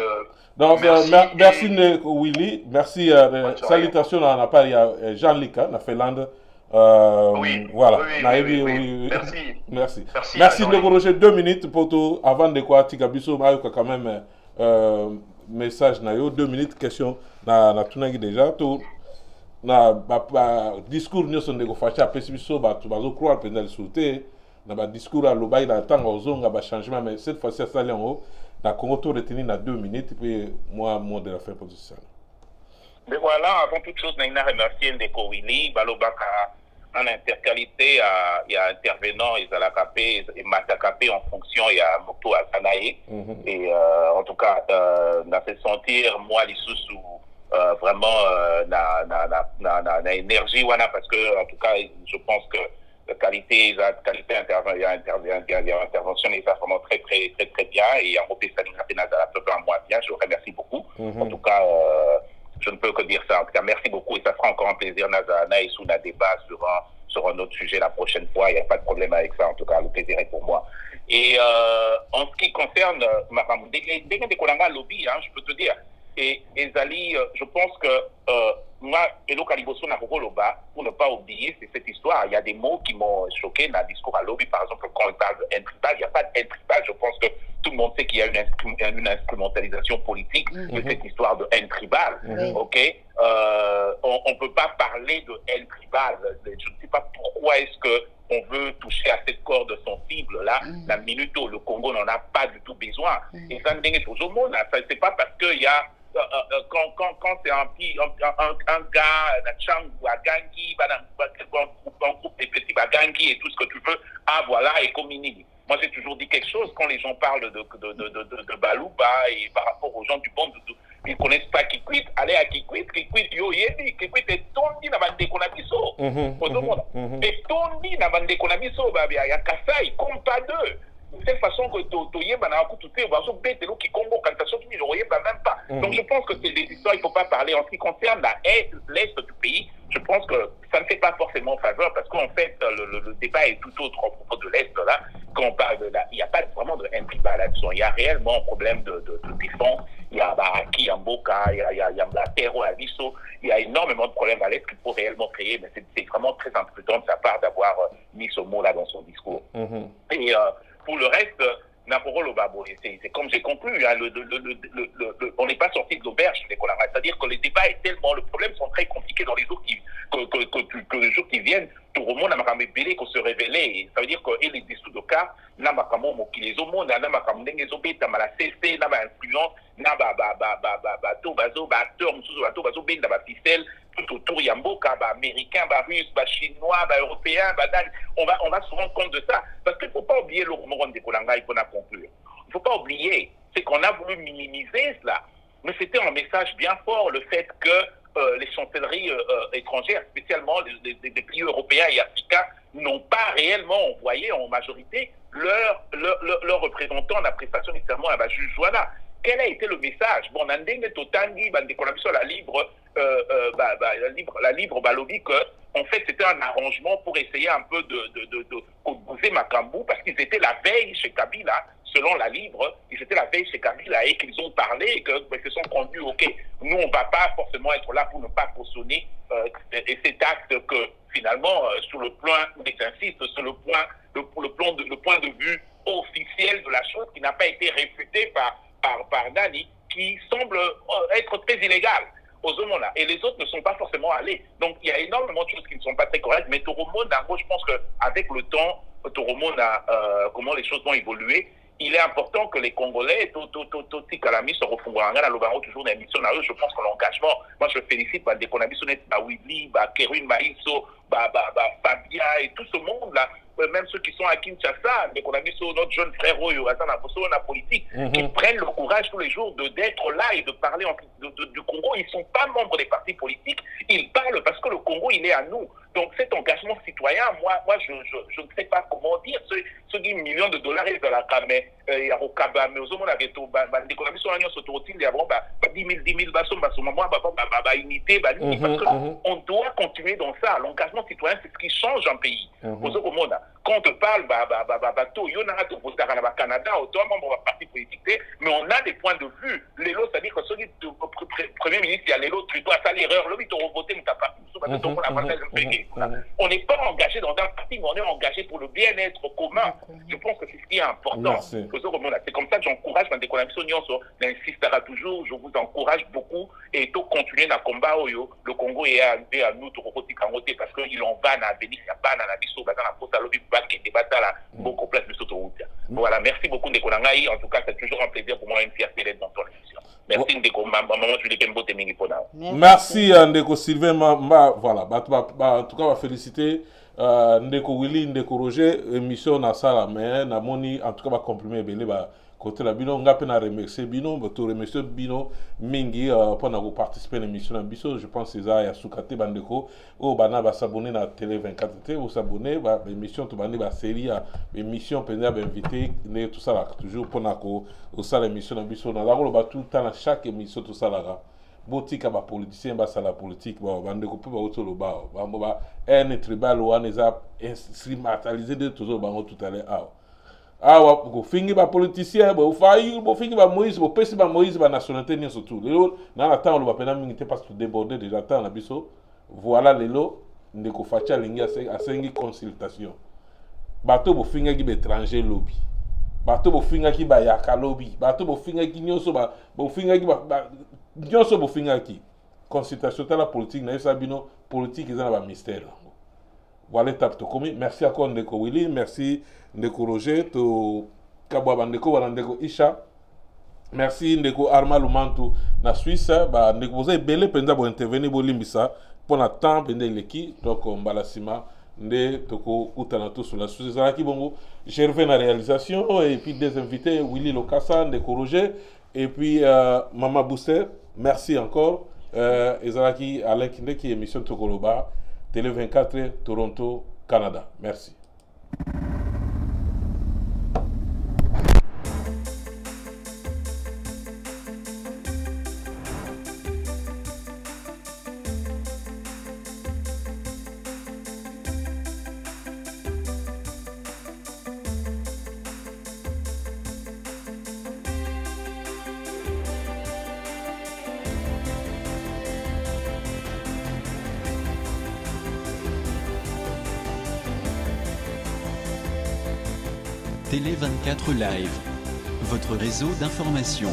Donc merci Willy, merci salutations à la part Jean-Luc na Finlande. Oui, voilà. Oui. Merci de Roger 2 minutes pour tout avant de quoi Tigabiso Mayoka quand même message na yo 2 minutes question na tunagi déjà tout na discours nous sont de facha pesibiso ba tu bazo croire pendant sauter na ba discours à lobai na tanga ozonga ba changement mais cette fois-ci ça là en haut na Congo to retenir na 2 minutes puis moi mot de la fin pour tout ça. Mais voilà, avant toute chose, nous remercier Ndeko Willy, Balobaka, en interqualité, il y a intervenant, ils ont capé, et Matakapé en fonction, il y a Mokto Asanae. Et en tout cas, on a fait sentir, moi, les sous vraiment, na énergie, parce que, en tout cas, je pense que la qualité intervention est vraiment très bien. Et en Européen, ça nous moins bien. Je vous remercie beaucoup. En tout cas, je ne peux que dire ça. En tout cas, merci beaucoup et ça fera encore un plaisir, Nazana et Souna débat sur un autre sujet la prochaine fois. Il n'y a pas de problème avec ça. En tout cas, le plaisir est pour moi. Et en ce qui concerne Maramou, dès que lobby, je peux te dire, et Zali, je pense que moi, Elo Kaliboso Nakokoloba, pour ne pas oublier, c'est cette histoire. Il y a des mots qui m'ont choqué dans le discours à lobby. Par exemple, quand on parle d'intribal, il n'y a pas d'intribal. Je pense que tout le monde sait qu'il y a une instrumentalisation politique de cette histoire de intribal. Ok, on ne peut pas parler de intribal. Je ne sais pas pourquoi est-ce que on veut toucher à cette corde sensible là. La minute où le Congo n'en a pas du tout besoin. Et ça ne tout au monde. C'est pas parce qu'il y a quand c'est un gars, un chang ou un gangi, un groupe de petits bagangi et tout ce que tu veux, voilà, et communie. Moi, j'ai toujours dit quelque chose quand les gens parlent de Balouba et par rapport aux gens du bon doudou. Ils ne connaissent pas Kikwit, allez à Kikwit, yo yedi, Kikwit est tondi na bande konabiso. Et tondi na bande konabiso, il y a Kassai, comme pas deux. De cette façon que Toyeba n'a pas tout fait, on va se bête qui Congo, quand ça sorti, même pas. Donc je pense que c'est des histoires, il ne faut pas parler. En ce qui concerne l'Est du pays, je pense que ça ne fait pas forcément faveur parce qu'en fait, le débat est tout autre à propos de l'Est là. Quand on parle de là, il n'y a pas vraiment de intriba là-dessus. Il y a réellement un problème de défense. Il y a Baraki, Mboka, il y a Mlatero, Abisso. Il y a énormément de problèmes à l'Est qu'il faut réellement créer, mais c'est vraiment très imprudent de sa part d'avoir mis ce mot-là dans son discours. Et pour le reste, Naporo Lobabo, c'est comme j'ai conclu, hein, on n'est pas sorti de l'auberge, c'est-à-dire que les débats est tellement, le problème sont très compliqués dans les jours que les jours qui viennent, tout le monde a makamé belé qu'on se révélait, ça veut dire que les dessous de cas, n'a makamé qui les hommes, n'a makamé des obéis, n'a la CC, n'a pas influence, n'a acteur, n'a pas ficelle, tout autour, il y a Mboka, américain, russe, chinois, européen, on va se rendre compte de ça. Parce qu'il ne faut pas oublier le Romoron de Kolanga, il faut conclure. Il ne faut pas oublier, c'est qu'on a voulu minimiser cela. Mais c'était un message bien fort, le fait que les chancelleries étrangères, spécialement les pays européens et africains, n'ont pas réellement envoyé en majorité leurs représentants à la prestation du serment à Juge Joana. Quel a été le message? Bon, Nandenge Totangi, la libre Balobi, que en fait c'était un arrangement pour essayer un peu de bouger Makambou, parce qu'ils étaient la veille chez Kabila, selon la libre, ils étaient la veille chez Kabila et qu'ils ont parlé et qu'ils se sont convenus, ok, nous on ne va pas forcément être là pour ne pas cautionner cet acte que finalement, sur le plan, j'insiste, sur le point de vue officiel de la chose qui n'a pas été réfuté par Nani, qui semble être très illégal aux hommes là. Et les autres ne sont pas forcément allés. Donc il y a énormément de choses qui ne sont pas très correctes. Mais Toromone, je pense qu'avec le temps, Toromone, comment les choses vont évoluer, il est important que les Congolais, Kalami se refondent toujours dans l'émission. Je pense que l'engagement, moi je félicite des Konami Sonnet, Willy, Kerwin Maïso, Fabien et tout ce monde-là. Même ceux qui sont à Kinshasa, mais qu'on a mis sur notre jeune frère la politique, qui prennent le courage tous les jours d'être là et de parler du Congo. Ils ne sont pas membres des partis politiques, ils parlent parce que le Congo, il est à nous. Donc cet engagement citoyen, moi je ne sais pas comment dire, ce qui millions de dollars et de la camé, il y a au Kaba, mais aux hommes on avait tout, l'économie sur l'agneau sur il y a 10 000 basons, unité, parce qu'on doit continuer dans ça. L'engagement citoyen, c'est ce qui change un pays. Aux autres monde, quand on te parle, il y en a de voter au Canada, autant membre de parti politique, mais on a des points de vue. L'élo, c'est-à-dire que celui du Premier ministre, il y a l'élo, tu dois faire l'erreur, l'homme, il t'a voté, mais t'as pas on n'est pas engagé dans un parti, mais on est engagé pour le bien-être commun. Je pense que c'est ce qui est important. C'est comme ça que j'encourage ma décoration, n'insistera toujours, je vous encourage beaucoup et tout continuer dans le combat. Le Congo est arrivé à nous, parce qu'il en va dans l'avenir, il y a pas dans la vie, dans la poste à l'objet, qui est débattu là, beaucoup plus de autoroute. Voilà, merci beaucoup Ndekonangaï. En tout cas, c'est toujours un plaisir pour moi, une fierté d'être dans ton émission. Merci Ndeko, maman, tu l'es bien beau, t'es mingi. Merci Ndeko Sylvain, voilà, en tout cas, on va féliciter Ndeko Willy, Ndeko Roger, émission na sala, mais na moni, en tout cas, on va comprimer belé, côté la bino, on a peine à remercier bino, on remercier bino mingi pour participer à l'émission Bisso. Je pense que c'est ça, il y a Soukate Bandeko, ou bana va s'abonner à Télé 24T, ou s'abonner à l'émission, tu vas la série, l'émission, peut-être invité, tout ça là, toujours pour nako, au ça l'émission Bisso, on a là, tout le temps, chaque émission, tout ça là. Botika ba politicien ba sala politique ba bandeko pe ba otolo ba un tribal ou on a instrumentalisé de toujours ba tout à l'heure awa ko fingi ba politicien ba fayi bo fingi ba Moïse bo pesi ba Moïse ba nationalité ni surtout lelo na la temps on va pena mingi te parce que déborder déjà temps la biso voilà lelo ndeko facha lingi a sengi consultation bato bo fingi ki be étranger lobby bato bo fingi ki ba yaka lobby bato bo fingi ki nyoso ba bo fingi ki ba nyonso bo fingi ki consultation ta la politique na sabino politique ils ont ba mystère. Voilà étape to komi. Merci encore Ndeko Willy, merci Ndeko Roger, to Kabwa Ndeko wala Ndeko Isha. Merci Ndeko Arma Lumantu na Suisse, ba Ndeko vous belé penza bo intervenir bo limbisa pour na temps pende leki donc mbalasima nde toko utana to sur la Suisse za ki bongo. Gervais na réalisation et puis des invités Willy Lokassa, Ndeko Roger et puis Mama Booster. Merci encore Ezalaki Alain Kinde qui émission Tokoloba. Télé 24, Toronto, Canada. Merci. Télé 24 Live, votre réseau d'information.